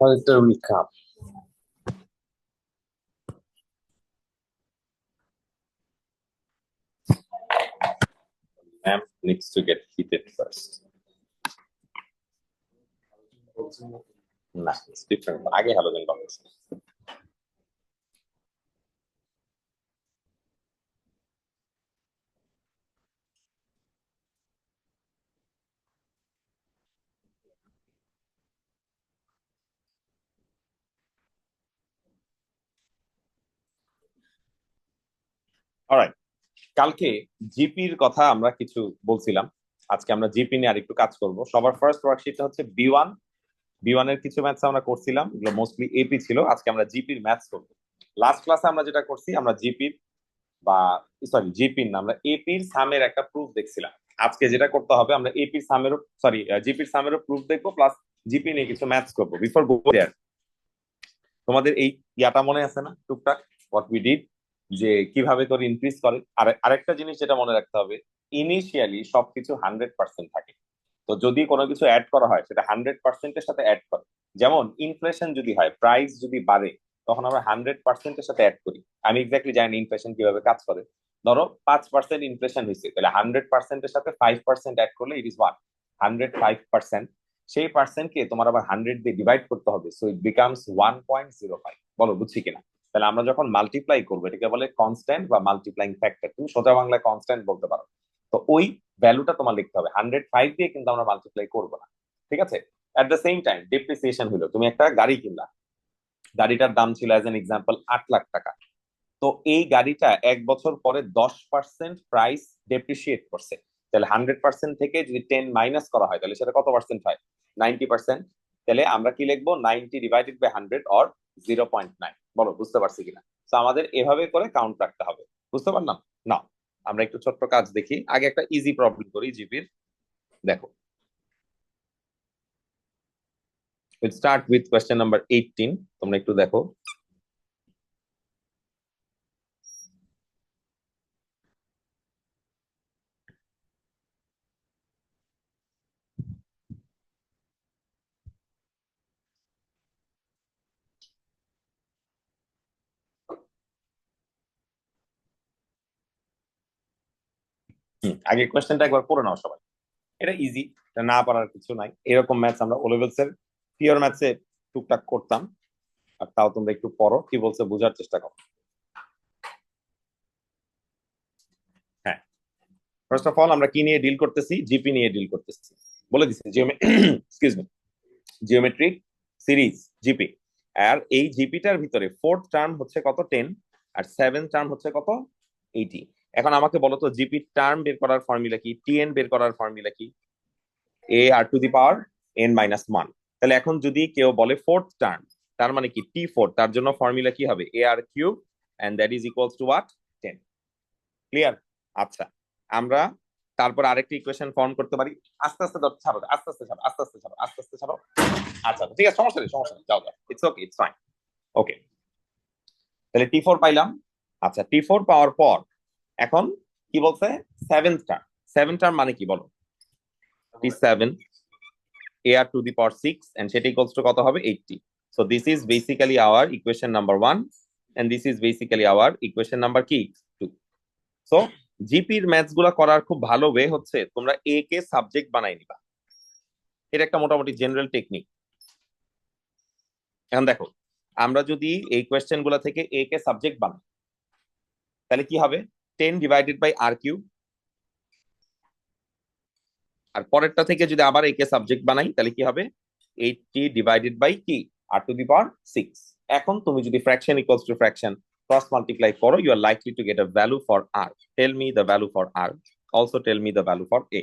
What is the recap? Lamp needs to get heated first. Nah, it's different. আগে halogen bulb আছে। Alright, কালকে জিপির কথা আমরা কিছু বলছিলাম। আজকে আমরা জিপি নিয়ে আরেকটু কাজ করব। সবার ফার্স্ট ওয়ার্কশিটটা হচ্ছে বি1। বি1 এর কিছু ম্যাথস আমরা করছিলাম, এগুলো মোস্টলি এপি ছিল। আজকে আমরা জিপির ম্যাথস করব। লাস্ট ক্লাসে আমরা যেটা করছি, আমরা জিপির বা সরি জিপির না, আমরা এপির সামের একটা প্রুফ দেখছিলাম। আজকে যেটা করতে হবে, আমরা এপির সামেরও সরি জিপির সামেরও প্রুফ দেখবো, প্লাস জিপি নিয়ে কিছু ম্যাথস করবো। বিফোর গো দেয়ার, তোমাদের এই ইয়াটা মনে আছে না টুকটাক হোয়াট উই ডিড, যে কিভাবে করে ইনক্রিজ করে? আর আরেকটা জিনিস যেটা মনে রাখতে হবে, ইনিশিয়ালি সবকিছু 100% থাকে। তো যদি কোনো কিছু অ্যাড করা হয়, সেটা 100%-এর সাথে অ্যাড করে। যেমন ইনফ্লেশন যদি হয়, প্রাইস যদি বাড়ে, তখন আমরা 100%-এর সাথে অ্যাড করি। আমি এক্স্যাক্টলি জানি ইনফ্লেশন কিভাবে কাজ করে। ধরো 5% ইনফ্লেশন হয়েছে, তাহলে 100%-এর সাথে 5% অ্যাড করলে ইট ইজ 105%। সেই পার্সেন্টকে তোমার আবার 100 দিয়ে ডিভাইড করতে হবে, সো ইট বিকামস 1.05। বলো বুঝছি কিনা? তাহলে আমরা যখন মাল্টিপ্লাই করবো, এটাকে বলে কনস্ট্যান্ট বা মাল্টিপ্লাইং ফ্যাক্টর। তুমি সোজা বাংলায় কনস্ট্যান্ট বলতে পারো। তো ওই ভ্যালুটা তোমার লিখতে হবে। 105 দিয়ে কিন্তু আমরা মাল্টিপ্লাই করবো না, ঠিক আছে? এট দ্য সেম টাইম ডেপ্রিসিয়েশন হলো, তুমি একটা গাড়ি কিনলা, গাড়িটার দাম ছিল অ্যাজ এন এক্সাম্পল 8 লাখ টাকা। তো এই গাড়িটা 1 বছর পরে 10% প্রাইস ডেপ্রিসিয়েট করছে। তাহলে 100% থেকে যদি 10 মাইনাস করা হয়, তাহলে সেটা কত পার্সেন্ট হয়? 90%। তাহলে আমরা কি লিখবো? 90 ডিভাইডেড বাই 100 অর 0.9। বলো বুঝতে পারছি কিনা? তো আমাদের এভাবে করে কাউন্ট রাখতে হবে। বুঝতে পারলাম না? আমরা একটু ছোট্ট কাজ দেখি। আগে একটা ইজি প্রবলেম করি জিপির। দেখো, will start with question number 18। তোমরা একটু দেখো। আগে কোয়েশ্চেনটা একবার পড়ে নাও সবাই। এটা ইজি, এটা না পারার কিছু নাই। এরকম ম্যাথস আমরা ও লেভেলস এর পিওর ম্যাথসে টুকটাক করতাম। আর তাও তোমরা একটু পড়ো, কি বলছে বোঝার চেষ্টা করো। হ্যাঁ, ফার্স্ট অফ অল আমরা কি নিয়ে ডিল করতেছি? জিপি নিয়ে ডিল করতেছি। বলে দিচ্ছি, excuse me, geometric series GP. আর এই জিপিটার ভিতরে ফোর্থ টার্ম হচ্ছে কত? 10। আর সেভেন্থ টার্ম হচ্ছে কত? 80। এখন আমাকে বলো তো, জিপি টার্ম বের করার ফর্মুলা কি? টিএন বের করার ফর্মুলা কি? A r to the power n-1। তাহলে এখন যদি কেউ বলে ফোর্থ টার্ম, তার মানে কি T4, তার জন্য ফর্মুলা কি হবে? A r cube, and that is equals to what? 10। Clear? আচ্ছা, আমরা তারপর আরেকটা ইকুয়েশন ফর্ম করতে পারি। আস্তে আস্তে ছাড়ো, আস্তে আস্তে ছাড়ো, আস্তে আস্তে ছাড়ো, আস্তে আস্তে ছাড়ো। আচ্ছা ঠিক আছে, সমস্যা নেই, সমস্যা নেই, যাও যাও, ইটস ওকে, ইটস ফাইন। ওকে, তাহলে T4 পাইলাম। আচ্ছা, T4 পাওয়ার পর এখন কি বলছে? Seventh term. সেভেন্থ টার্ম মানে কি বলো? T7 ar to the power 6, and সেটা equals to কত হবে? 80. So this is basically our equation number 1, and this is basically our equation number কি 2. So জিপির ম্যাথস গুলা করার খুব ভালো ওয়ে হচ্ছে তোমরা এ কে সাবজেক্ট বানাই নিবা। এটা একটা মোটামুটি জেনারেল টেকনিক। এখন দেখো, আমরা যদি এই কোয়েশ্চেন গুলা থেকে এ কে সাবজেক্ট বানাই, তাহলে কি হবে? 10 ডিভাইডেড বাই আর কিউব। আর পরেরটা থেকে যদি আবার এ কে সাবজেক্ট বানাই, তাহলে কি হবে? 80 ডিভাইডেড বাই কি আর টু দি পাওয়ার 6। এখন তুমি যদি fraction equals to fraction cross multiply করো, you are likely to get a value for r. Tell me the value for r, also tell me the value for a.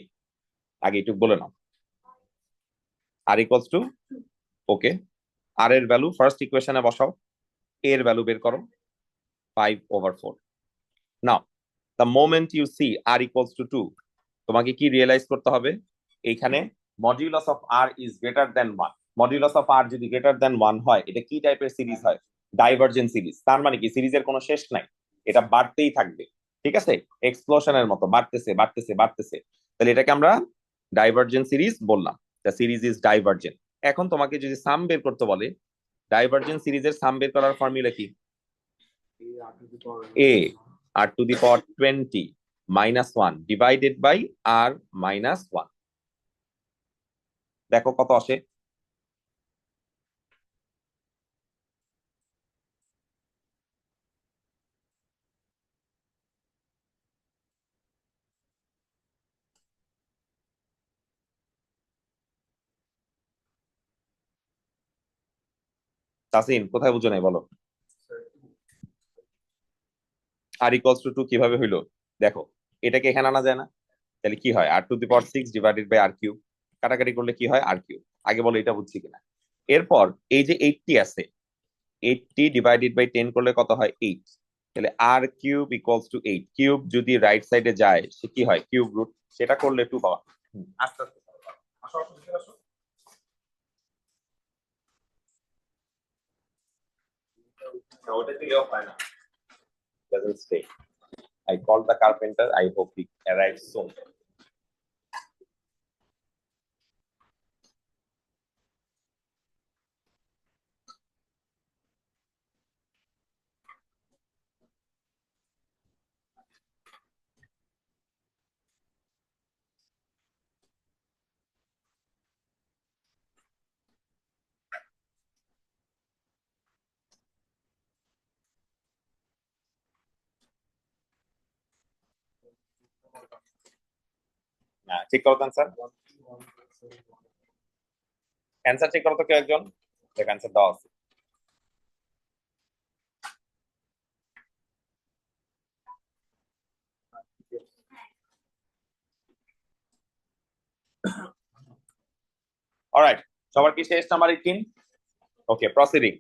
আগে একটু বলে নাও। আর equals two, ওকে, আর এর value first ইকুয়েশনে বসাও, এর value বের করো। 5/4. Now the moment you see r equals to 2, তোমাকে কি রিয়েলাইজ করতে হবে? এইখানে modulus of r is greater than 1। Modulus of r যদি গ্রেটার দেন 1 হয়, এটা কি টাইপের সিরিজ হয়? Divergent series. তার মানে কি সিরিজের কোনো শেষ নাই, এটা বাড়তেই থাকবে। ঠিক আছে, এক্সপ্লোশনের মতো বাড়তেছে বাড়তেছে বাড়তেছে। তাহলে এটাকে আমরা ডাইভার্জেন্ট সিরিজ বললাম। The series is divergent. এখন তোমাকে যদি সাম বের করতে বলে, ডাইভার্জেন্ট সিরিজের সাম বের করার ফর্মুলা কি? A r to the power 20 -1 divided by r -1। দেখো কত আসে। তাসিন কোথায় বুঝো নাই বলো? আর ইকুয়ালস টু 2 কিভাবে হইলো? দেখো, এটাকে এখানে আনা যায় না? তাহলে কি হয়? R to the power 6 divided by r cube. কাটাকাটি করলে কি হয়? R cube. আগে বলো এটা বুঝছি কিনা। এরপর এই যে 80 আছে, 80 ডিভাইডেড বাই 10 করলে কত হয়? 8। তাহলে আর কিউব ইকুয়ালস টু 8। কিউব যদি রাইট সাইডে যায় সে কি হয়? Cube root. সেটা করলে 2 পাওয়া। আস্তে আস্তে আসো, আসো, ভিতরে আসো। না, ওটা দিলেও হয় না। Doesn't stay. I called the carpenter. I hope he arrives soon. Check করো অ্যান্সার। অ্যান্সার চেক করো তো কেউ একজন। দেখ অ্যান্সার দেওয়া আছে। অলরাইট, সবার কি শেষ নাম্বার 18? ওকে, প্রসিডিং।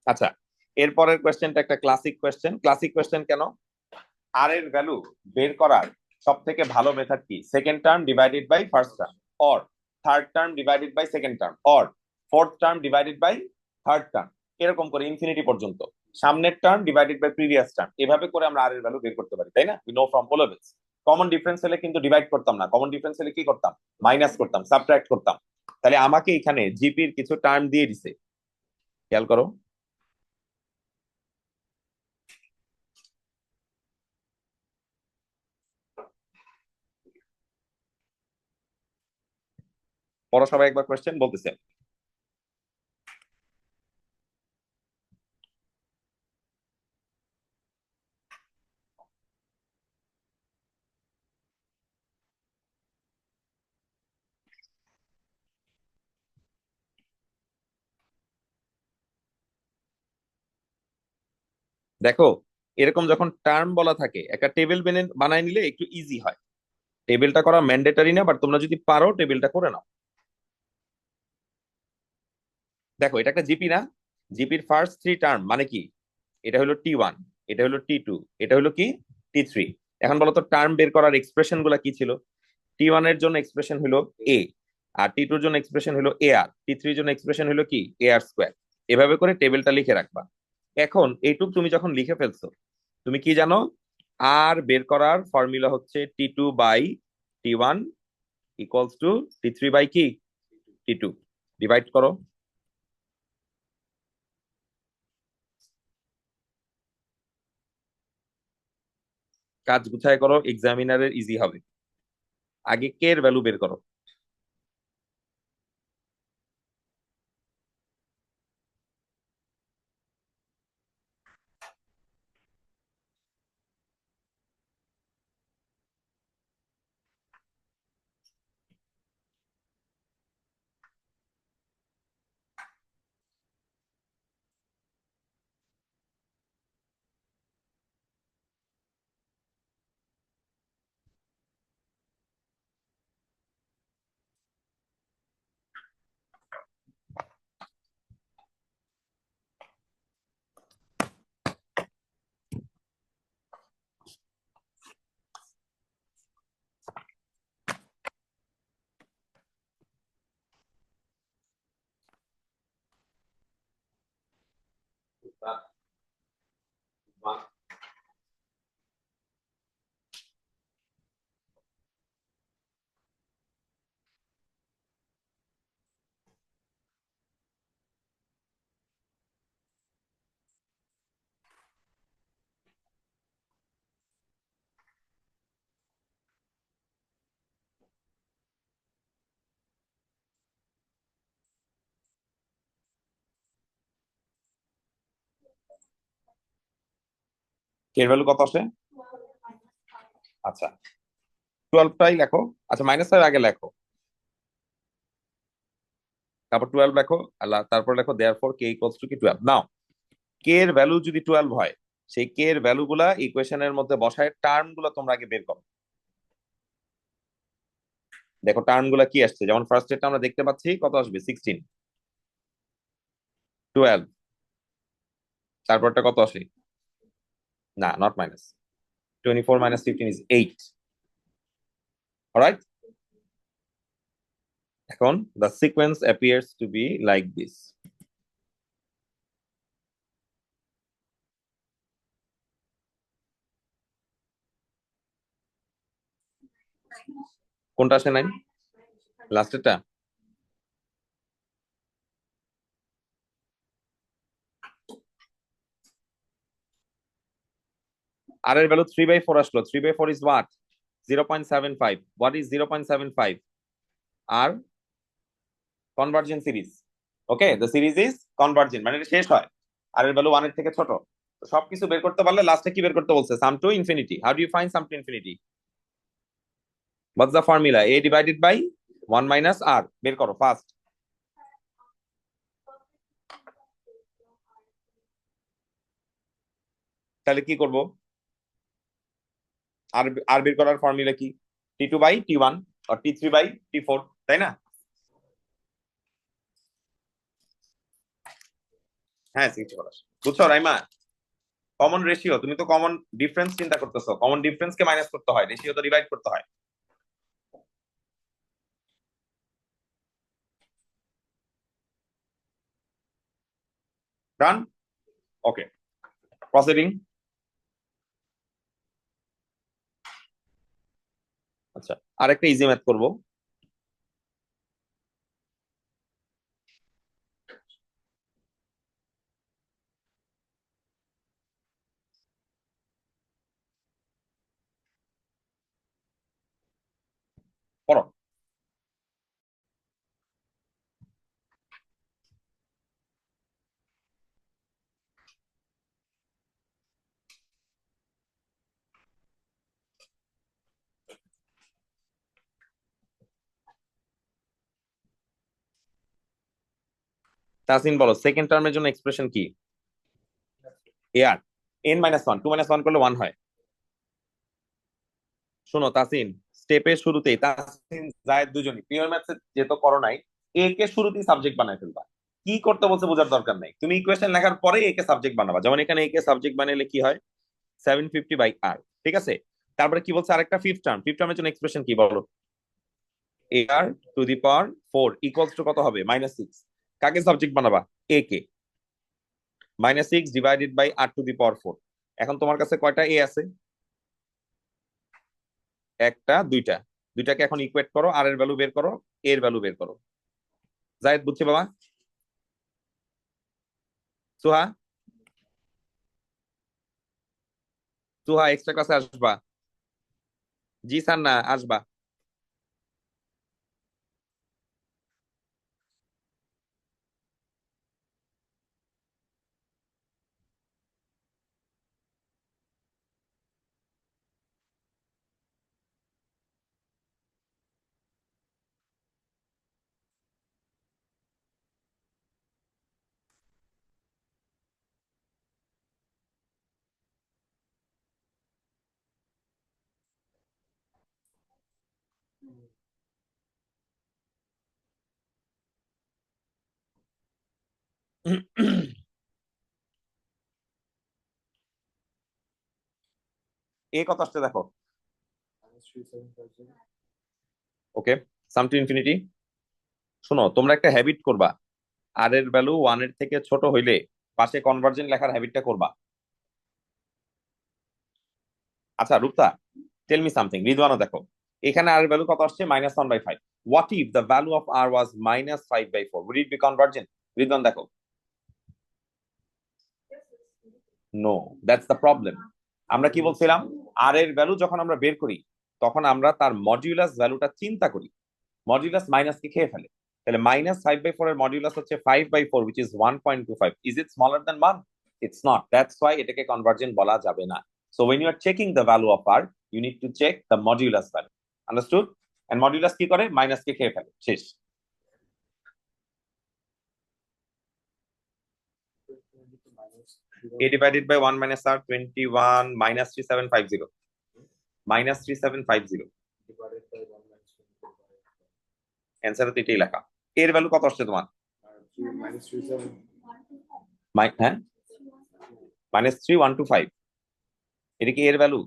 আচ্ছা, এরপরের কোয়েশ্চেনটা একটা ক্লাসিক কোয়েশ্চেন। ক্লাসিক কোয়েশ্চেন কেন? আর এর ভ্যালু বের করার সব থেকে ভালো মেথড কি? Second term divided by first term, or third term divided by second term, or fourth term divided by third term. এরকম করে ইনফিনিটি পর্যন্ত সামনের term divided by previous term, এভাবে করে আমরা আর এর ভ্যালু বের করতে পারি, তাই না? We know from polarities. Common difference হলে কিন্তু ডিভাইড করতাম না, কমন ডিফারেন্স হলে কি করতাম? মাইনাস করতাম, সাবট্রাক্ট করতাম। তাহলে আমাকে এখানে জিপির কিছু টার্ম দিয়ে দিছে, খেয়াল করো। পড়ো সবাই একবার কোয়েশ্চেন বলতেছে। দেখো, এরকম যখন টার্ম বলা থাকে একটা টেবিল বানায় নিলে একটু ইজি হয়। টেবিলটা করা ম্যান্ডেটারি না, বাট তোমরা যদি পারো টেবিলটা করে নাও। দেখো, এটা একটা জিপি না? জিপির ফার্স্ট 3 টার্ম মানে কি? এটা হলো T1, এটা হলো T2, এটা হলো কি? T3। এখন বলো তো টার্ম বের করার এক্সপ্রেশন গুলা কি ছিল? T1 এর জন্য এক্সপ্রেশন হলো এ, আর T2 এর জন্য এক্সপ্রেশন হলো এ আর, T3 এর জন্য এক্সপ্রেশন হলো কি? A R square. এভাবে করে টেবিলটা লিখে রাখবা। এখন এইটুক তুমি যখন লিখে ফেলছো, তুমি কি জানো? আর বের করার ফর্মুলা হচ্ছে T2/T1 equals to T3/T2। Divide করো। কাজ গুছায় করো, এক্সামিনারের ইজি হবে। আগে কে এর ভ্যালু বের করো। কে এর ভ্যালু কত আসে? আচ্ছা, 12টাই লেখো। আচ্ছা, -5 আগে লেখো, তারপর 12 লেখো, তারপর লেখো দেয়ারফর কে ইকুয়ালস টু কি 12। নাও, কে এর ভ্যালু যদি 12 হয়, সেই কে এর ভ্যালু গুলা ইকুয়েশনের মধ্যে বসায় টার্ম গুলো তোমরা আগে বের করো। দেখো টার্ম গুলা কি আসছে, যেমন ফার্স্ট এরটা আমরা দেখতে পাচ্ছি কত আসবে, 16, 12, তারপরটা কত আসে? না, নট মাইনাস, 24 - 15 ইজ 8। অলরাইট, এখন the sequence appears to be like this. কোনটা আসে নাই? লাস্টেরটা? আর এর ভ্যালু 3/4 আসলো। 3/4 ইজ হোয়াট? 0.75। What is 0.75? আর convergent series. Okay, the series is convergent, মানে এটা শেষ হয় আর এর ভ্যালু 1 এর থেকে ছোট। তো সবকিছু বের করতে পারলে লাস্টে কি বের করতে বলছে? Sum to infinity. How do you find sum to infinity? What's the formula? a divided by 1 minus r। বের করো ফার্স্ট। তাহলে কি করব? আর আর বের করার ফর্মুলা কি? t2/t1 আর t3/t4, তাই না? হ্যাঁ, 60 বুঝছো রাইমা? কমন রেশিও, তুমি তো কমন ডিফারেন্স চিন্তা করতেছো। কমন ডিফারেন্স কে মাইনাস করতে হয়, রেশিও তো ডিভাইড করতে হয়। ডান। ওকে, প্রসিডিং। আচ্ছা, আরেকটা ইজি ম্যাথ করব। পড়ো। তাসিন বলো, সেকেন্ড টার্মের জন্য এক্সপ্রেশন কি? এআর n-1, 2 - 1 করলে 1 হয়। শোনো তাসিন, স্টেপের শুরুতেই তাসিন জায়েদ দুজনই পিওর ম্যাথস যেহেতু করো নাই, এ কে শুরুতেই সাবজেক্ট বানায় ফেলবা। কি করতে বলছে বোঝার দরকার নাই, তুমি ইকুয়েশন লেখার পরে এ কে সাবজেক্ট বানাবা। যেমন এখানে এ কে সাবজেক্ট বানাইলে কি হয়? 750/r। ঠিক আছে, তারপরে কি বলছে আরেকটা ফিফথ টার্ম, ফিফথ টার্মের জন্য এক্সপ্রেশন কি বলো? ar⁴ ইকুয়ালস টু কত হবে? -6। কাকে সাবজেক্ট বানাবা? এ কে। -6 ডিভাইডেড বাই r⁴। এখন তোমার কাছে কয়টা এ আছে? একটা, দুইটা। দুইটাকে এখন ইকুয়েট করো, আর এর ভ্যালু বের করো, এর ভ্যালু বের করো। জায়েদ বুঝছে বাবা? সুহা, সুহা এক্সট্রা ক্লাসে আসবা? জি স্যার, না আসবা? এ কত আসছে দেখো। ওকে, সাম টু ইনফিনিটি। শোনো, তোমরা একটা হ্যাবিট করবা, আর এর ভ্যালু 1 এর থেকে ছোট হইলে পাশে কনভার্জেন্ট লেখার হ্যাবিটটা করবা। আচ্ছা রূপতা, টেল মি সামথিং। রিদওয়ানও দেখো, এখানে আর ভ্যালু কত আসছে? -1/5। What if the value of r was -5/4? Will it be convergent? Ridwan দেখো। No, that's the problem. আমরা কি বলছিলাম? আর এর ভ্যালু যখন আমরা বের করি তখন আমরা তার মডিউলাস ভ্যালুটা চিন্তা করি। মডিউলাস মাইনাসকে খেয়ে ফেলে। তাহলে -5/4 এর মডিউলাস হচ্ছে 5/4, which is 1.25. Is it smaller than 1? It's not. That's why এটাকে কনভার্জেন্ট বলা যাবে না। So when you are checking the value of r, you need to check the modulus value. Understood? And modulus কি করে? মাইনাসকে খেয়ে ফেলে। শেষ। a divided by 1 minus r, 21 minus 3750. -3750 answer তো এটাই লেখা। এর ভ্যালু কত আসছে তোমার? হ্যাঁ, -3125। এটা কি এর ভ্যালু?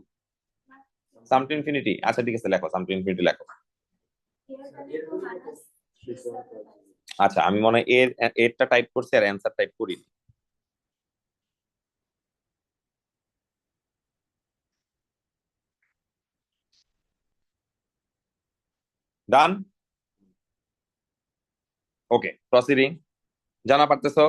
Some to infinity. আচ্ছা ঠিক আছে, লেখো সাম টু ইনফিনিটি লেখো। আচ্ছা আমি মনে হয় এরটা টাইপ করছি আর অ্যান্সার টাইপ করি। ডান। ওকে, প্রসিডিং। জানা পারতেছো?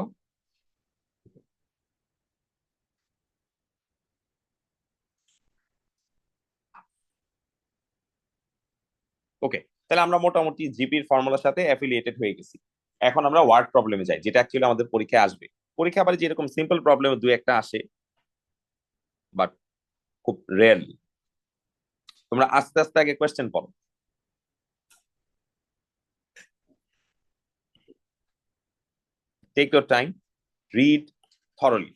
ওকে, তাহলে আমরা মোটামুটি জিপির ফর্মুলার সাথে অ্যাফিলিয়েটেড হয়ে গেছি। এখন আমরা ওয়ার্ড প্রবলেমে যাই, যেটা অ্যাকচুয়ালি আমাদের পরীক্ষায় আসবে। পরীক্ষা আবার যেরকম সিম্পল প্রবলেম দুই একটা আসে, বাট খুব রেয়ারলি। তোমরা আস্তে আস্তে আগে কোয়েশ্চেন পড়ো। Take your time, read thoroughly.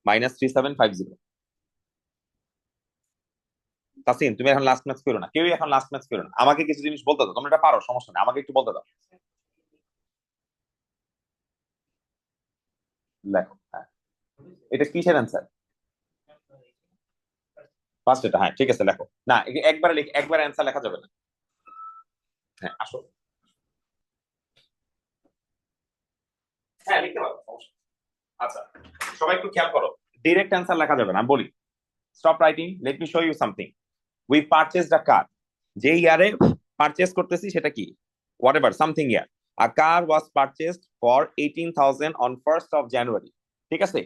-3750। Tasin তুমি এখন লাস্ট ম্যাচ করো না, কেউই এখন লাস্ট ম্যাচ করো না। আমাকে কিছু জিনিস বলতে দাও, তোমরা এটা পারো, সমস্যা নেই, আমাকে একটু বলতে দাও। লেখো। হ্যাঁ, এটা কিসের অ্যান্সার? ফার্স্ট এটা, হ্যাঁ ঠিক আছে লেখো। না একবারে একবার অ্যান্সার লেখা যাবে না। হ্যাঁ আসো। হ্যাঁ লিখতে পারো, সমস্যা নেই। আচ্ছা সবাই একটু খেয়াল করো, ডিরেক্ট অ্যান্সার লেখা যাবে না, আমি বলি। Stop writing, let me show you something. We purchased a car. যে ইয়ারে পারচেজ করতেছি সেটা কি? Whatever something year. A car was purchased for 18,000 on 1st of January। ঠিক আছে,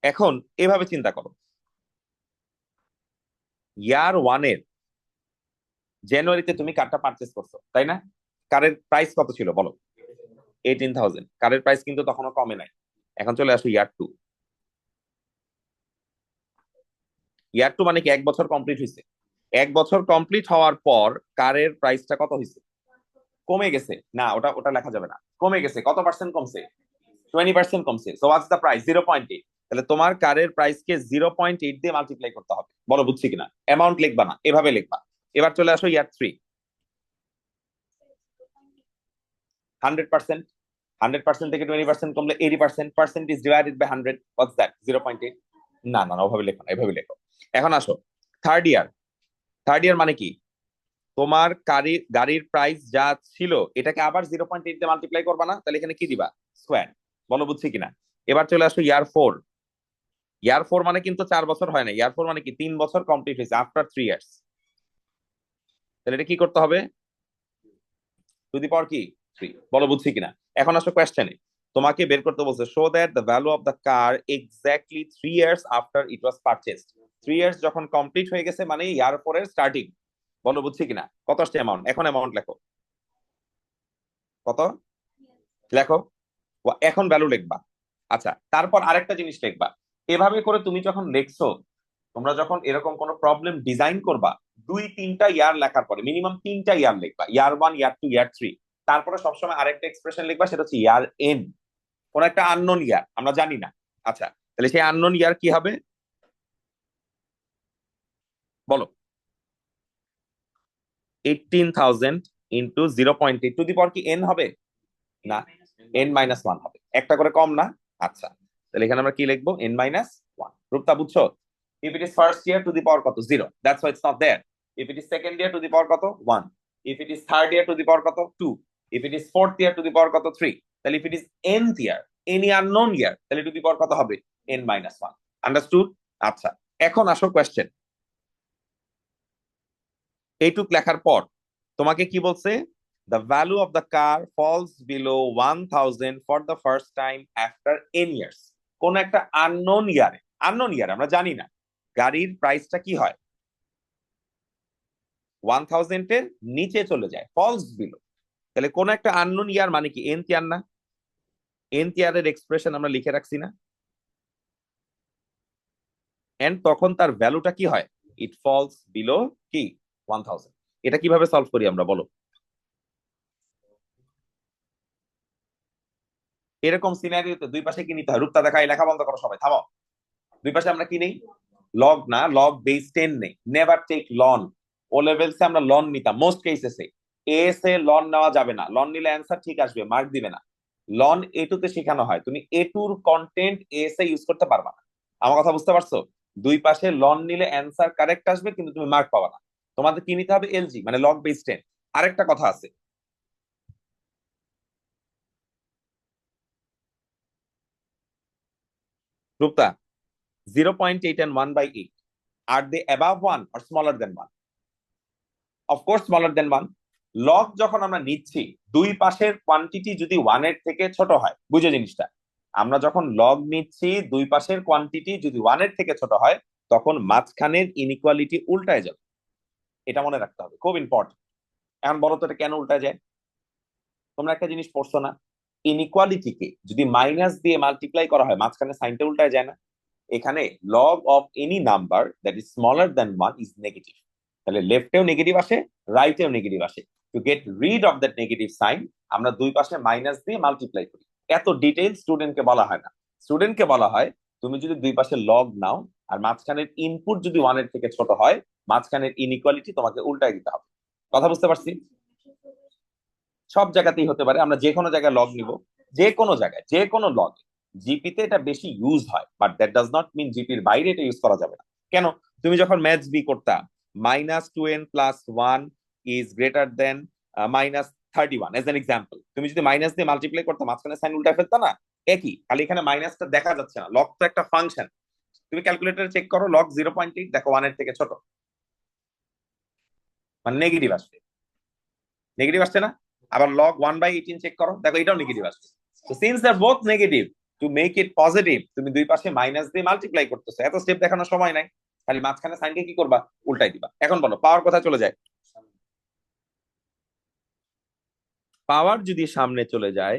এখন এভাবে চিন্তা করো, ইয়ার ওয়ানের জানুয়ারিতে তুমি কারটা পারচেজ করছো, তাই না? কারের প্রাইস কত ছিল বলো? 18,000। কারের প্রাইস কিন্তু তখনও কমে নাই। এখন চলে আসো ইয়ার টু। ইয়ার টু মানে কি? 1 বছর কমপ্লিট হয়েছে। 1 বছর কমপ্লিট হওয়ার পর কারের প্রাইসটা কত হয়েছে? কমে গেছে। না, ওটা ওটা লেখা যাবে না। কমে গেছে। কত পার্সেন্ট কমছে? 20% কমছে। So what's the price? 0.8। তাহলে তোমার কারের প্রাইসকে 0.8 দিয়ে মাল্টিপ্লাই করতে হবে। বলো বুঝছি কিনা? অ্যামাউন্ট লিখবা না, এভাবে লিখবা। এবার চলে আসো ইয়ার থ্রি। 100%। 100% থেকে 20% কমলে 80%। Percent is divided by 100। What's that? 0.8। না না না, ওভাবে লেখো না, এভাবে লেখো। এখন আসো থার্ড ইয়ার। থার্ড ইয়ার মানে কি? তোমার গাড়ির প্রাইস যা ছিল এটাকে আবার 0.8 দিয়ে মাল্টিপ্লাই করবা না? তাহলে এখানে কি দিবা? স্কোয়ার। বলো বুঝছি কিনা? এবার চলে আসো ইয়ার ফোর। ইয়ার ফোর মানে কিন্তু 4 বছর হয় না। ইয়ার ফোর মানে কি? 3 বছর কমপ্লিট হয়েছে, আফটার 3 ইয়ার্স। তাহলে এটা কি করতে হবে? টু দি পাওয়ার কি? 3। বলো বুঝছি কিনা? এখন আসো কোয়েশ্চেনে। তোমাকে বের করতে বলছে, show that the value of the car exactly 3 years after it was purchased. 3 years যখন কমপ্লিট হয়ে গেছে মানে ইয়ার ফোরের স্টার্টিং। বলো বুঝছি কিনা? কত আসছে অ্যামাউন্ট? এখন অ্যামাউন্ট লেখো। কত? লেখো। এখন ভ্যালু লিখবা। আচ্ছা তারপর আরেকটা জিনিস লিখবা। এভাবে করে তুমি যখন লিখছো, তোমরা যখন এরকম কোন প্রবলেম ডিজাইন করবা, 2-3টা ইয়ার লেখার পরে মিনিমাম 3টা ইয়ার লিখবা। ইয়ার ওয়ান, ইয়ার টু, ইয়ার থ্রি। তারপরে সবসময় আরেকটা এক্সপ্রেশন লিখবা, সেটা হচ্ছে ইয়ার এন। কোন একটা আননোন ইয়ার, আমরা জানি না। আচ্ছা তাহলে সেই আননোন ইয়ার কি হবে? বলো 18,000 ইন্টু 0.8 টু দি পাওয়ার কি n হবে? না, n-1 হবে, একটা করে কম না? আচ্ছা, তাহলে এখানে আমরা কি লিখবো? n-1। রূপটা বুঝছো? if it is first year to the power কত? 0, that's why it's not there. if it is second year to the power কত? 1. if it is third year to the power কত? 2. if it is fourth year to the power কত? 3. তাহলে if it is nth year, any unknown year, তাহলে to the power কত হবে? n-1। Understood? আচ্ছা, এখন আসো কোয়েশ্চেন। এইটুক লেখার পর তোমাকে কি বলছে? The value of the car falls below 1,000 for the first time after n years. কোন একটা আননোন ইয়ারে, আমরা জানি না গাড়ির প্রাইসটা কি হয়, 1,000 এর নিচে চলে যায়, ফলস বিলো। তাহলে কোন একটা আননোন ইয়ার মানে কি এনথ ইয়ার না? এনথ ইয়ারের এক্সপ্রেশন আমরা লিখে রাখছি না? এন্ড তখন তার ভ্যালুটা কি হয়? ইট ফলস বিলো কি 1,000। এটা কিভাবে সলভ করি আমরা, বলো? এরকম সিনারিওতে দুই পাশে কি নিতে হয়? রূপটা দেখাই, লেখা বন্ধ করো সবাই, থামো। দুই পাশে আমরা কি নেই? লগ না, লগ বেস 10 নেই। Never take ln. ও লেভেলসে আমরা লন নিতাম মোস্ট কেসেসে। এস এ লন নেওয়া যাবে না, লন নিলে অ্যান্সার ঠিক আসবে, মার্ক দিবে না। লন এ টু তে শেখানো হয়, তুমি এ টুর কন্টেন্ট এস এ ইউজ করতে পারবা না। আমার কথা বুঝতে পারছো? দুই পাশে লন নিলে অ্যান্সার কারেক্ট আসবে, কিন্তু তুমি মার্ক পাবা না। তোমাদের কি নিতে হবে? এলজি, মানে লগ বেস 10। আরেকটা কথা আছে, রূপতা, 0.8 and 1/8, are they above 1 or smaller than 1? Of course smaller then 1। Log যখন আমরা নিচ্ছি, দুই পাশের কোয়ান্টিটি যদি 1 এর থেকে ছোট হয়, বুঝো জিনিসটা, আমরা যখন লগ নিচ্ছি দুই পাশের কোয়ান্টিটি যদি 1 এর থেকে ছোট হয়, তখন মাঝখানের ইনইকুয়ালিটি উল্টায় যাবে। এটা মনে রাখতে হবে, খুব ইম্পর্টেন্ট। এখন বলো তো এটা কেন উল্টায় যায়? তোমরা একটা জিনিস পড়ছো না, ইনইকুয়ালিটিকে যদি মাইনাস দিয়ে মাল্টিপ্লাই করা হয়, মাঝখানে সাইনটা উল্টায় যায় না? এখানে log of any number that is smaller than 1 is negative. তাহলে লেফটেও নেগেটিভ আসে, রাইটেও নেগেটিভ আসে। To get rid of that negative sign, আমরা দুই পাশে মাইনাস দিয়ে মাল্টিপ্লাই করি। এত ডিটেইল স্টুডেন্টকে বলা হয় না। স্টুডেন্টকে বলা হয় তুমি যদি দুই পাশে লগ নাও আর মাঝখানের ইনপুট যদি 1 এর থেকে ছোট হয়, মাঝখানের ইনইকুয়ালিটি তোমাকে উল্টাই দিতে হবে। কথা বুঝতে পারছি? সব জায়গাতেই হতে পারে, আমরা যে কোনো জায়গায় লগ নিব, যে কোনো জায়গায় যে কোনো লগ। জিপিতে এটা বেশি ইউজ হয়, but that does not mean জিপির বাইরে এটা ইউজ করা যাবে না। কেন? তুমি যখন ম্যাথস বি করতা, -2n+1 is greater then -31 age an example, তুমি যদি মাইনাস দিয়ে মাল্টিপ্লাই করতে, মাঝখানে সাইন উল্টা ফেলতা না? একই, খালি এখানে মাইনাসটা দেখা যাচ্ছে না। লগ তো একটা ফাংশন। তুমি ক্যালকুলেটরে চেক করো, লগ 0.8 দেখো 1 এর থেকে ছোট, মানে নেগেটিভ আসবে। নেগেটিভ আসছে না? আবার লগ 1/18 চেক করো, দেখো এটাও নেগেটিভ আসছে। তো since they are both negative, to make it positive তুমি দুই পাশে মাইনাস দিয়ে মাল্টিপ্লাই করতেছো। এত স্টেপ দেখানোর সময় নাই, খালি মাঝখানে সাইনকে কি করবা? উল্টাই দিবা। এখন বলো পাওয়ার কথা চলে যায়। পাওয়ার যদি সামনে চলে যায়,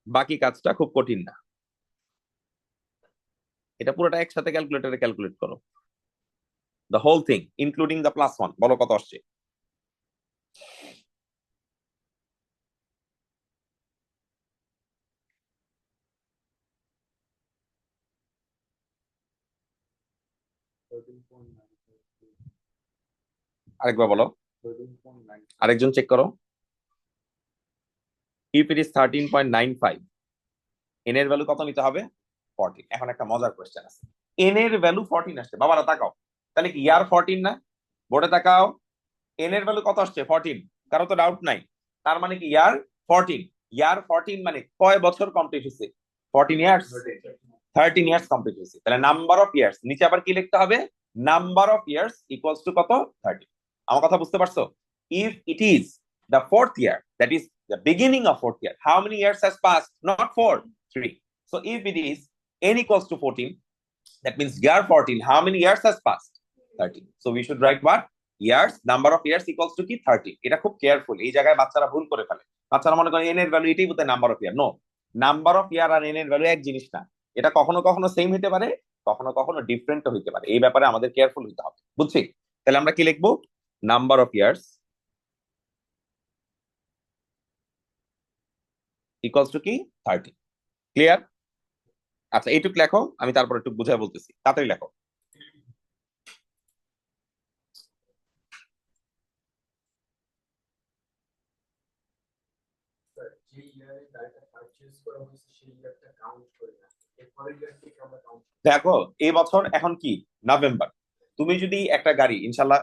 বাকি কাজটা খুব কঠিন না। এটা পুরোটা একসাথে ক্যালকুলেটরে ক্যালকুলেট করো, the whole thing including the +1। বলো কত আসছে? আরেকবার বলো, আরেকজন চেক করো। ইফ ইট ইজ 13.95, এন এর ভ্যালু কত নিতে হবে? 14। এখন একটা মজার কোয়েশ্চেন আছে, এন এর ভ্যালু 14 আসছে, বাবারা তাকাও, তাহলে কি ইয়ার 14 না? বোর্ডে তাকাও, এন এর ভ্যালু কত আসছে? 14। কারো তো ডাউট নাই? তার মানে কি ইয়ার 14। ইয়ার 14 মানে কয় বছর কমপ্লিট হয়েছে? 14 ইয়ার্স। 13 ইয়ার্স কমপ্লিট হয়েছে। তাহলে নাম্বার অফ ইয়ার্স, নিচে আবার কি লিখতে হবে? Number of years equals to কত? 30। আমার কথা বুঝতে পারছো? If it is the fourth year, that is the beginning of fourth year, how many years has passed? Not 4, 3। So if it is n equals to 14, that means year 14, how many years has passed? 13. So we should write what? Years, number of years equals to কি 30। এটা খুব careful, এই জায়গায় বাচ্চারা ভুল করে ফেলে। বাচ্চারা মনে করে n এর ভ্যালু এটাই বোধহয় number of year. No, number of year আর n এর ভ্যালু এক জিনিস না। এটা কখনো কখনো সেম হতে পারে, কখনো কখনো ডিফারেন্ট হতে পারে। এই ব্যাপারে আমাদের কেয়ারফুল হতে হবে, বুঝছি? তাহলে আমরা কি লিখবো? Number of years equals to কি 30। ক্লিয়ার? আচ্ছা এইটুক লেখো, আমি তারপর একটু বুঝাই বলতেছি, তাড়াতাড়ি লেখো। যে ইয়ারে গাড়িটা পারচেজ করা হয়েছে সেই ইয়ারটা কাউন্ট করে না, এরপরের ইয়ার থেকে আমরা কাউন্ট। দেখো এই বছর এখন কি নভেম্বর, তুমি যদি একটা গাড়ি ইনশাল্লাহ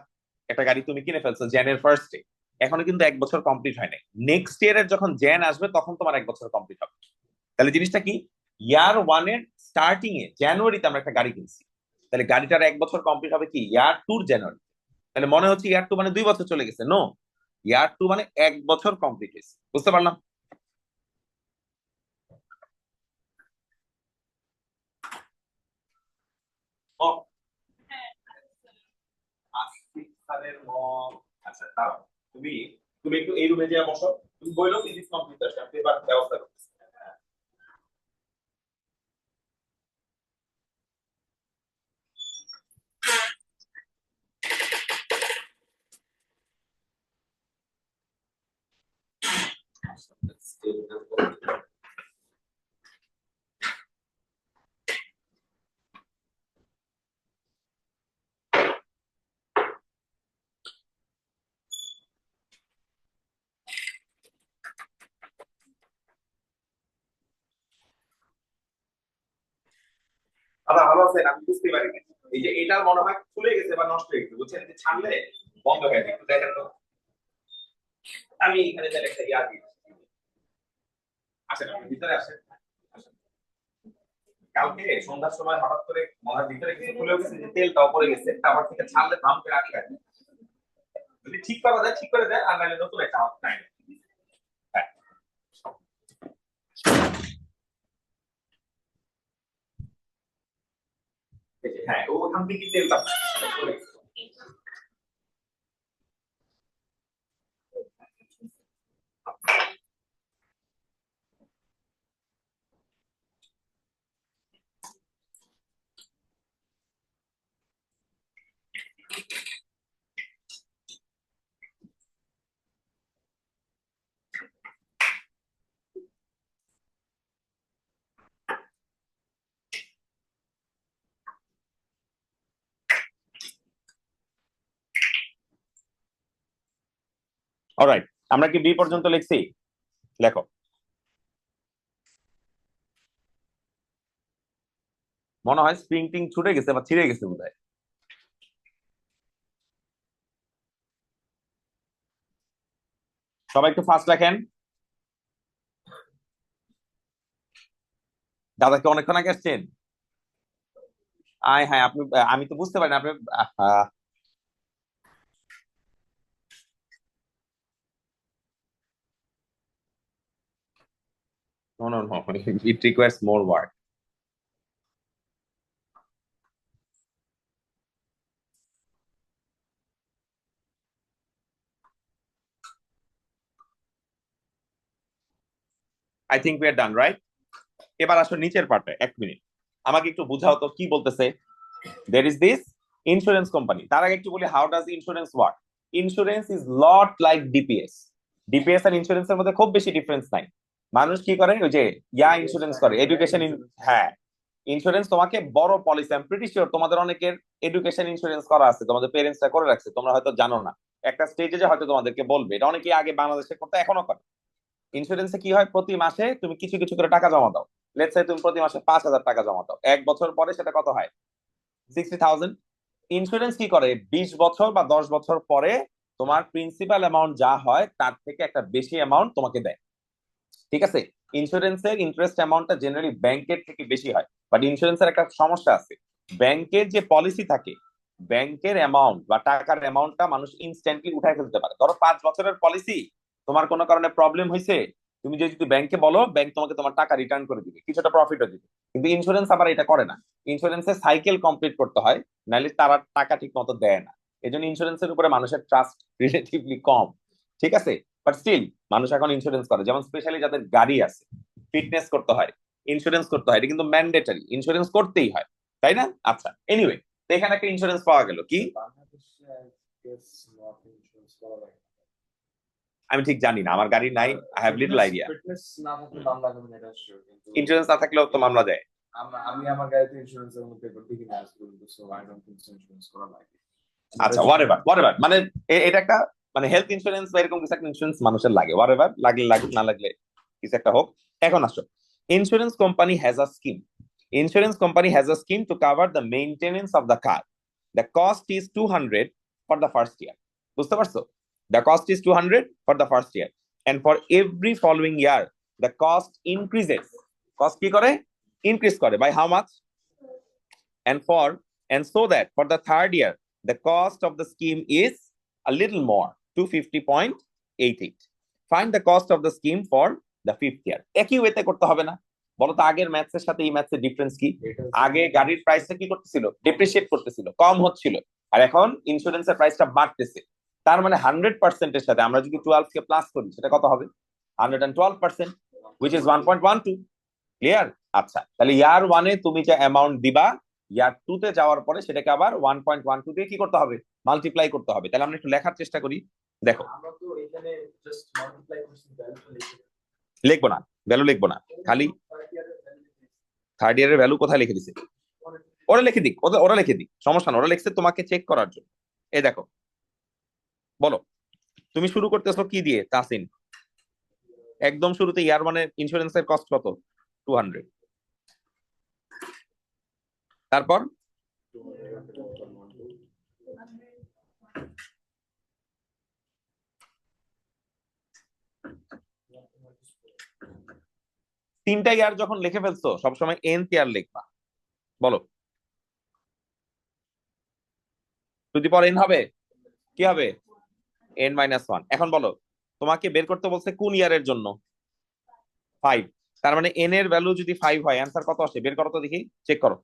একটা গাড়ি তুমি কিনে ফেলছো জ্যানের ফার্স্টে, এখনো কিন্তু এক বছর কমপ্লিট হয় নাই। নেক্সট ইয়ারের যখন জ্যান আসবে তখন তোমার এক বছর কমপ্লিট হবে। তাহলে জিনিসটা কি, ইয়ার ওয়ান এর স্টার্টিং এ জানুয়ারিতে আমরা একটা গাড়ি কিনছি, তাহলে গাড়িটার এক বছর কমপ্লিট হবে কি ইয়ার টুর জানুয়ারি। তাহলে মনে হচ্ছে ইয়ার টু মানে 2 বছর চলে গেছে, নো, ইয়ার টু মানে এক বছর কমপ্লিট হয়েছে। বুঝতে পারলাম? ও, আসিফ স্যারের মত। আচ্ছা দাঁড়াও, তুমি তুমি একটু এই রুমে যেয়ে বসো, তুমি বললো ফিজিক্স কমপ্লিট আছে, আমি এবার ব্যবস্থা করতেছি। আচ্ছা ভালো আছেন, আমি বুঝতে পারিনি এই যে এটার মনে হয় খুলে গেছে বা নষ্ট হয়ে গেছে, বুঝছেন, যে ছাড়লে বন্ধ হয়ে যায়, একটু দেখেন তো। আমি এখানে তাহলে একটা ইয়া দিই, আসেন আপনি ভিতরে আসেন। আসেন। কালকে সন্ধ্যার সময় হঠাৎ করে মনে হয় ভিতরে কিছু খুলে গেছে, যে তেলটাও পড়ে গেছে, তারপর থেকে ছাড়লে দাম করে আটকে রাখে। যদি ঠিক করা যায় ঠিক করে দেয়, আর নাহলে নতুন একটা আমার টাইম। হ্যাঁ হ্যাঁ, ওখান থেকে তেলটা পড়ে গেছে। অলরাইট, আমরা কি বি পর্যন্ত লিখছি? লেখো। মনে হয় স্প্রিং টিং ছুটে গেছে বা ছিঁড়ে গেছে বোধহয়। সবাই একটু ফাস্ট রাখেন। দাদাকে অনেকক্ষণ আগে আসছেন? আয় হ্যাঁ, আপনি, আমি তো বুঝতে পারিনি আপনি। No no no, it requires more work. I think we are done, right? এবার আসো নিচের পার্টে, এক মিনিট আমাকে একটু বুঝাও তো কি বলতেছে। There is this insurance company. তার আগে একটু বলি, how does insurance work. Insurance is lot like DPS. DPS আর ইন্স্যুরেন্সের মধ্যে খুব বেশি ডিফারেন্স নাই। মানুষ কি করে, ওই যে ইন্স্যুরেন্স করে এডুকেশন। হ্যাঁ, ইন্স্যুরেন্স তোমাকে বড় পলিসি, আমি প্রিটি শিওর তোমাদের অনেকের এডুকেশন ইন্স্যুরেন্স করা আছে, তোমাদের পেরেন্টসরা করে রাখছে, তোমরা হয়তো জানো না। একটা স্টেজে যে হয়তো তোমাদেরকে বলবে, এটা অনেকেই আগে বাংলাদেশে করতে, এখনো করে। ইন্স্যুরেন্সে কি হয়, প্রতি মাসে তুমি কিছু কিছু করে টাকা জমা দাও। লেটস সে তুমি প্রতি মাসে 5,000 টাকা জমা দাও, এক বছর পরে সেটা কত হয়, 60,000। ইন্স্যুরেন্স কি করে, 20 বছর বা 10 বছর পরে তোমার প্রিন্সিপাল অ্যামাউন্ট যা হয় তার থেকে একটা বেশি অ্যামাউন্ট তোমাকে দেয়। ঠিক আছে? ইন্স্যুরেন্সের ইন্টারেস্ট অ্যামাউন্টটা জেনারেলি ব্যাংকের থেকে বেশি হয়, বাট ইন্স্যুরেন্সের একটা সমস্যা আছে। ব্যাংকের যে পলিসি থাকে, ব্যাংকের অ্যামাউন্ট বা টাকার অ্যামাউন্টটা মানুষ ইনস্ট্যান্টলি উঠায় ফেলতে পারে। ধরো 5 বছরের পলিসি, তোমার কোনো কারণে প্রবলেম হয়েছে, তুমি যদি ব্যাংকে বলো, ব্যাংক তোমাকে তোমার টাকা রিটার্ন করে দিবে, কিছুটা প্রফিটও দিবে। কিন্তু ইন্স্যুরেন্স আবার এটা করে না। ইন্স্যুরেন্সের সাইকেল কমপ্লিট করতে হয়, নাহলে তারা টাকা ঠিক মতো দেয় না। এই জন্য ইন্স্যুরেন্সের উপরে মানুষের ট্রাস্ট রিলেটিভলি কম। ঠিক আছে? বাট স্টিল মানুষ এখন ইন্স্যুরেন্স করে, যেমন স্পেশালি যাদের গাড়ি আছে, ফিটনেস করতে হয়, ইন্স্যুরেন্স করতে হয়, এটা কিন্তু ম্যান্ডেটরি, ইন্স্যুরেন্স করতেই হয়, তাই না? আচ্ছা, এনিওয়ে, তো এখানে একটা ইন্স্যুরেন্স পাওয়া গেল কি, বাংলাদেশে I guess not insurance করা লাগে। আমি ঠিক জানি না, আমার গাড়ি নাই, I have little idea. Fitness না থাকলে মামলা হবে না, এটা শিওর। কিন্তু ইন্স্যুরেন্স না থাকলেও তো মামলা দেয়। আমি আমার গাড়িতে ইন্স্যুরেন্সের মধ্যে পেপার দেখি না আজ পর্যন্ত, so I don't think insurance করা লাগে। আচ্ছা, হোয়াট এভার মানে এটা একটা, মানে হেলথ ইন্স্যুরেন্স বা এরকম কিছু একটা ইন্স্যুরেন্স মানুষের লাগে, হোয়াট এভার, লাগলে লাগুক, না লাগলে কিছু একটা হোক। এখন আসো, insurance company has a scheme, insurance company has a scheme to cover the maintenance of the car, the cost is 200 for the first year. বুঝতে পারছো? The cost is 200 for the first year, and for every following year the cost increases, cost কি করে? Increase করে, by how much? And so that for the third year the cost of the scheme is a little more, 250.88. Find the cost of the scheme for the fifth year. একই ওয়েতে করতে হবে না? বলো তো আগের ম্যাথসের সাথে এই ম্যাথসের ডিফারেন্স কি? আগে গাড়ির প্রাইসটা কি করতেছিল? ডেপ্রিসিয়েট করতেছিল, কম হচ্ছিল, আর এখন ইন্স্যুরেন্সের প্রাইসটা বাড়তেছে। তার মানে 100% এর সাথে আমরা যদি 12 কে প্লাস করি সেটা কত হবে? 112%, which is 1.12. ক্লিয়ার? আচ্ছা, তাহলে ইয়ার 1-এ তুমি যে অ্যামাউন্ট দিবা, ইয়ার 2-তে যাওয়ার পরে সেটাকে আবার 1.12 দিয়ে কি করতে হবে? মাল্টিপ্লাই করতে হবে। তাহলে আমরা একটু লেখার চেষ্টা করি। দেখো, আমরা তো এখানে জাস্ট মাল্টিপ্লাই করছি, ভ্যালু লিখে লিখবো না, ভ্যালু লিখবো না, খালি থার্ড ইয়ারের ভ্যালু কোথায় লিখে দিছে? ওরা লিখে দিক, ওরা লিখে দিক, সমস্যা না, ওরা লিখছে তোমাকে চেক করার জন্য। এই দেখো, বলো তুমি শুরু করতেছো কি দিয়ে তাসিন? একদম শুরুতে ইয়ার 1-এর ইন্স্যুরেন্সের কস্ট কত? 200। তারপর তিনটা ইয়ার যখন লিখে ফেলছো সবসময় এনথ ইয়ার লিখবা। বলো, যদি পর এন হবে কি হবে? n-1। এখন বলো, তোমাকে বের করতে বলছে কোন ইয়ারের জন্য? 5। তার মানে এন এর ভ্যালু যদি 5 হয়, অ্যান্সার কত আসে? বের করো তো দেখি, চেক করো।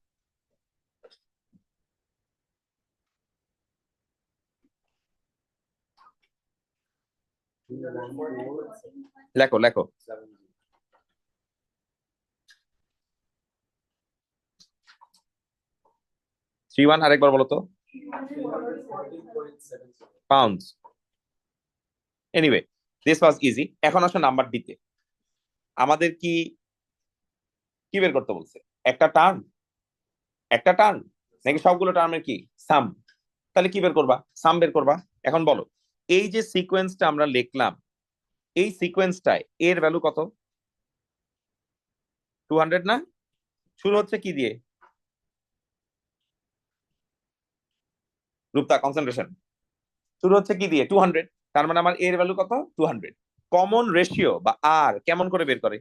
লেখো লেখো। 3-1 আরেকবার বলো তো। Pounds. Anyway, this was easy. এখন আসো নাম্বার দিতে। আমাদের কি কি বের করতে বলছে? একটা টার্ম, একটা টার্ম নাকি সবগুলো টার্মের কি সাম? তাহলে কি বের করবা? সাম বের করবা। এখন বলো, এই যে সিকোয়েন্সটা আমরা লিখলাম, এই সিকোয়েন্সটায় এর ভ্যালু কত? 200 না? শুরু হচ্ছে কি দিয়ে? রূপতা কনসেন্ট্রেশন, শুরু হচ্ছে কি দিয়ে? 200। তার মানে আমার এর ভ্যালু কত? 200। কমন রেশিও বা আর কেমন করে বের করে?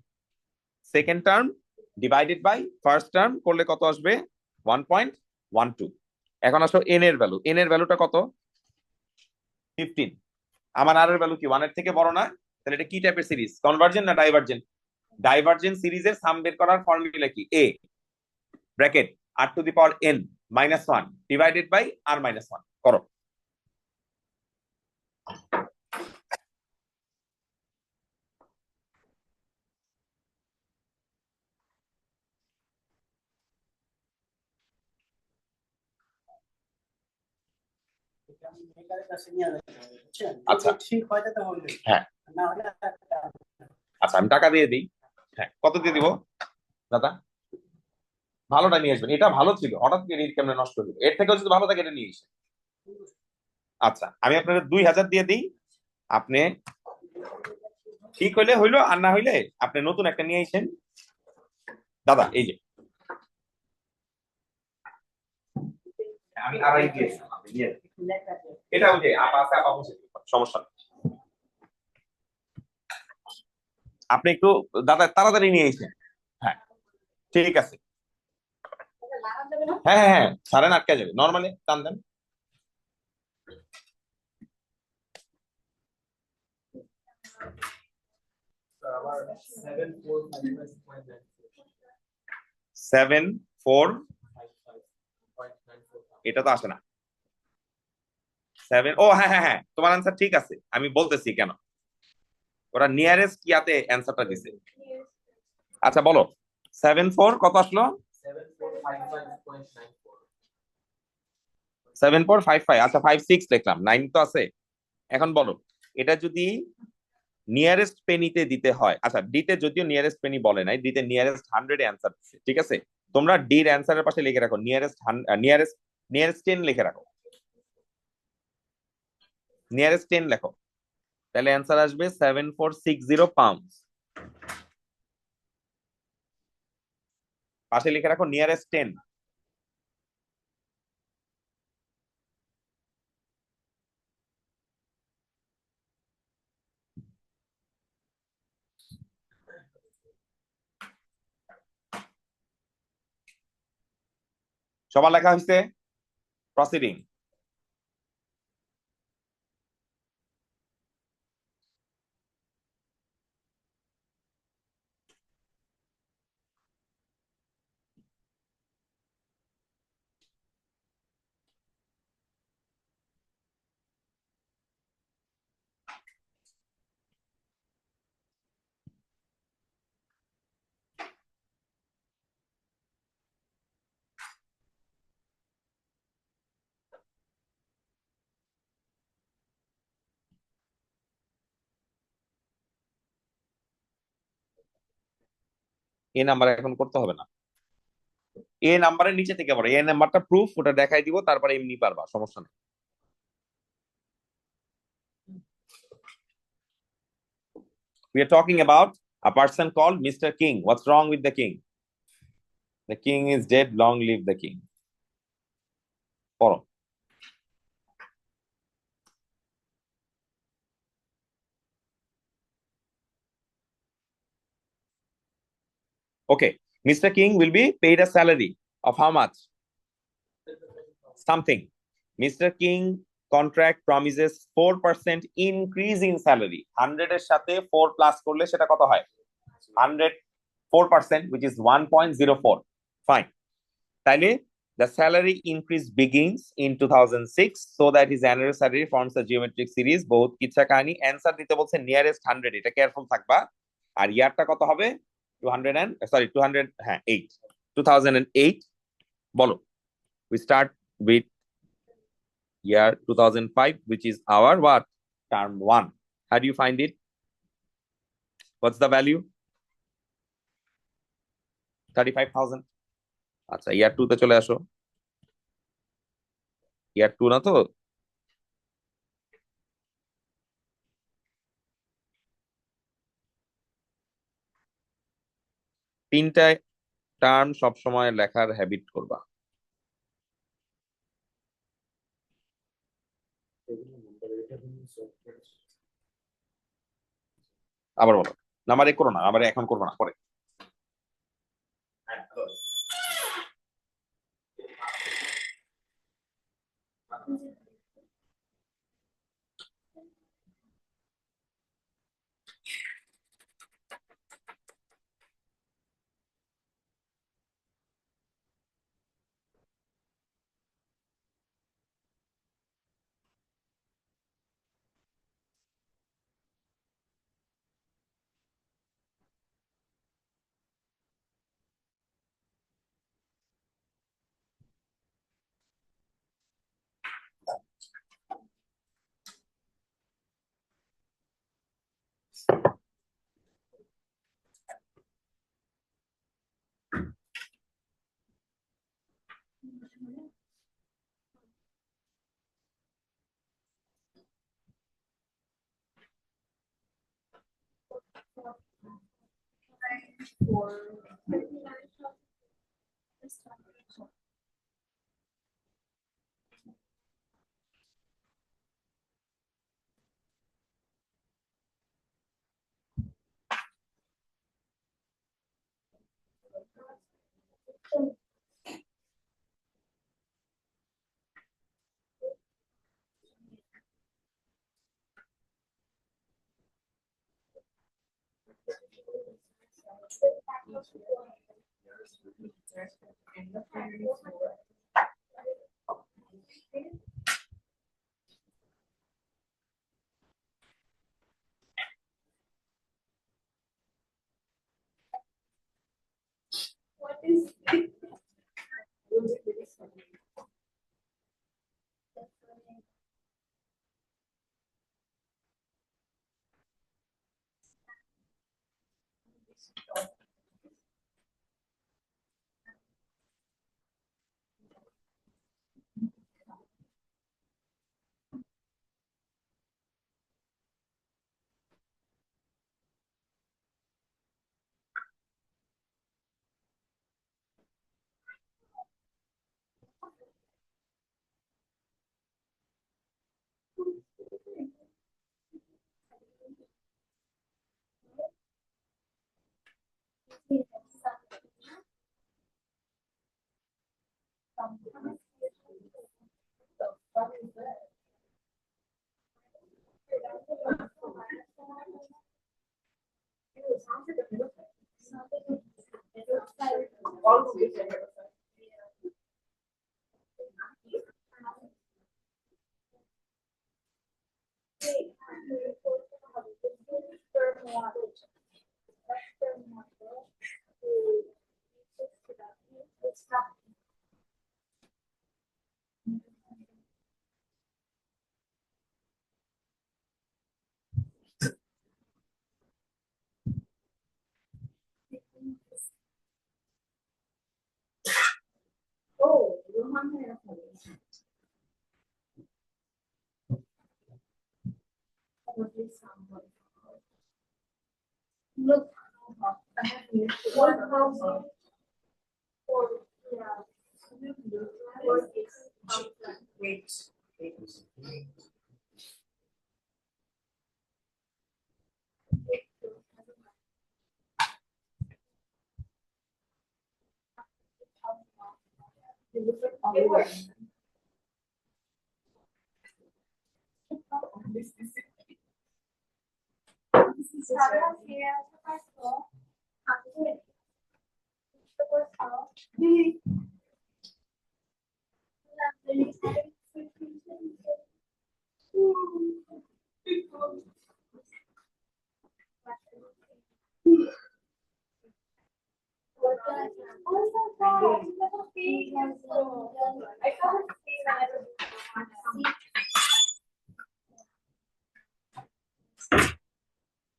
Second term divided by first term করলে কত আসবে? 1.12। এখন আসো এন এর ভ্যালু, এন এর ভ্যালুটা কত? 15। আমার আর এর ভ্যালু কি 1 এর থেকে বড় না? তাহলে এটা কি টাইপের সিরিজ? কনভার্জেন্ট না ডাইভার্জেন্ট? ডাইভার্জেন্ট সিরিজের সাম বের করার ফর্মুলা কি? A bracket r to the power n minus 1 divided by r minus 1 করো। আচ্ছা, হ্যাঁ, আচ্ছা আমি টাকা দিয়ে দিই। হ্যাঁ, কত দিয়ে দিব দাদা? ভালোটা নিয়ে আসবেন, এটা ভালো ছিল, হঠাৎ করে কেমনে নষ্ট হলো? এর থেকেও যদি ভালো থাকে এটা নিয়ে এসে। আচ্ছা, আমি আপনাকে 2000 দিয়ে দিই, আপনি ঠিক হইলে হইলো, আর না হইলে আপনি নতুন একটা নিয়ে আসেন। দাদা এই যে আমি আড়াই দিয়েছিলাম, আপনি নিয়ে যান। এটা ওই যে আপা আছে, আপা বসে সমস্যা নেই। আপনি একটু দাদা তাড়াতাড়ি নিয়ে এসেন। হ্যাঁ ঠিক আছে। হ্যাঁ হ্যাঁ হ্যাঁ, সাড়ে আটকে যাবে, নর্মালি টান দেন। আবার 7455.94 7-4, এটা তো আসে না। 7, ও হ্যাঁ হ্যাঁ হ্যাঁ, তোমার আনসার ঠিক আছে, আমি বলতেছি কেন। ওরা নিয়ারেস্ট ইয়াতে অ্যান্সারটা দিছে। আচ্ছা বলো, 7-4 কত আসলো? 7455। আচ্ছা 56 লিখলাম, 9 তো আছে। এখন বলো, এটা যদি নিয়ারেস্ট পেনিতে দিতে হয়, আচ্ছা ডিতে যদিও নিয়ারেস্ট পেনি বলে নাই, ডিতে নিয়ারেস্ট 100 এ অ্যান্সার দিচ্ছে, ঠিক আছে। তোমরা ডির অ্যান্সারের পাশে লিখে রাখো নিয়ারেস্ট, নিয়ারেস্ট, নিয়ারেস্ট 10 লিখে রাখো, নিয়ারেস্ট 10 লেখো। তাহলে অ্যান্সার আসবে 7460 পাউন্ড। পাশে লিখে রাখো নিয়ারেস্ট 10। সবার লেখা হয়েছে? প্রসিডিং। এ নাম্বার এখন করতে হবে না, এ নাম্বারের নিচে থেকে পড়ে, এ নাম্বারটা প্রুফ, ওটা দেখাই দিব, তারপরে এমনি পারবা, সমস্যা নেই। We are talking about a person called Mr. King. What's wrong with the king? The king is dead. Long live the king. পড়ো। Okay. Mr. King will be paid a salary of how much? Something. Mr. King contract promises 4% increase in salary. 100 এর সাথে 4 plus করলে সেটা কত হয়? 100 4%, which is 1.04. Fine. তাইলে the salary increase begins in 2006 so that his annual salary forms a geometric series. বহুত কিচ্ছা কাহিনী। Answer দিতে বলছে নিয়ারেস্ট 100, এটা কেয়ারফুল থাকবা। আর ইয়ারটা কত হবে? 200 and sorry 200, হ্যাঁ 8, 2008। বলো। We start with year 2005, which is our what? Term 1. How do you find it? What's the value? 35,000। আচ্ছা, ইয়ার 2 তে চলে আসো। ইয়ার 2 না তো? তিনটা টার্ম সবসময় লেখার হ্যাবিট করবা। আবার বলো। নাম্বার 1 করো না, আবার এখন করবো না, পরে। Look, Wait.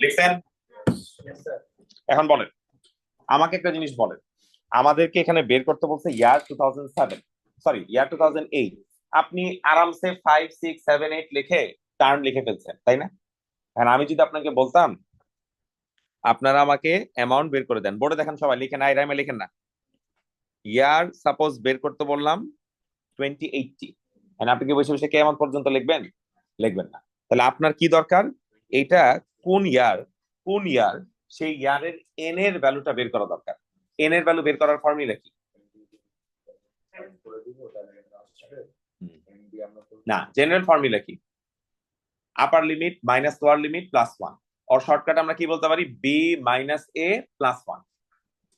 লিখছেন? Yes, sir. এখন বলেন, আমাকে একটা জিনিস বলেন, আমাদেরকে এখানে বের করতে বলছে ইয়ার 2007, সরি ইয়ার 2008। আপনি আরামসে 5, 6, 7, 8 লিখে টার্ম লিখে ফেলছেন, তাই না? এখন আমি যদি আপনাকে বলতাম আপনারা আমাকে অ্যামাউন্ট বের করে দেন, বোর্ডে দেখেন সবাই লিখেন, আইরামে লিখেন না। ইয়ার সাপোজ বের করতে বললাম 2080, আপনি কি বসে বসে কেমন পর্যন্ত লিখবেন? লিখবেন না। তাহলে আপনার কি দরকার? এটা কোন ইয়ার, কোন ইয়ার, সেই ইয়ারের এন এর ভ্যালুটা বের করা দরকার। এন এর ভ্যালু বের করার ফর্মুলা কি? না, জেনারেল ফর্মুলা কি? আপার limit minus lower limit plus 1, আর শর্টকাট আমরা কি বলতে পারি? বি মাইনাস এ প্লাস 1,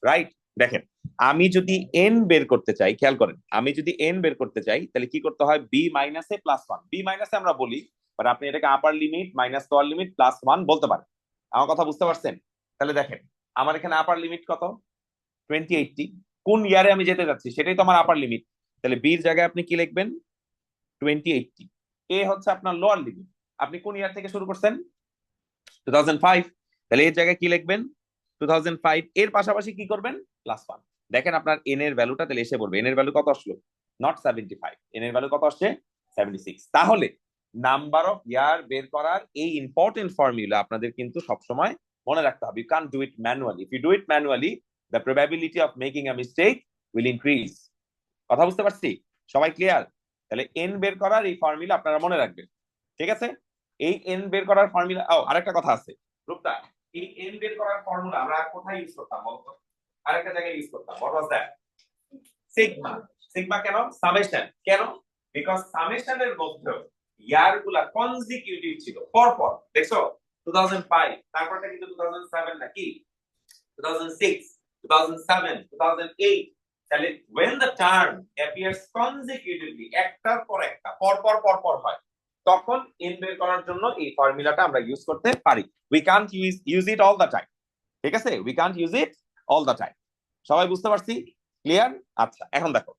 রাইট? দেখেন, আমি যদি এন বের করতে চাই, খেয়াল করেন, আমি যদি এন বের করতে চাই তাহলে কি করতে হয়? বি মাইনাস এ প্লাস 1। বি মাইনাস আমরা বলি, বাট আপনি এটাকে আপার limit minus lower limit plus 1 বলতে পারেন। আমার কথা বুঝতে পারছেন? তাহলে দেখেন, আমার এখানে আপার লিমিট কত? 2080। কোন ইয়ারে আমি যেতে যাচ্ছি সেটাই তো আমার আপার লিমিট। তাহলে বির জায়গায় আপনি কি লিখবেন? 2080। এ হচ্ছে আপনার লোয়ার লিমিট। আপনি কোন ইয়ার থেকে শুরু করছেন? 2005। তাহলে এর জায়গায় কি লিখবেন? 2005। এর পাশাপাশি কি করবেন? প্লাস 1। দেখেন আপনার এন এর ভ্যালুটা তাহলে এসে পড়বে। এন এর ভ্যালু কত আসলো? নট 75, এন এর ভ্যালু কত আসছে? 76। তাহলে নাম্বার অফ ইয়ার বের করার এই ইম্পর্টেন্ট ফর্মুলা আপনাদের কিন্তু সবসময় মনে রাখতে হবে। You can do it manually. If you do it manually, the probability of making a mistake will increase. কথা বুঝতে পারছি? সবাই ক্লিয়ার? তাহলে এন বের করার এই ফর্মুলা আপনারা মনে রাখবেন, ঠিক আছে? এই এন বের করার ফর্মুলা, আরেকটা কথা আছে রূপটা, এই এন বের করার ফর্মুলা আমরা কোথায় ইউজ করতাম বলতো? আরেকটা জায়গায় ইউজ করতাম। What was that? Sigma. Sigma কেন? সামেশন। কেন? বিকজ সামেশনের মধ্যে ইয়ার গুলা কনজিকিউটিভ ছিল, পরপর। দেখছো 2005, তারপরটা কিন্তু 2007 নাকি 2006, 2007, 2008। তাহলে when the term appears consecutively, একটার পর একটা পরপর হয়, তখন এন বের করার জন্য এই ফর্মুলাটা আমরা ইউজ করতে পারি। we can't use it all the time, ঠিক আছে? we can't use it all the time. সবাই বুঝতে পারছি? ক্লিয়ার? আচ্ছা, এখন দেখো,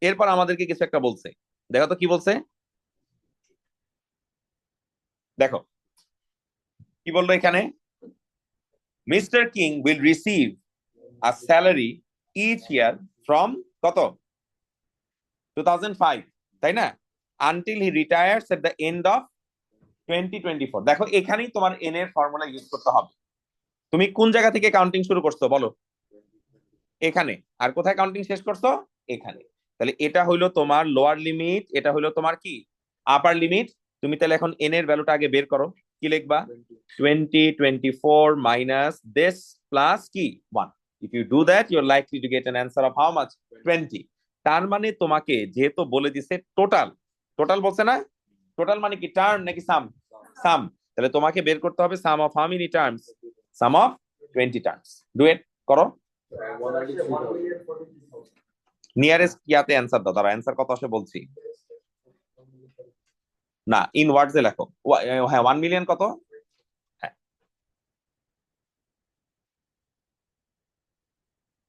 এরপর আমাদেরকে কিছু একটা বলছে। দেখো তো কি বলছে, দেখো কি বললো এখানে? Mister King will receive a salary each year from কত? 2005, তাই না? Until he retires at the end of 2024। দেখো এখানেই তোমার এন এর ফর্মুলা ইউজ করতে হবে। তুমি কোন জায়গা থেকে কাউন্টিং শুরু করছো বলো? এখানে। আর কোথায় কাউন্টিং শেষ করছো? এখানে। তাহলে এটা হইলো তোমার লোয়ার লিমিট, এটা হইলো তোমার কি? আপার লিমিট। তুমি তাহলে এখন এন এর ভ্যালুটা আগে বের করো। কি লিখবা 20 24 minus this plus কি 1. If you do that, you're likely to get an answer of how much? 20. তার মানে তোমাকে যেহেতু বলে দিছে টোটাল, টোটাল বলছে না, টোটাল মানে কি টার্ম নাকি সাম? সাম। তাহলে তোমাকে বের করতে হবে sum of how many terms? Sum of 20 terms. Do it, করো। নিয়ারেস্ট ইয়াতে অ্যান্সার দাও, তারা অ্যান্সার কত আসে বলছি না, ইন ওয়ার্ডস এ লেখো। হ্যাঁ 1 মিলিয়ন কত? হ্যাঁ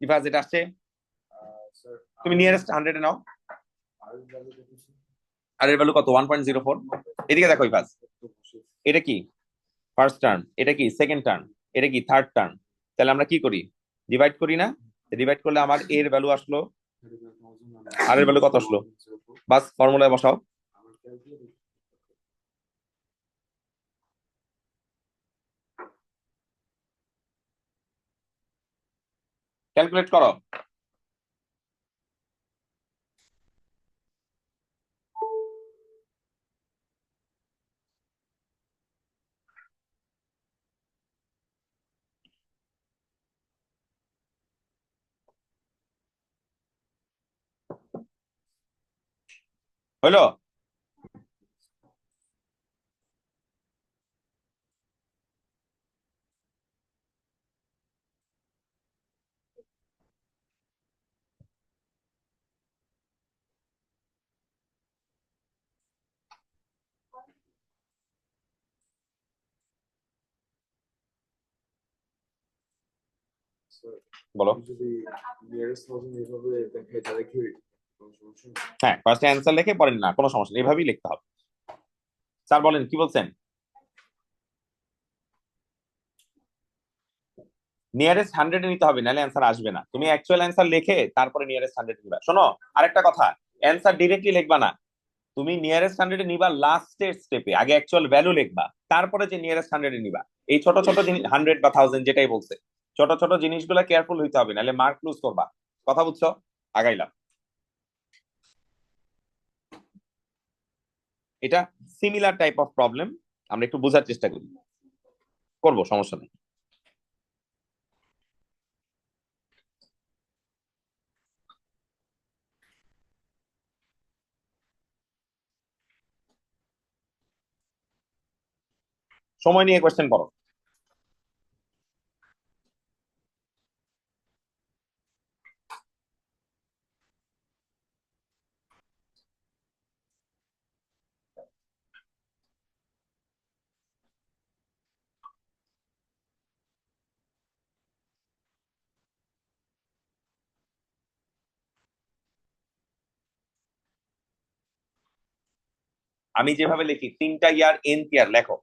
ইফাজ এটা আসছে, তুমি নিয়ারেস্ট 100 এ নাও। আর এর ভ্যালু কত? 1.04। এদিকে দেখো ইফাজ, এটা কি ফার্স্ট টার্ম, এটা কি সেকেন্ড টার্ম, এটা কি থার্ড টার্ম। তাহলে আমরা কি করি? ডিভাইড করি না? ডিভাইড করলে আমার এর ভ্যালু আসলো, আর এর ভ্যালু কত আসলো? বাস ফর্মুলায় বসাও। ক্যালকুলেট করো। হইলো? বলো। হ্যাঁ ফার্স্ট অ্যান্সার লিখে পরে না, কোনো সমস্যা নেই, এভাবেই লিখতে হবে। স্যার বলেন কি বলছেন? নিয়ারেস্ট 100 এ নিতে হবে, নাহলে অ্যান্সার আসবে না। তুমি অ্যাকচুয়াল অ্যান্সার লিখে তারপরে নিয়ারেস্ট 100 নিবা। শোনো আরেকটা কথা, অ্যান্সার ডিরেক্টলি লিখবা না, তুমি নিয়ারেস্ট 100 নিবা লাস্টের স্টেপে, আগে অ্যাকচুয়াল ভ্যালু লিখবা, তারপরে যে নিয়ারেস্ট 100 নিবা। এই ছোট ছোট জিনিস 100 বা 1000 যেটাই বলছে, ছোট ছোট জিনিসগুলো কেয়ারফুল হইতে হবে, নাহলে মার্ক লুজ করবা। কথা বুঝছো? আগাইলাম। এটা সিমিলার টাইপ অফ প্রবলেম, আমরা একটু বোঝার চেষ্টা করি, করবো, সমস্যা নেই। সময় নিয়ে কোয়েশ্চেন করো। আমি যেভাবে লিখি 3টা ইয়ার এন ইয়ার লেখো।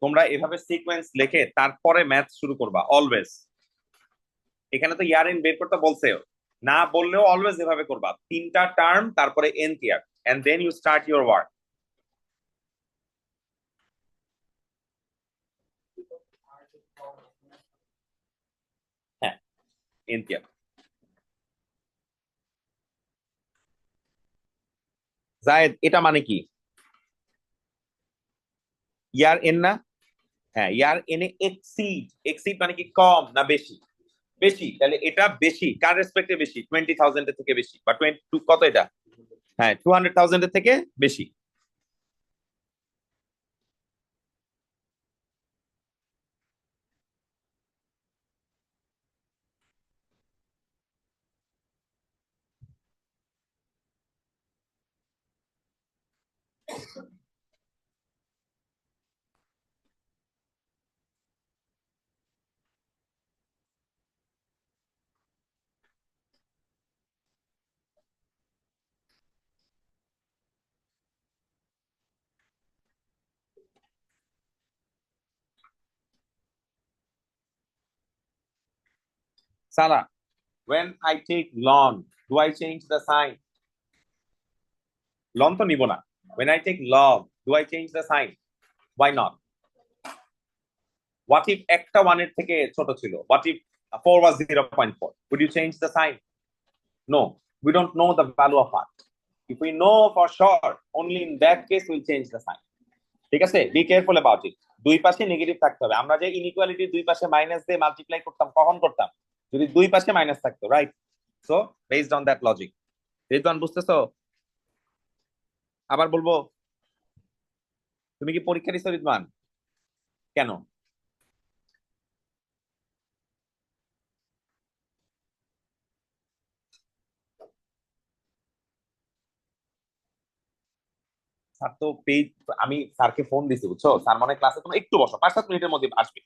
তোমরা এভাবে সিকোয়েন্স লিখে তারপরে ম্যাথ শুরু করবা অলওয়েজ। এখানে তো ইয়ার এন বের করতে বলছে, না বললেও অলওয়েজ এভাবে করবা, 3টা টার্ম তারপরে n year, and then you start your work. হ্যাঁ এন ইয়ার। জায়েদ এটা মানে কি? ইয়ার এন না? হ্যাঁ ইয়ার এনে এক্সিড, এক্সিড মানে কি কম না বেশি? বেশি। তাহলে এটা বেশি, কার রেসপেক্টে বেশি? 20,000 এর থেকে বেশি, বা 22 কত এটা? হ্যাঁ 200,000 এর থেকে বেশি। Sarah, when I take loan, do I change the sign? Loan তো নিব না. When I take log, do I change the sign? Why not? What if একটা 1 এর থেকে ছোট ছিল? What if 4 was 0.4? Would you change the sign? No, we don't know the value of r. If we know for sure, only in that case we'll change the sign. ঠিক আছে? Be careful about it. দুই পাশে negative থাকতে হবে. আমরা যে inequality দুই পাশে মাইনাস দিয়ে মাল্টিপ্লাই করতাম, কখন করতাম? যদি দুই পাশে মাইনাস থাকতো, right? So based on that logic. Ridwan বুঝতেছো? আবার বলবো, তুমি কি পরীক্ষা দিছো রিদওয়ান? কেন? স্যার তো পেজ, আমি স্যারকে ফোন দিছি, বুঝছো? স্যার মানে ক্লাসে তোমরা একটু বসো, 5-7 মিনিটের মধ্যে আসবে।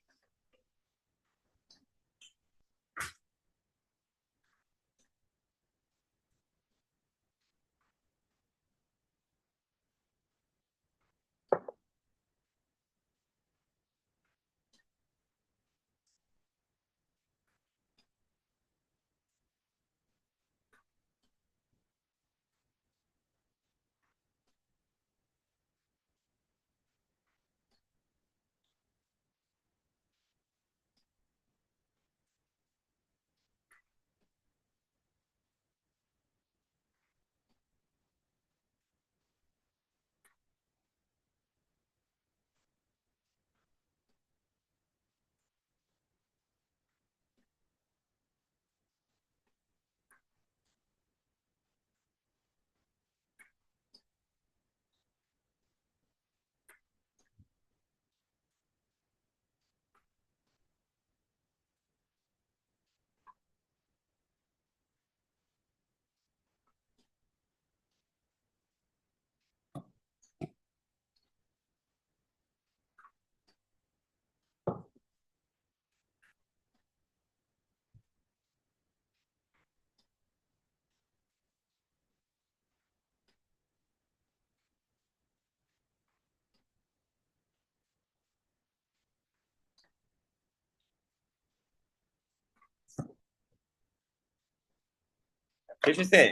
শেষ হয়েছে?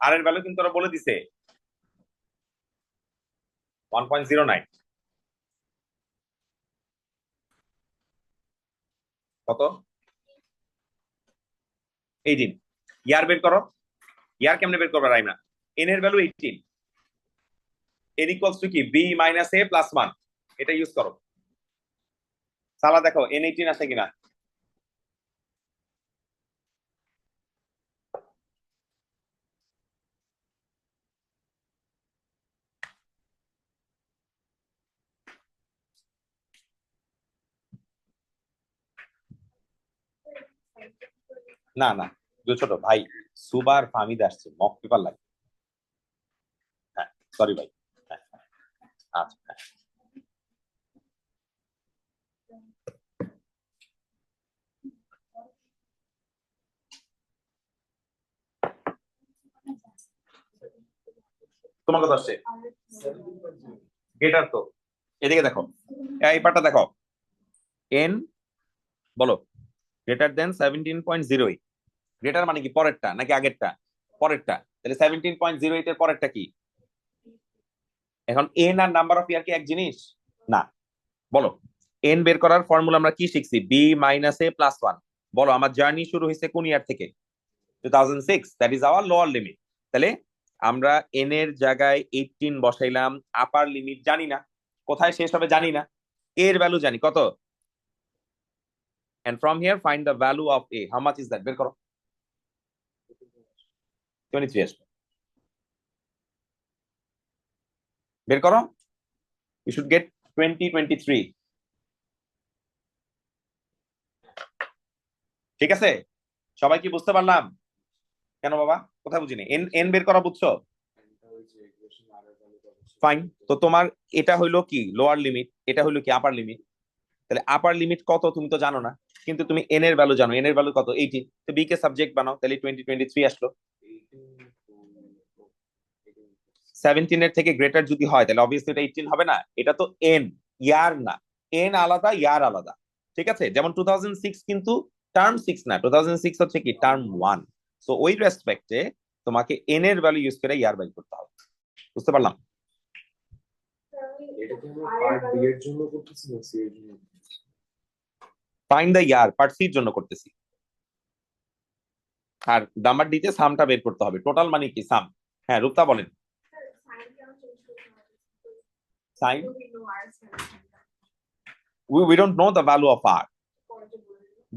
আর এর ভ্যালু কিন্তু ওরা বলে দিছে 1.09। কত? 18। ইয়ার বের করো। ইয়ার কেমনে বের করবে রাইমা? এন এর ভ্যালু 18, এন ইকুয়ালস টু কি? বি মাইনাস এ প্লাস 1। এটা ইউজ করো। সালা দেখো এন 18 আছে কিনা। না না, দুই ছোট ভাই, সুবার ফামিদ আসছে, মক পেপার লাগে। হ্যাঁ সরি ভাই। হ্যাঁ, আচ্ছা হ্যাঁ। তোমার কথা আসছে গেটার তো। এদিকে দেখো, এই পার্টটা দেখো, এন বলো গ্রেটার দেন 17.08। গ্রেটার মানে কি? পরেরটা নাকি আগেরটা? পরেরটা। তাহলে 17.08 এর পরেরটা কি? এখন এন আর নাম্বার অফ ইয়ার কি এক জিনিস? না। বলো, এন বের করার ফর্মুলা আমরা কি শিখছি? বি মাইনাস এ প্লাস 1। বলো, আমার জার্নি শুরু হয়েছে কোন ইয়ার থেকে? 2006। That is our lower limit. তাহলে আমরা এন এর জায়গায় 18 বসাইলাম। আপার লিমিট জানি না, কোথায় শেষ হবে জানি না, এর ভ্যালু জানি কত। and from here find the value of a. how much is that? বের করো। 23 আসবে। বের করো। you should get 2023। ঠিক আছে? সবাই কি বুঝতে পারলাম? কেন বাবা, কোথায় বুঝিনি? এন এন বের করা বুঝছো? ফাইন। তো তোমার এটা হইলো কি লোয়ার লিমিট, এটা হইলো কি আপার লিমিট। তাহলে আপার লিমিট কত তুমি তো জানো না, কিন্তু তুমি এন এর ভ্যালু জানো। এন এর ভ্যালু কত? 18। তো বি কে সাবজেক্ট বানাও, তাহলে 2023 আসলো। 17 এর থেকে গ্রেটার যদি হয় তাহলে অবভিয়াসলি এটা 18 হবে না। এটা তো এন, ইয়ার না। এন আলাদা, ইয়ার আলাদা। ঠিক আছে? যেমন 2006 কিন্তু টার্ম 6 না, 2006 হচ্ছে কি টার্ম 1। সো ওই রেসপেক্টে তোমাকে এন এর ভ্যালু ইউজ করে ইয়ার বাই করতে হবে। বুঝতে পারলাম? এটা কি আমরা পার্ট বি এর জন্য করতেছি না সি এর জন্য? Find the year part C এর জন্য করতেছি, আর নাম্বার ডিতে সামটা বের করতে হবে। টোটাল মানে কি সাম। হ্যাঁ রূপতা বলেন। Since we don't know the value of r,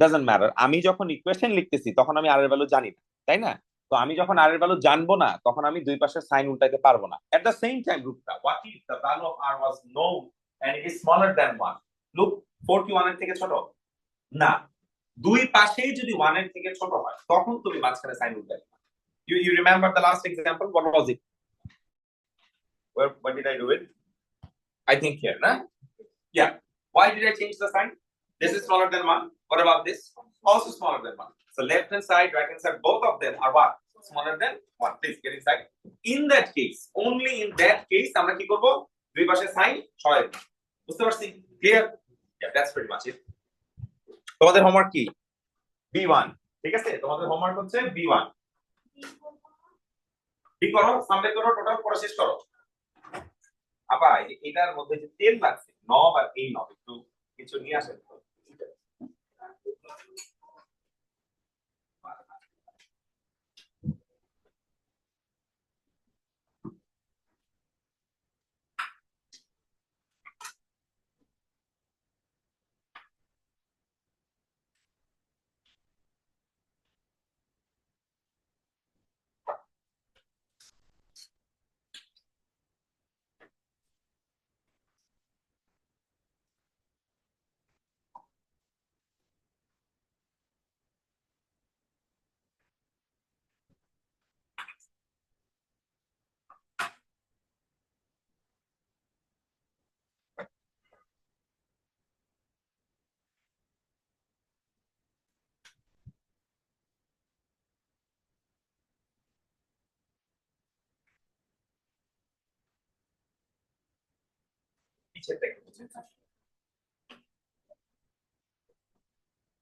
doesn't matter। আমি যখন ইকুয়েশন লিখতেছি তখন আমি আর এর ভ্যালু জানি না, তাই না? তো আমি যখন আর এর ভ্যালু জানবো না তখন আমি দুই পাশের সাইন উল্টাইতে পারবো না। এট দ্য সেম টাইম রূপতা, what if the value of r was known and it is smaller than 1? Look 4 কি 1 এর থেকে ছোট না, দুই পাশেই যদি 1 এর থেকে ছোট হয় তখন তুমি মাঝখানে sign উল্টাইবে। You remember the last example, what was it? Where did I do it? I think here, na? Yeah. Why did I change the sign? This is smaller than 1. What about this? Also smaller than 1. So left hand side, right hand side, both of them are what? Smaller than 1. Please get inside. In that case, only in that case, আমরা কি করব? দুই পাশে sign সরাই দেব। বুঝতে পারছি? Clear? Yeah, that's pretty much it. তোমাদের homework কি? B1 ঠিক আছে? তোমাদের হোমওয়ার্ক হচ্ছে B1। ঠিক করো, সামনে করো, টোটাল পড়া শেষ করো। আপা এটার মধ্যে যে তেল লাগছে নব আর এই নব একটু কিছু নিয়ে আসেন।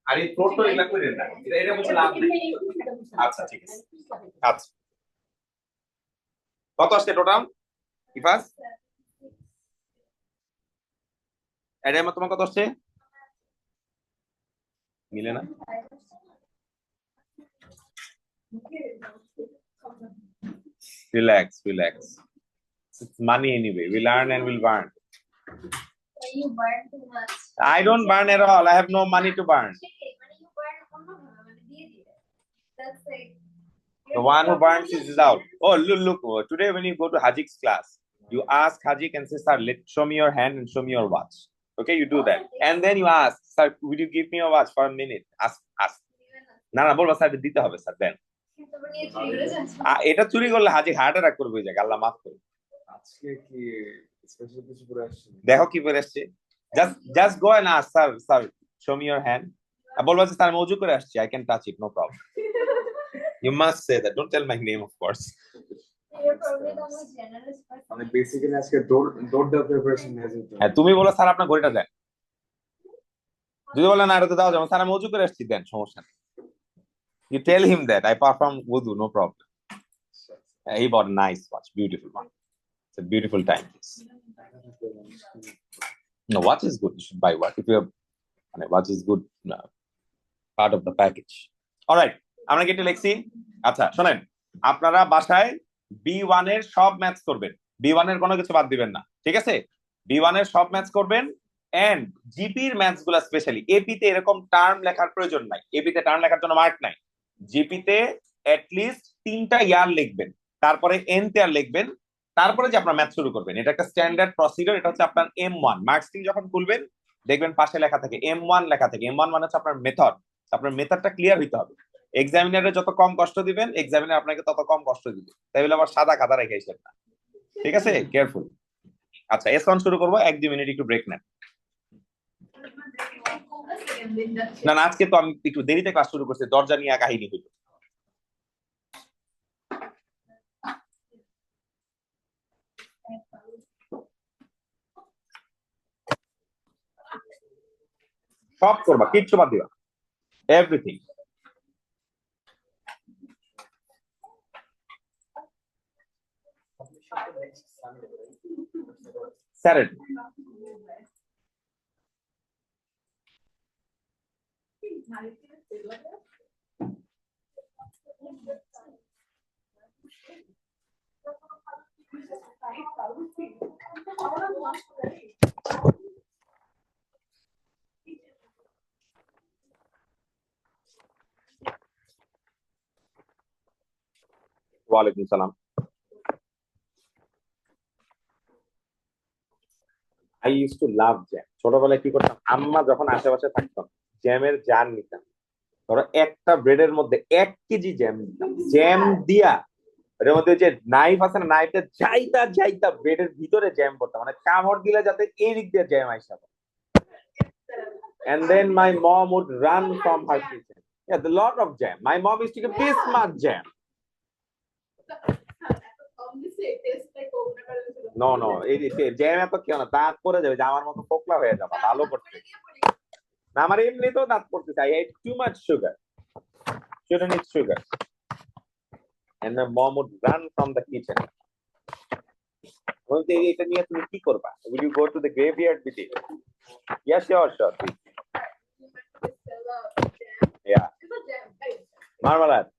আর এই ফ্লোর তো এগুলা করে না, এটা বলছে লাভ নেই। আচ্ছা ঠিক আছে। আচ্ছা কত আসছে টোটাল ইফাস? এটা আমার তোমার কত আসছে? মিলে না। Relax. It's money anyway. We'll earn and we'll burn. You burn too much. I don't burn at all. I have no money to burn. You burn that's like The one who burns is out. Oh, look. Today when you go to Hajik's class, you ask Hajik and say, sir, show me your hand and show me your watch. Okay, you do that. And then you ask, sir, would you give me your watch for a minute? Ask. না বলবা sir দিতে হবে sir দেন। এটা চুরি করলে হাজিক heart attack করবে ওই জায়গায়, আল্লাহ মাফ করবে। আজকে কি স্পেশাল কিছু পরে আসছে? দেখো কি পরে আসছে। Just go and ask, sir, show me your hand. বলবা যে স্যার আমি ওযু করে আসছি, I can touch it, no problem. You must say that. Don't tell my name, of course. you're probably the most generous person. মানে basically আজকে দৌড় দেওয়ার প্রিপারেশন নিয়ে যেতে। হ্যাঁ তুমি বলো স্যার আপনার ঘড়িটা দেন, যদি বলেন না এটা তো দাও যেমন স্যার আমি ওযু করে আসছি দেন, সমস্যা নেই। You tell him that I perform wudu, no problem. He bought a nice watch, beautiful one. It's a beautiful timepiece. No, watch is good. You should buy watch. If you have, watch is good part of the package. All right, আমরা কি এটা লিখছি? আচ্ছা শুনেন, আপনারা বাসায় B1 এর সব ম্যাথস করবেন, B1 এর কোনো কিছু বাদ দিবেন না, ঠিক আছে? B1 এর সব ম্যাথস করবেন এন্ড জিপির ম্যাথস গুলা স্পেশালি। এপি তে এরকম টার্ম লেখার প্রয়োজন নাই, এপি তে টার্ম লেখার জন্য মার্ক নাই। জিপি তে অ্যাটলিস্ট 3টা ইয়ার লিখবেন, তারপরে এন তে আর লিখবেন, তারপরে যে আপনার ম্যাথ শুরু করবেন। এটা একটা স্ট্যান্ডার্ড প্রসিডিউর। এটা হচ্ছে আপনার M1 মার্কস যখন খুলবেন দেখবেন পাশে লেখা থাকে M1 লেখা থাকে। M1 মানে হচ্ছে আপনার মেথড। আপনার মেথডটা ক্লিয়ার হইতে হবে। এক্সামিনারে যত কম কষ্ট দিবেন এক্সামিনার আপনাকে তত কম কষ্ট দিবে, তাই বলে আবার সাদা খাতা রেখে আসেন না, ঠিক আছে? কেয়ারফুল। আচ্ছা S1 শুরু করবো, 1-2 মিনিট একটু ব্রেক নেন। না আজকে তো আমি একটু দেরিতে ক্লাস শুরু করছি, দরজা নিয়ে কাহিনী হইল। সব করবা, কিচ্ছু বাদ দিবা। Everything. Sunday, right? Saturday. ওয়ালাইকুম সালাম। I use to love jam. ছোটবেলায় কি করতাম, আম্মা যখন আশেপাশে থাকতাম জ্যামের জার নিতাম, ধরো একটা ব্রেডের মধ্যে 1 কেজি জ্যাম দিতাম, জ্যাম দিয়া এর মধ্যে যে নাইফ আছে না, নাইফটা যাইতা যাইতা ব্রেডের ভিতরে জ্যাম করতাম, মানে কামড় দিলে যাতে এই দিক দিয়ে জ্যাম আইসা পড়ে। And then my mom would run from her kitchen. Yeah, the lot of jam. My mom used to give this much jam. No, no, এই জ্যাম এত কেউ না, দাঁত পড়ে যাবে, আমার মতো ফোকলা হয়ে যাবে, ভালো করতে না, আমার এমনিতেও দাঁত পড়তেছে। I ate too much sugar. Shouldn't eat sugar. And my mom would run from the kitchen. বলতে এটা নিয়ে তুমি কি করবা? Will you go to the graveyard with it? Yeah, sure, sure. Please. Yeah. Marmalade.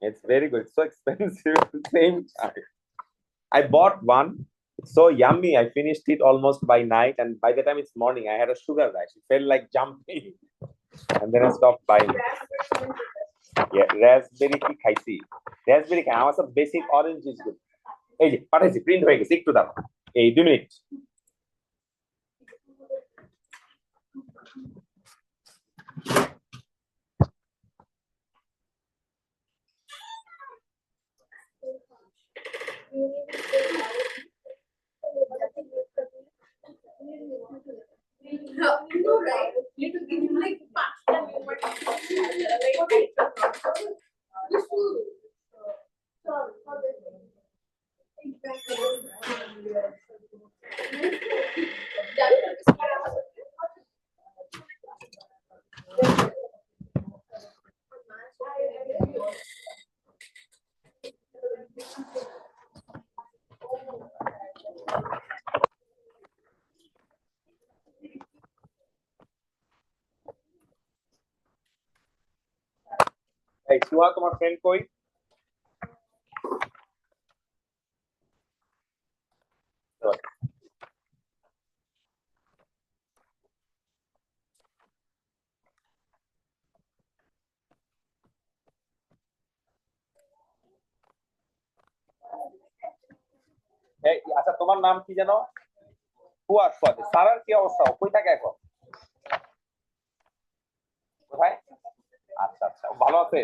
It's very good. It's so expensive at the same time. I bought one. It's so yummy. I finished it almost by night, and by the time it's morning, I had a sugar rush. It felt like jumping, and then I stopped buying. Yeah, raspberry ki khaisi. Raspberry খাই, আমার সব basic orange is good. এই যে পাঠাইছি, print হয়ে গেছে, একটু দাও, এই 2 minute. No, right? You could give him like pasta, এই সুহা, তোমার ফ্রেন্ড কই? এই আচ্ছা, তোমার নাম কি যেন? ফুয়াদ। ফুয়াদ, সারার কি অবস্থা? ও কই থাকে এখন? কোথায়? আচ্ছা আচ্ছা, ও ভালো আছে?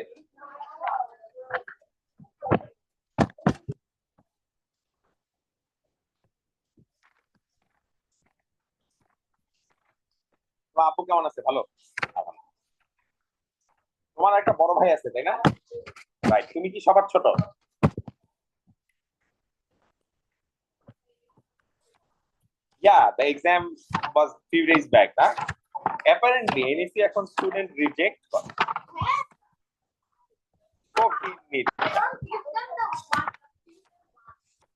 তোমার আপু কেমন আছে? ভালো। তোমার একটা বড় ভাই আছে, তাই না? রাইট। তুমি কি সবার ছোট? Yeah, the exam was few days back, না? Apparently NEC এখন স্টুডেন্ট রিজেক্ট করে।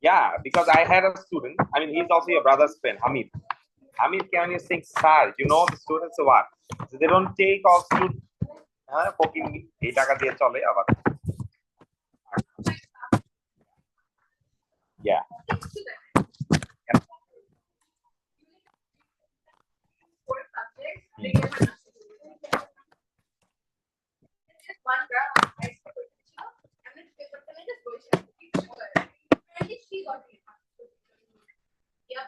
Yeah, because I had a student, I mean he's also your brother's friend, Hamid. Hamid came and saying, sir, you know the students are what? So they don't take all students. হ্যাঁ, fucking এই টাকা দিয়ে চলে আবার। Yeah. One girl, I spoke with her, and then she got she got it. Yep.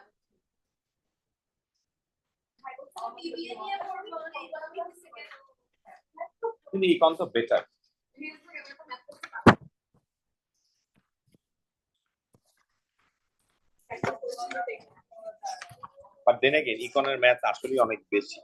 কিন্তু econ তো better. But then again ইকনের math আসলে অনেক বেশি।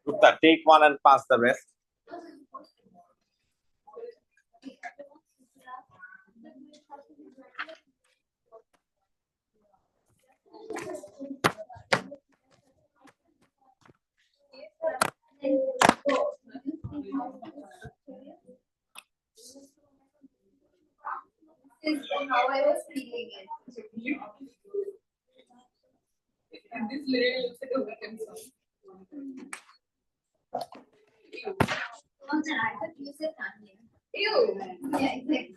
Gupta, take one and pass the rest. This is how I was feeling it. This literally looks like a weekend song. Oh, then I thought you said honey. Ew. Yeah, exactly.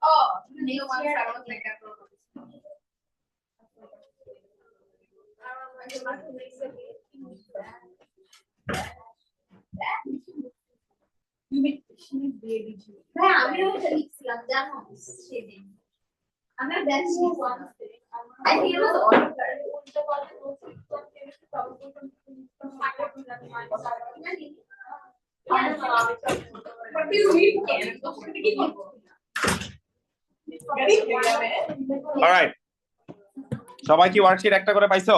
Oh, new ones I was like a হ্যাঁ আমিও এটা লিখছিলাম জানো সেদিন আমরা দেখছি I think it was all of that. What do you mean? Alright, সবাই কি worksheet একটা করে পাইছো?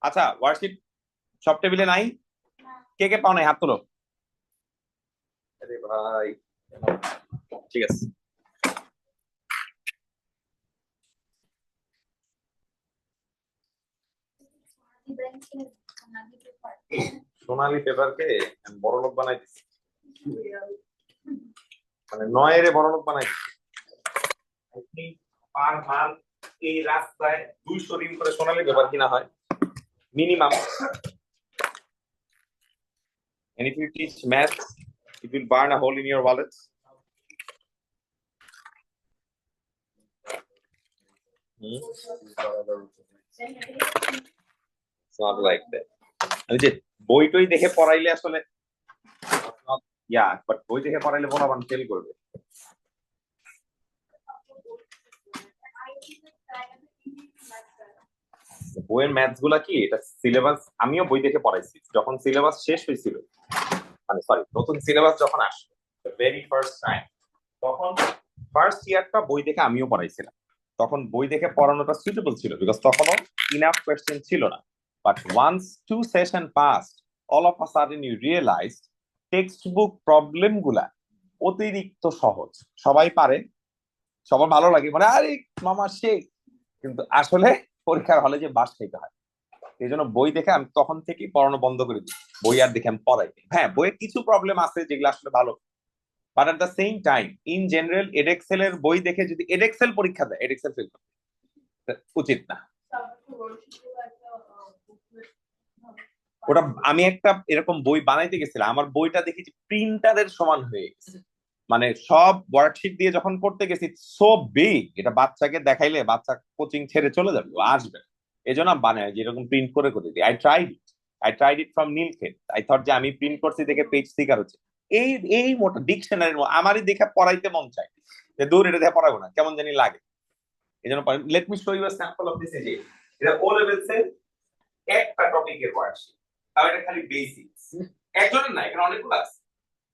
আচ্ছা, ওয়ার্কশিট সব টেবিলে নাই? কে কে পাও নাই হাত তোলো। আরে ভাই, ঠিক আছে। সোনালী পেপারকে আমি বড় লোক বানাই দিচ্ছি, মানে নয়ের বড় লোক বানাই দিচ্ছি। পার মান্থ এই রাস্তায় 200 দিন করে সোনালী পেপার কিনা হয় minimum. And if you teach math, it will burn a hole in your wallet. It's not like that. আমি যে বই টই দেখে পড়াইলে আসলে বাট বই দেখে পড়াইলে বলাবান ফেল করবে। বইয়ের ম্যাথস গুলা কি, এটা সিলেবাস আমিও বই দেখে পড়াইছি। যখন সিলেবাস শেষ হয়েছিল, মানে সরি নতুন সিলেবাস যখন আসলো ভেরি ফার্স্ট টাইম, তখন ফার্স্ট ইয়ারটা বই দেখে আমিও পড়াইছিলাম। তখন বই দেখে পড়ানোটা সুইটেবল ছিল, বিকজ তখনও ইনাফ কোয়েশ্চেন ছিল না। But once 2 session passed, all of a sudden you realised textbook problem গুলা অতিরিক্ত সহজ, সবাই পারে, সবার ভালো লাগে, মানে আরে মামা সেই, কিন্তু আসলে পরীক্ষার হলে যে বাস খাইতে হয়। এই জন্য বই দেখে আমি তখন থেকেই পড়ানো বন্ধ করে দিই, বই আর দেখে আমি পড়াই। হ্যাঁ, বইয়ের কিছু প্রবলেম আছে যেগুলো আসলে ভালো, but at the same time in general Edexcel এর বই দেখে যদি এডেক্সেল পরীক্ষা দেয়, এডেক্সেল ফেল করতে উচিত না। ওটা আমি একটা এরকম বই বানাইতে গেছিলাম, আমার বইটা দেখেছি প্রিন্টারের সমান হয়ে গেছে, মানে সব ওয়ার্কশিট দিয়ে যখন করতে গেছি সো বিগ, এটা বাচ্চাকে দেখাইলে বাচ্চা কোচিং ছেড়ে চলে যাবে, ও আসবে। এই জন্য বানাই যেরকম প্রিন্ট করে করে দিই। I tried it from Nilkhet. I thought যে আমি প্রিন্ট করছি দেখে পেজ স্টিকার হচ্ছে, এই এই মোটা ডিকশনারির আমারই দেখে পড়াইতে মন চাই, যে দূর এটা দেখে পড়াবো না, কেমন জানি লাগে। এই জন্য let me show you a sample of this. এই যে এটা ও লেভেলসের একটা টপিকের ওয়ার্কশিট, তাও এটা খালি বেসিক্স, একজনের না, এখানে অনেকগুলো আছে।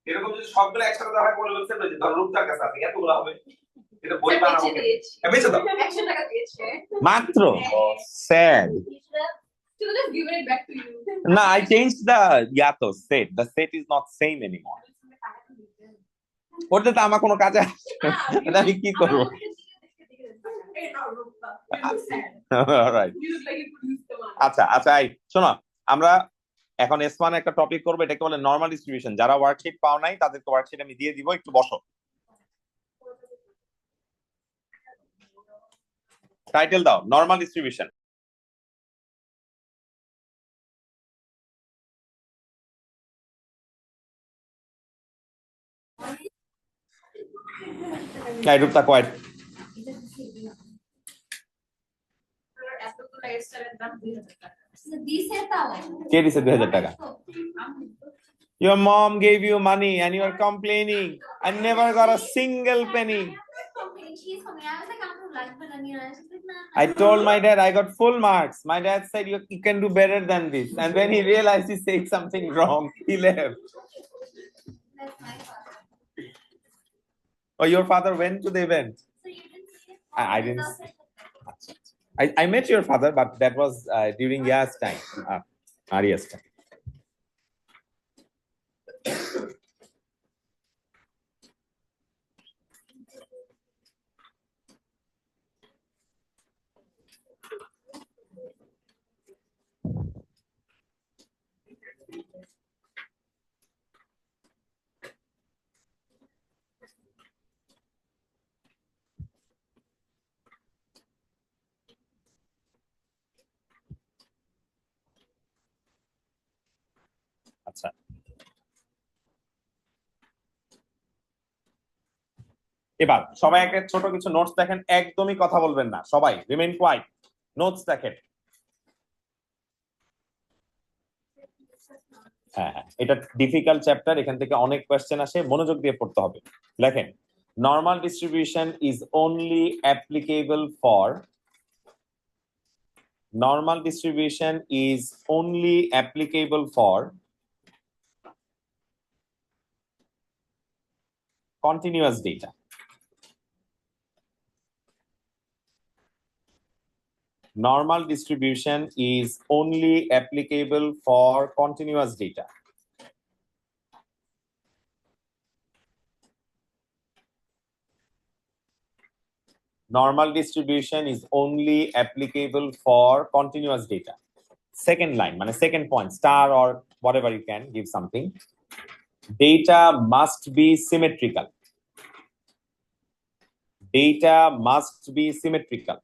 এরকম যদি সবগুলো একসাথে দেওয়া হয় কোন লেভেলসের, ধর রূপটার কাছে আছে, এতগুলো হবে, এটা বই বানাবো বেঁচে দাও 100 টাকা দিয়েছে। মাত্র। Sad Should have just given it back to you. না, I changed the yato set. The set is not same anymore. ওটা তো আমার কোনো কাজে এটা আমি কি করবো? Alright. You look like you produced the one. আচ্ছা আচ্ছা, এই শোনো, আমরা এখন S1 একটা টপিক করবো, এটাকে বলে নরমাল ডিস্ট্রিবিউশন। যারা ওয়ার্কশিট পাও নাই তাদেরকে ওয়ার্কশিট আমি দিয়ে দিব, একটু বসো। টাইটেল দাও, নরমাল ডিস্ট্রিবিউশন। এই রূপটা কয় এতগুলো এক্সট্রার দাম 2000 টাকা। দিছে তাও কে দিছে 2000 টাকা? Your mom gave you money and you are complaining. I never got a single penny. She's coming. I was like, I'm not like banana. She's like, nah. I told my dad I got full marks. My dad said you can do better than this. And when he realized he said something wrong, he left. That's my father. Oh, your father went to the event? So you didn't see it? I didn't. I met your father, but that was during Ya's time. Arya's time. আচ্ছা, এবার সবাই একটা ছোট কিছু notes দেখেন, একদমই কথা বলবেন না, সবাই রিমেইন কোয়াইট, নোটস দেখেন। হ্যাঁ, এটা ডিফিকাল্ট চ্যাপ্টার, এখান থেকে অনেক কোয়েশ্চেন আসে, মনোযোগ দিয়ে পড়তে হবে। লেখেন, normal distribution is only applicable for, normal distribution is only applicable for continuous data. Normal distribution is only applicable for continuous data. Normal distribution is only applicable for continuous data. Second line, মানে second point, star or whatever you can give something. Data must be symmetrical. Data must be symmetrical.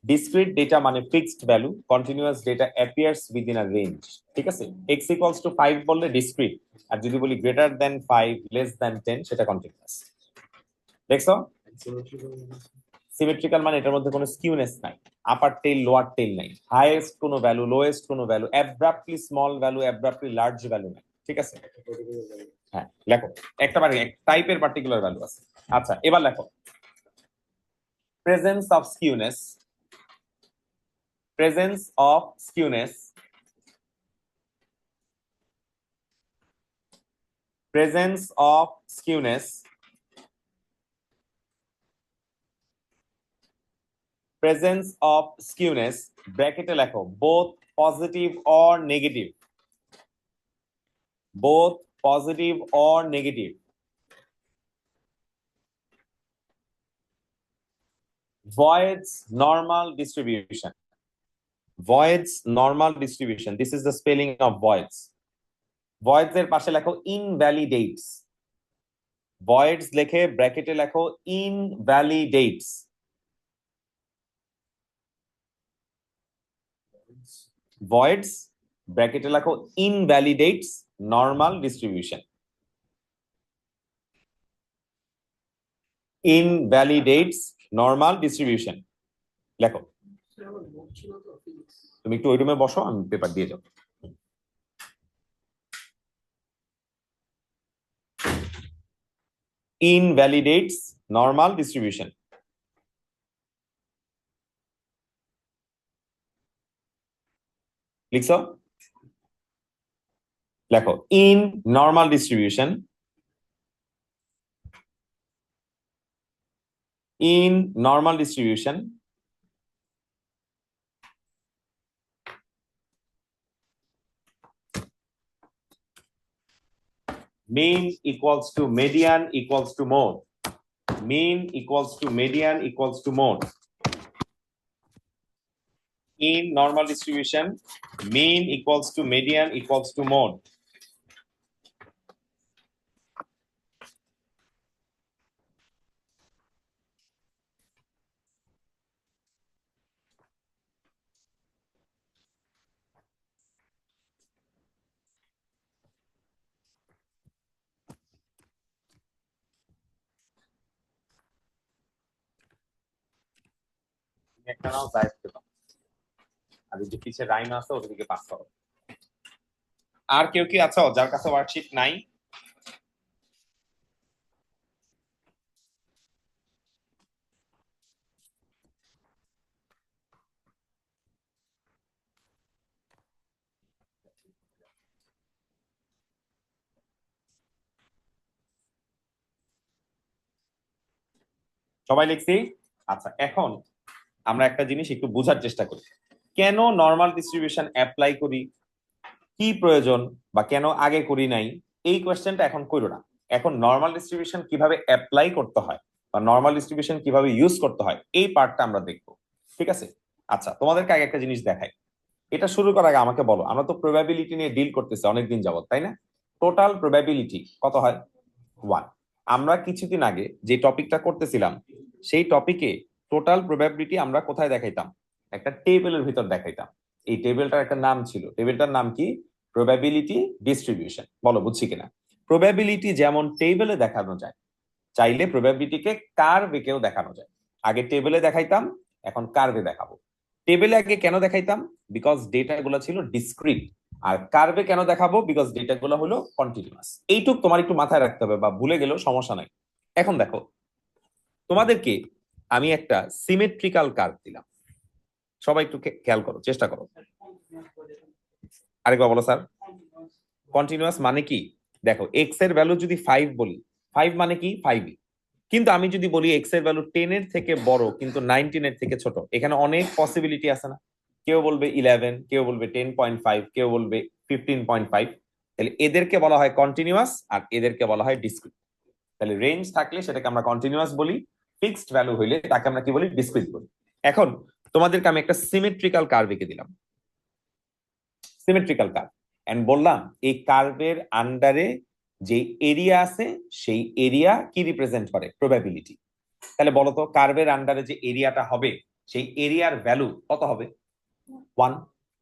Discrete data মানে fixed value, continuous data appears within a range. ঠিক আছে, x equals to 5 বললে discrete, আর যদি বলি greater than 5 less than 10 সেটা continuous। দেখছো, symmetrical মানে এটার মধ্যে কোনো স্কিউনেস নাই, আপার টেইল লোয়ার টেইল নাই, হাইয়েস্ট কোনো ভ্যালু লোয়েস্ট কোনো value, abruptly small value abruptly large value নাই। ঠিক আছে, হ্যাঁ লেখো, একটা টাইপের পার্টিকুলার ভ্যালু আছে। আচ্ছা, এবার লেখো, presence of skewness, presence of skewness, presence of skewness, presence of skewness, ব্র্যাকেটে লেখো, both positive or negative, both positive or negative, voids normal distribution, voids normal distribution, this is the spelling of voids. voids এর পাশে লেখো invalidates, voids লেখে ব্র্যাকেটে লেখো invalidates, voids ব্র্যাকেটে লেখো invalidates normal distribution, invalidates normal distribution লেখো। তুমি একটু ওই রুমে বসো, আমি পেপার দিয়ে যাবো। invalidates normal distribution, লিখছো, লেখো in normal distribution, in normal distribution mean equals to median equals to mode, mean equals to median equals to mode. In normal distribution, mean equals to median equals to mode. একটা নাও দায়িত্ব দাও। আর এই যে পিছে rhyme আছে ওদিকে pass করো। আর কেউ কি আছো যার কাছে ওয়ার্কশিট নাই? সবাই লিখছি? আচ্ছা, এখন আমরা একটা জিনিস একটু বোঝার চেষ্টা করি। কেন নর্মাল ডিস্ট্রিবিউশন অ্যাপ্লাই করি, কি প্রয়োজন, বা কেন আগে করি নাই, এই কোয়েশ্চেনটা এখন করো না। এখন নর্মাল ডিস্ট্রিবিউশন কিভাবে অ্যাপ্লাই করতে হয় বা নর্মাল ডিস্ট্রিবিউশন কিভাবে ইউজ করতে হয় এই পার্টটা আমরা দেখবো। ঠিক আছে? আচ্ছা, তোমাদেরকে আগে একটা জিনিস দেখাই। এটা শুরু করার আগে আমাকে বলো, আমরা তো প্রবাবিলিটি নিয়ে ডিল করতেছি অনেকদিন যাবত, তাই না? টোটাল প্রবাবিলিটি কত হয়? 1। আমরা কিছুদিন আগে যে টপিকটা করতেছিলাম সেই টপিকে টোটাল প্রবাবিলিটি আমরা কোথায় দেখাইতাম? একটা টেবিলের ভিতর দেখাইতাম। এই টেবিলটার একটা নাম ছিল, টেবিলটার নাম কি? Probability distribution. বলো বুঝছি কিনা? প্রবাবিলিটি যেমন টেবিলে দেখানো যায়, চাইলে প্রবাবিলিটিকে কার্ভেও দেখানো যায়। আগে টেবিলে দেখাইতাম, এখন কার্ভে দেখাবো। টেবিলে আগে কেন দেখাইতাম? বিকজ ডেটা গুলো ছিল ডিসক্রিট। আর কার্ভে কেন দেখাবো? বিকজ ডেটা গুলো হলো কন্টিনিউয়াস। এইটুক তোমার একটু মাথায় রাখতে হবে, বা ভুলে গেলেও সমস্যা নাই। এখন দেখো, তোমাদেরকে আমি একটা সিমেট্রিক্যাল কার্ভ দিলাম। সবাই একটু খেয়াল করো, চেষ্টা করো। আরেকবার বলো স্যার। কন্টিনিউয়াস মানে কি? দেখো, এক্স এর ভ্যালু যদি 5 বলি, 5 মানে কি? 5ই। কিন্তু আমি যদি বলি এক্স এর ভ্যালু 10 এর থেকে বড় কিন্তু 19 এর থেকে ছোট, এখানে অনেক পসিবিলিটি আছে না? কেউ বলবে 11, কেউ বলবে 10.5, কেউ বলবে 15.5। তাহলে এদেরকে বলা হয় কন্টিনিউয়াস আর এদেরকে বলা হয় ডিসক্রিট। তাহলে রেঞ্জ থাকলে সেটাকে আমরা কন্টিনিউয়াস বলি, ফিক্সড ভ্যালু হইলে তাকে আমরা কি বলি? ডিসক্রিট বলি। এখন তোমাদেরকে আমি একটা সিমেট্রিক্যাল কার্ভ এঁকে দিলাম, সিমেট্রিক্যাল কার্ভ, এন্ড বললাম এই কার্ভের আন্ডারে যে এরিয়া আছে সেই এরিয়া কি রিপ্রেজেন্ট করে? প্রবাবিলিটি। তাহলে বলো তো, কার্ভের আন্ডারে যে এরিয়াটা হবে সেই এরিয়ার ভ্যালু কত হবে? 1,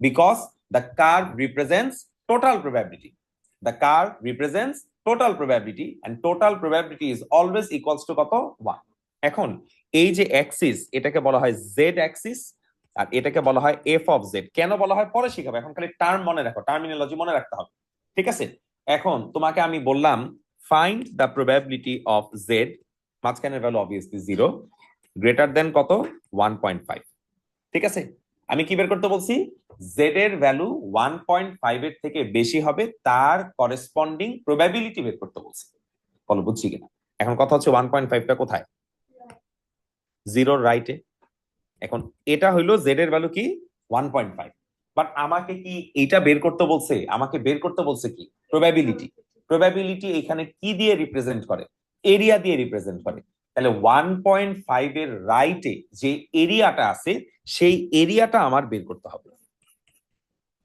because the curve represents total probability. The curve represents total probability and total probability is always equals to কত? 1। এখন এই যে অ্যাক্সিস, এটাকে বলা হয় জেড অ্যাক্সিস, আর এটাকে বলা হয় এফ অফ জেড। কেন বলা হয় পরে শিখাবো, এখন খালি টার্ম মনে রাখো, টার্মিনোলজি মনে রাখতে হবে। ঠিক আছে? এখন তোমাকে আমি বললাম find the probability of Z, মাঝখানের ভ্যালু অবভিয়াসলি 0, গ্রেটার দেন কত? 1.5। ঠিক আছে? আমি কি বের করতে বলছি? জেড এর ভ্যালু 1.5 এর থেকে বেশি হবে তার করেসপন্ডিং প্রবাবিলিটি বের করতে বলছি। বলো বুঝছি কিনা? এখন কথা হচ্ছে 1.5টা কোথায়? 0 রাইটে। এখন এটা হইলো জেড এর ভ্যালু কি? 1.5। বাট আমাকে কি এটা বের করতে বলছে? আমাকে বের করতে বলছে কি? প্রবাবিলিটি। প্রবাবিলিটি এখানে কি দিয়ে রিপ্রেজেন্ট করে? এরিয়া দিয়ে রিপ্রেজেন্ট করে। তাহলে 1.5 এর রাইটে যে এরিয়াটা আছে সেই এরিয়াটা আমার বের করতে হবে।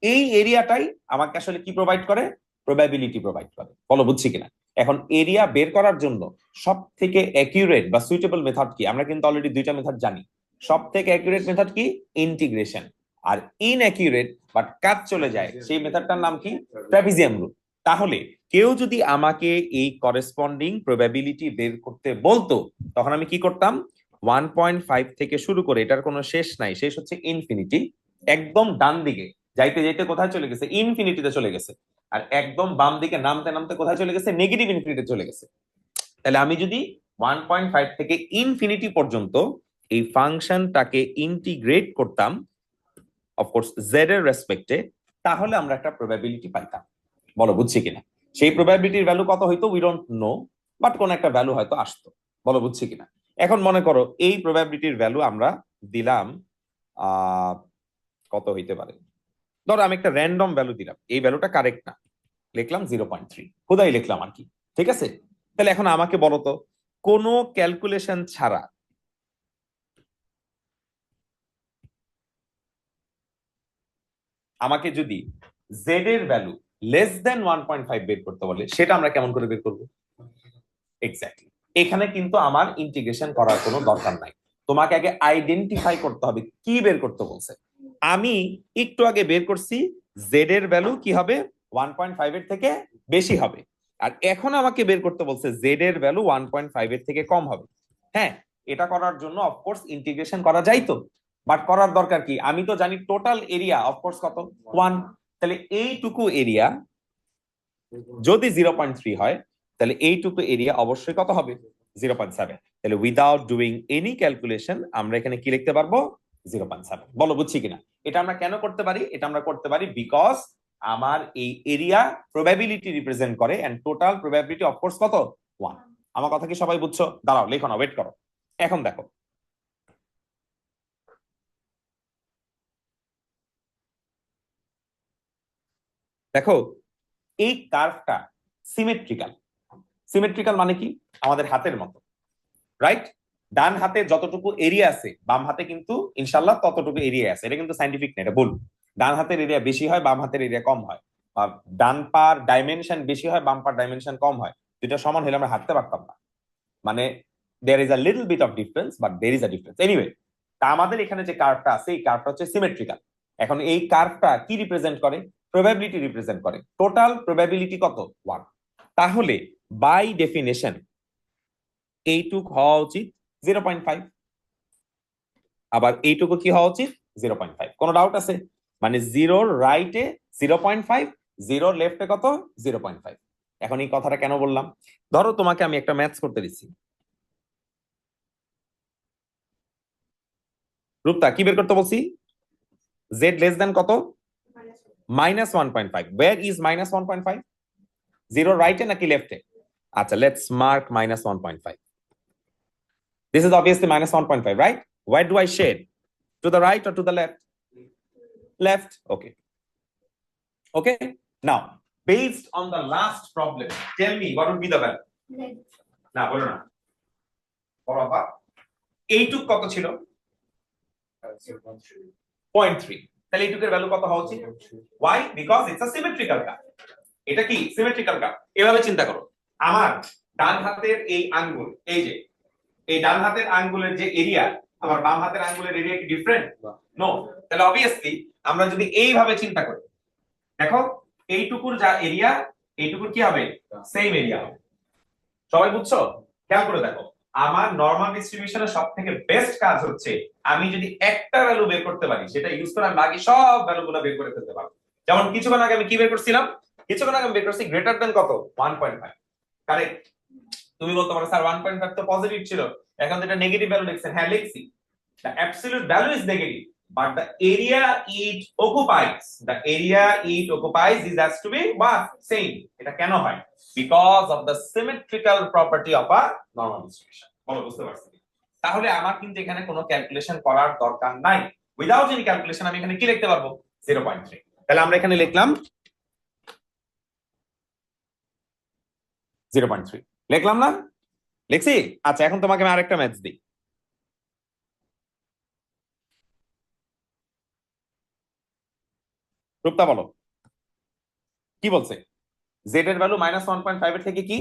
এই এরিয়াটাই আমাকে আসলে কি প্রোভাইড করে? প্রবাবিলিটি প্রোভাইড করে। বলো বুঝছি কিনা? এখন এরিয়া বের করার জন্য সব থেকে অ্যাকিউরেট বা সুইটেবল মেথড কি? আমরা কিন্তু অলরেডি দুইটা মেথড জানি। সব থেকে অ্যাকিউরেট মেথড কি? ইন্টিগ্রেশন। আর ইনঅ্যাকিউরেট বাট কাজ চলে যায় সেই মেথডটার নাম কি? Trapezium rule. তাহলে কেউ যদি আমাকে এই করেসপন্ডিং প্রবাবিলিটি বের করতে বলতো, তখন আমি কি করতাম? 1.5 থেকে শুরু করে, এটার কোনো শেষ নাই, শেষ হচ্ছে ইনফিনিটি, একদম ডান দিকে যাইতে যাইতে কোথায় চলে গেছে? ইনফিনিটিতে চলে গেছে। আর একদম বাম দিকে নামতে নামতে কোথায় চলে গেছে? নেগেটিভ ইনফিনিটিতে চলে গেছে। তাহলে আমি যদি 1.5 থেকে ইনফিনিটি পর্যন্ত এই ফাংশনটাকে ইন্টিগ্রেট করতাম, অফকোর্স জেড এর রেসপেক্টে, তাহলে আমরা একটা প্রবাবিলিটি পাইতাম। বলো বুঝছি কিনা? সেই প্রবাবিলিটির ভ্যালু কত হইতো? উই ডোন্ট নো, বাট কোন একটা ভ্যালু হয়তো আসতো। বলো বুঝছি কিনা? এখন মনে করো এই প্রবাবিলিটির ভ্যালু আমরা দিলাম কত হইতে পারে? ধরো আমি একটা র্যান্ডম ভ্যালু দিলাম, এই ভ্যালুটা কারেক্ট না, লিখলাম 0.3, খুদাই লিখলাম আর কি। ঠিক আছে? তাহলে এখন আমাকে বলো তো, কোনো ক্যালকুলেশন ছাড়া আমাকে যদি জেড এর ভ্যালু লেস দেন 1.5 বের করতে বলে, সেটা আমরা কেমন করে বের করবো? এক্স্যাক্টলি। এখানে কিন্তু আমার ইন্টিগ্রেশন করার কোনো দরকার নাই, তোমাকে আগে আইডেন্টিফাই করতে হবে কি বের করতে বলছে। আমি একটু আগে বের করছি জেড এর ভ্যালু কি হবে? 1.5 এর থেকে বেশি হবে। আর এখন আমাকে বের করতে বলছে জেড এর ভ্যালু 1.5 এর থেকে কম হবে। হ্যাঁ, এটা করার জন্য অফকোর্স ইন্টিগ্রেশন করা যাইতো, বাট করার দরকার কি, আমি তো জানি টোটাল এরিয়া অফকোর্স কত 1, তাহলে এইটুকু এরিয়া যদি 0.3 হয় তাহলে এইটুকু এরিয়া অবশ্যই কত হবে 0.7। তাহলে উইদাউট ডুইং এনি ক্যালকুলেশন আমরা এখানে কি লিখতে পারবো 0.7। বলো বুঝছি কিনা? এটা আমরা কেন করতে পারি? এটা আমরা করতে পারি বিকজ আমার এই এরিয়া প্রবাবিলিটি রিপ্রেজেন্ট করে এন্ড টোটাল প্রবাবিলিটি অফকোর্স কত 1। আমার কথা কি সবাই বুঝছো? দাঁড়াও লেখো না, ওয়েট করো। এখন দেখো দেখো এই কার্ভটা সিমেট্রিক্যাল। সিমেট্রিক্যাল মানে কি? আমাদের হাতের মতো, রাইট? ডান হাতে যতটুকু এরিয়া আছে বাম হাতে কিন্তু ইনশাল্লাহ ততটুকু এরিয়া আছে। এটা কিন্তু সাইন্টিফিক না, এটা ভুল। ডান হাতের এরিয়া বেশি হয়, বাম হাতের এরিয়া কম হয়। আর ডান পার ডাইমেনশন বেশি হয়, বাম পার ডাইমেনশন কম হয়। দুইটা সমান হলে আমরা হাঁটতে পারতাম না। মানে there is a little bit of difference, but there is a difference anyway. তা আমাদের এখানে যে কার্ভটা আছে এই কার্ভটা হচ্ছে সিমেট্রিক্যাল। এখন এই কার্ভটা কি রিপ্রেজেন্ট করে? প্রবাবিলিটি রিপ্রেজেন্ট করে। টোটাল প্রবাবিলিটি কত 1। তাহলে বাই ডেফিনেশন এইটুক হওয়া উচিত 0.5, আবার এইটুকু কি হওয়া উচিত 0.5। কোনো ডাউট আছে? মানে জিরোর রাইটে 0.5, জিরোর লেফটে কত 0.5। এখন এই কথাটা কেন বললাম? ধরো তোমাকে আমি একটা ম্যাথস করতে দিচ্ছি, রূপতা কি বের করতে বলছি? জেড লেস দেন কত -1.5। Where is -1.5? জিরো রাইটে নাকি লেফটে? আচ্ছা, let's mark -1.5। This is obviously -1.5, right? Where do I shade? To the right or to the left? Left. Okay. Okay. Now, based on the last problem, tell me what would be the value? না বলো না, বরাবর এইটুক কত ছিল 0.3। তাহলে এইটুকের value কত হওয়া উচিত? Why? Because it's a symmetrical curve. এটা কি সিমেট্রিক্যাল কার্ভ? এভাবে চিন্তা করো, আমার ডান হাতের এই আঙ্গুল, এই যে এই ডান হাতের আঙ্গুলের যে এরিয়া, আমার বাম হাতের আঙ্গুলের এরিয়া কি ডিফারেন্ট? নো। তাহলে অবভিয়াসলি আমরা যদি এইভাবে চিন্তা করি, দেখো এইটুকুর যা এরিয়া এইটুকুর কি হবে সেম এরিয়া হবে। সবাই বুঝছো? খেয়াল করে দেখো, আমার নরমাল ডিস্ট্রিবিউশনের সবথেকে বেস্ট কাজ হচ্ছে আমি যদি একটা ভ্যালু বের করতে পারি সেটা ইউজ করে আমি বাকি সব ভ্যালুগুলো বের করে ফেলতে পারবো। যেমন কিছুক্ষণ আগে আমি কি বের করছিলাম? কিছুক্ষণ আগে আমি বের করছি গ্রেটার দেন কত 1.5। কারেক্ট? তুমি বলতে পারো স্যার 1.5 তো পজিটিভ ছিল, এখন তো এটা নেগেটিভ ভ্যালু লিখছেন। হ্যাঁ লিখছি, the absolute value is negative but the area it occupies is has to be what same। এটা কেন হয়? Because of the symmetrical property of a normal distribution। বলো বুঝতে পারছি? তাহলে আমার কিন্তু এখানে কোনো ক্যালকুলেশন করার দরকার নাই। উইদাউট এনি ক্যালকুলেশন আমি এখানে কি লিখতে পারবো 0.3। তাহলে আমরা এখানে লিখলাম 0.3। লিখলাম না? লিখছি? আচ্ছা, এখন তোমাকে আমি আরেকটা ম্যাথস দিই। রূপতা বলো কি বলছে? জেড এর ভ্যালু -1.5 এর থেকে কি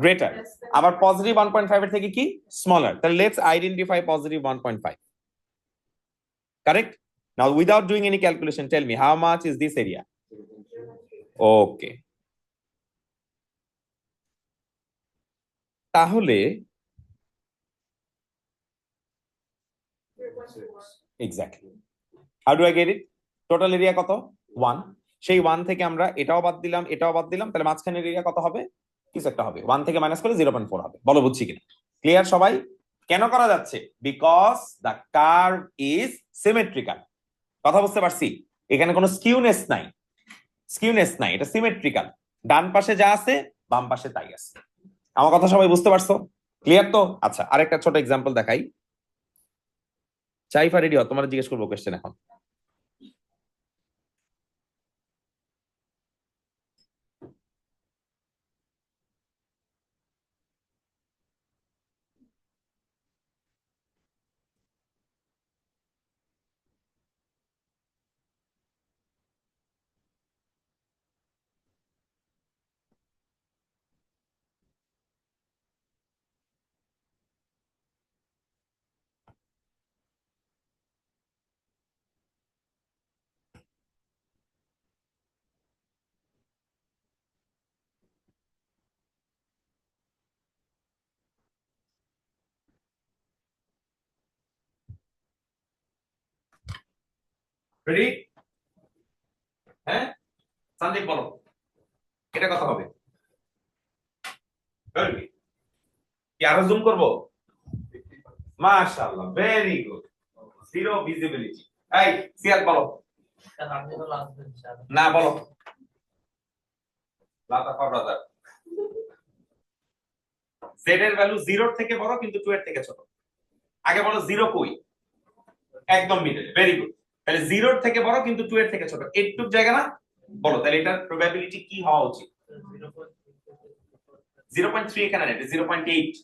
গ্রেটার, আবার পজিটিভ 1.5 এর থেকে কি স্মলার। তাহলে let's identify positive 1.5। Correct? Now without doing any calculation tell me how much is this area? Okay, তাহলে exactly how do I get it? Total area কত 1। সেই 1 থেকে আমরা এটাও বাদ দিলাম, এটাও বাদ দিলাম, তাহলে মাঝখানের এরিয়া কত হবে? কিছু একটা হবে, 1 থেকে মাইনাস করলে 0.4 হবে। বলো বুঝছি কিনা? ক্লিয়ার সবাই? কেন করা যাচ্ছে? Because the curve is symmetrical. কথা বুঝতে পারছি? এখানে কোনো স্কিউনেস নাই, স্কিউনেস নাই, এটা সিমেট্রিক্যাল। ডান পাশে যা আছে বাম পাশে তাই আছে। আমার কথা সবাই বুঝতে পারছো? ক্লিয়ার তো? আচ্ছা, আরেকটা ছোট এক্সাম্পল দেখাই। চাইফা রেডি হও, তোমার জিজ্ঞেস করবো কোশ্চেন এখন। রেডি? হ্যাঁ, সন্দীপ বলো এটা কত হবে? কি আরো জুম করবো? মাশাআল্লাহ, ভেরি গুড। Zero visibility. এই সিয়াদ বলো। না বলো। লাতাফা ব্রাদার, জেড এর ভ্যালু 0 থেকে বড় কিন্তু 2 এর থেকে ছোট। আগে বলো 0 কই? একদম মিডলে, ভেরি গুড। তাহলে 0 এর থেকে বড় কিন্তু 2 এর থেকে ছোট, এইটুক জায়গা না? বলো তাহলে এটার প্রবাবিলিটি কি হওয়া উচিত? 0.3 এখানে না, এটা 0.8।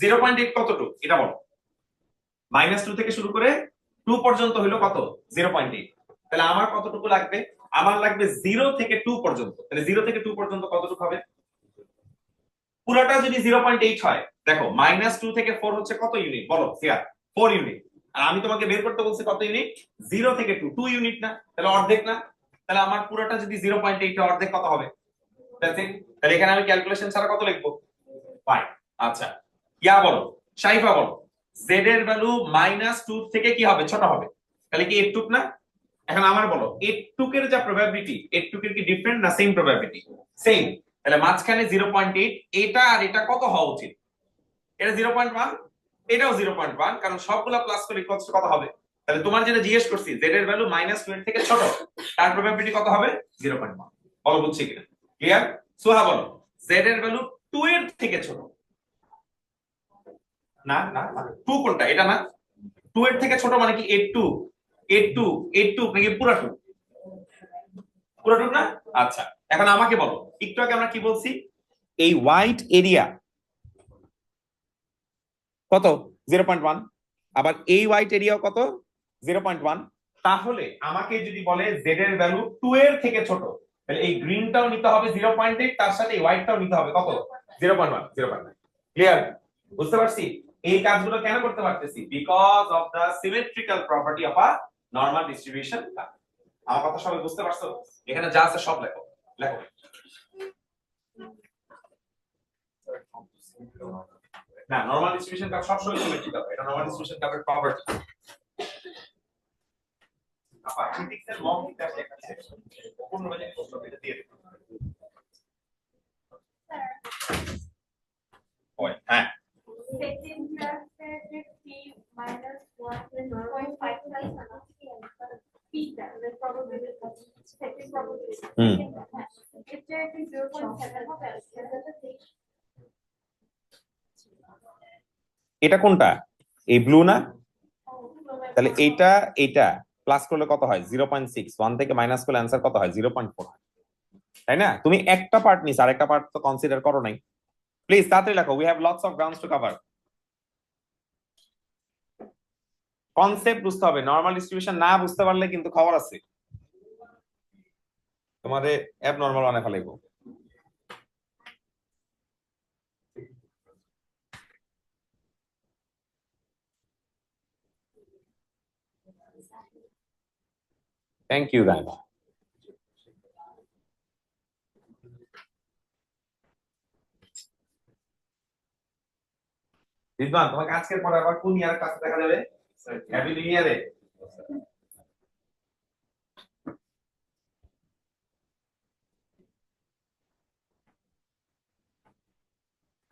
0.8 কতটুকু এটা বলো। -2 থেকে শুরু করে 2 পর্যন্ত হলো কত? 0.8। তাহলে আমার কতটুকু লাগবে? আমার লাগবে 0 থেকে 2 পর্যন্ত। তাহলে 0 থেকে 2 পর্যন্ত কতটুকু হবে? পুরোটা যদি 0.8 হয়, দেখো -2 থেকে 4 হচ্ছে কত ইউনিট বলো সিয়ার? 4 ইউনিট। আর আমি তোমাকে বের করতে বলছি কত ইউনিট? 0 থেকে 2 ইউনিট না? তাহলে অর্ধেক না? তাহলে আমার পুরোটা যদি 0.8 এর অর্ধেক কত হবে? তাহলে এখানে আমি ক্যালকুলেশন ছাড়া কত লিখবো? 5। আচ্ছা, ইয়া বলো, শাইফা বলো, z এর ভ্যালু -2 থেকে কি হবে? ছোট হবে। তাহলে কি এইটুক না? এখন আমার বলো এইটুকের যা প্রবাবিলিটি, এইটুকের কি ডিফারেন্ট না সেম প্রবাবিলিটি? সেম। তাহলে মাঝখানে 0.8, এটা আর এটা কত হওয়া উচিত? এটা 0.1, এটাও 0.1, কারণ সবগুলা প্লাস করে কত হবে? তাহলে তোমার যেটা জিজ্ঞেস করছি, z এর ভ্যালু -2 এর থেকে ছোট, তার প্রবাবিলিটি কত হবে? 0.1। বলো বুঝছি কিনা? ক্লিয়ার? সোহা বলো, z এর ভ্যালু 2 এর থেকে ছোট। না না, 2 কোনটা? এটা না? 2 এর থেকে ছোট মানে কি 82? 82 নাকি পুরা 2? পুরা 2 না? আচ্ছা, এখন আমাকে বলো, একটু আগে আমরা কি বলছি? এই হোয়াইট এরিয়া কত? 0.1। আবার এই হোয়াইট এরিয়াও কত? 0.1। তাহলে আমাকে যদি বলে z এর ভ্যালু 2 এর থেকে ছোট, তাহলে এই গ্রিনটাও নিতে হবে 0.8, তার সাথে এই হোয়াইটটাও নিতে হবে কত? 0.1, 0.9। ক্লিয়ার? বুঝতে পারছি? এই কাজগুলো কেন করতে পারতেছি? Because of the symmetrical property of a normal distribution. আমার কথা সবাই বুঝতে পারছো? এখানে যা আছে সব লেখো, লেখো। না, নরমাল ডিস্ট্রিবিউশন কার্ভ সবসময় সিমেট্রিক্যাল, এটা নরমাল ডিস্ট্রিবিউশন কার্ভের প্রপার্টি। আপা ফিজিক্সের লং দিতে আসলে একটা পূর্ণ বাজে প্রশ্ন এটা দিয়ে দিই। ওই হ্যাঁ, সেকেন্ড ক্লাসে যে p - 1.55 আছে p টা the probability second probability এটা কি 0.7 হবে? এটা কোনটা? এই ব্লু না? তাহলে এইটা প্লাস করলে কত হয়? 0.6। 1 থেকে মাইনাস করলে অ্যান্সার কত হয়? 0.4। তাই না? তুমি একটা পার্ট নিছ, আরেকটা পার্ট তো কনসিডার করো নাই। প্লিজ তাড়াতাড়ি লেখো, we have lots of grounds to cover. Concept বুঝতে হবে, নরমাল ডিস্ট্রিবিউশন না বুঝতে পারলে কিন্তু খবর আছে, তোমাদের অ্যাবনরমাল বানায় ফেলাইবো। Thank you guys. রিদওয়ান, তোমাকে আজকের পরে আবার কোন ইয়ারের ক্লাসে দেখা যাবে? হ্যাপি নিউ ইয়ারে।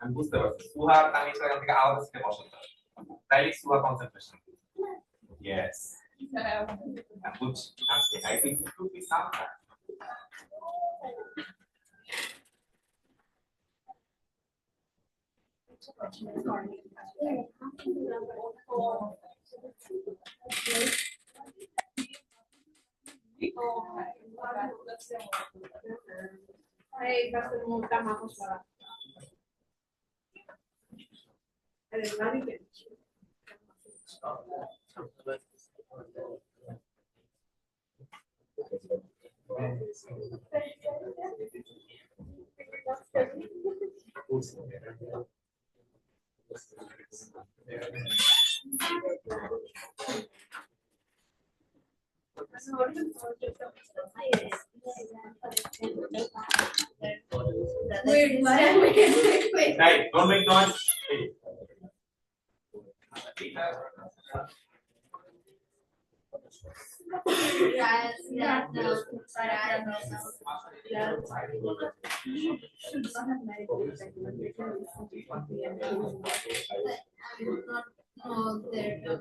আমি বুঝতে পারছি সুহা তানিশা এখান থেকে আলাদা থেকে বসাতে হবে, তাই সুহা কনসেন্ট্রেশন। ইয়েস, বুঝছি। আজকে I think to be something. Hey, that's the most that happens for us. And then now we can. Wait, wait. Hey, don't make noise. but I don't know. I would not know their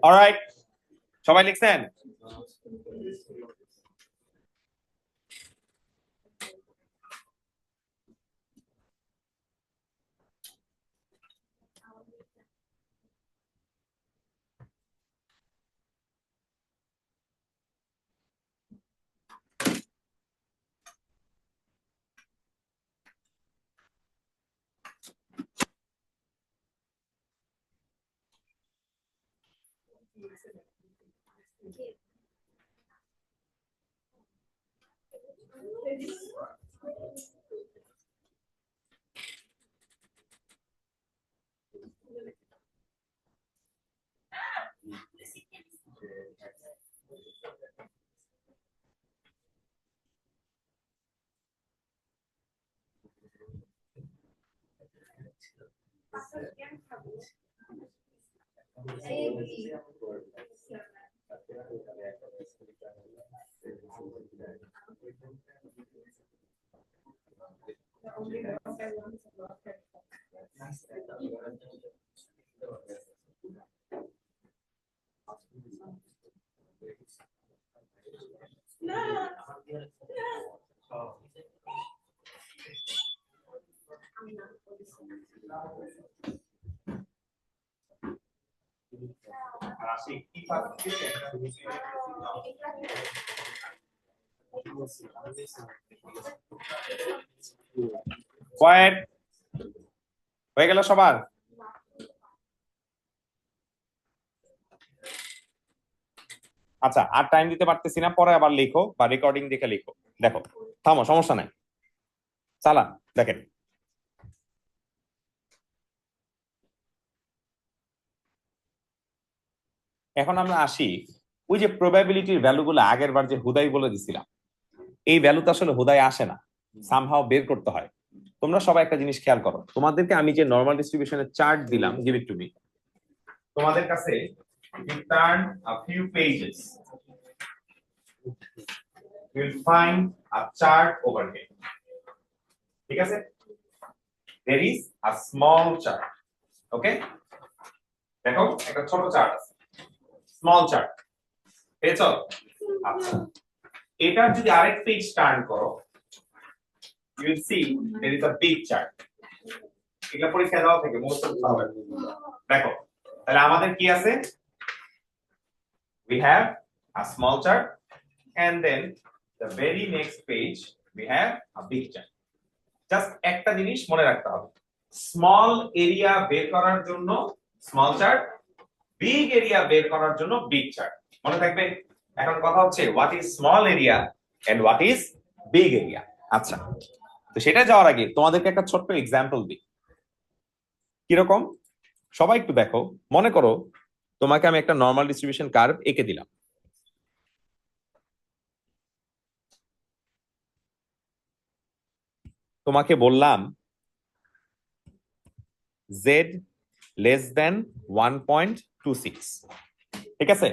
alright, সবাই লিখছেন? Coed হয়ে গেল সবার? আচ্ছা, আর time দিতে পারতেছি না, পরে আবার লিখো বা রেকর্ডিং দেখে লিখো। দেখো, থামো, সমস্যা নাই, চালান। দেখেন, এখন আমরা আসি ওই যে প্রবাবিলিটির ভ্যালুগুলো আগের বার যে হুদাই বলে দিছিলাম, এই ভ্যালু তো আসলে হুদাই আসে না, সামহাও বের করতে হয়। তোমরা সবাই একটা জিনিস খেয়াল করো, তোমাদেরকে আমি যে নরমাল ডিস্ট্রিবিউশনের চার্ট দিলাম, গিভ ইট টু মি, তোমাদের কাছে turn a few pages, you'll find a chart over here. ঠিক আছে? There is a small chart. Okay? দেখো, একটা ছোট চার্ট আছে, স্মল চার্ট, পেয়েছো? আচ্ছা, এটার যদি আরেক পেজ টার্ন করো, you will see there is a big chart. এগুলা পরীক্ষা দেওয়া থেকে মুখস্থ করতে হবে। দেখো, তাহলে আমাদের কি আছে? We have a small chart and then the very next page we have a big chart. Just একটা জিনিস মনে রাখতে হবে, স্মল এরিয়া বের করার জন্য স্মল চার্ট, বিগ এরিয়া বের করার জন্য বিগ চার্ট। মনে থাকবে? এখন কথা হচ্ছে what is small area and what is big area. আচ্ছা, তো সেটা যাওয়ার আগে তোমাদেরকে একটা ছোট্ট এক্সাম্পল দিই। কিরকম? সবাই একটু দেখো, মনে করো তোমাকে আমি একটা নরমাল ডিস্ট্রিবিউশন কার্ভ এঁকে দিলাম। তোমাকে বললাম z লেস দেন 1.26, ঠিক আছে?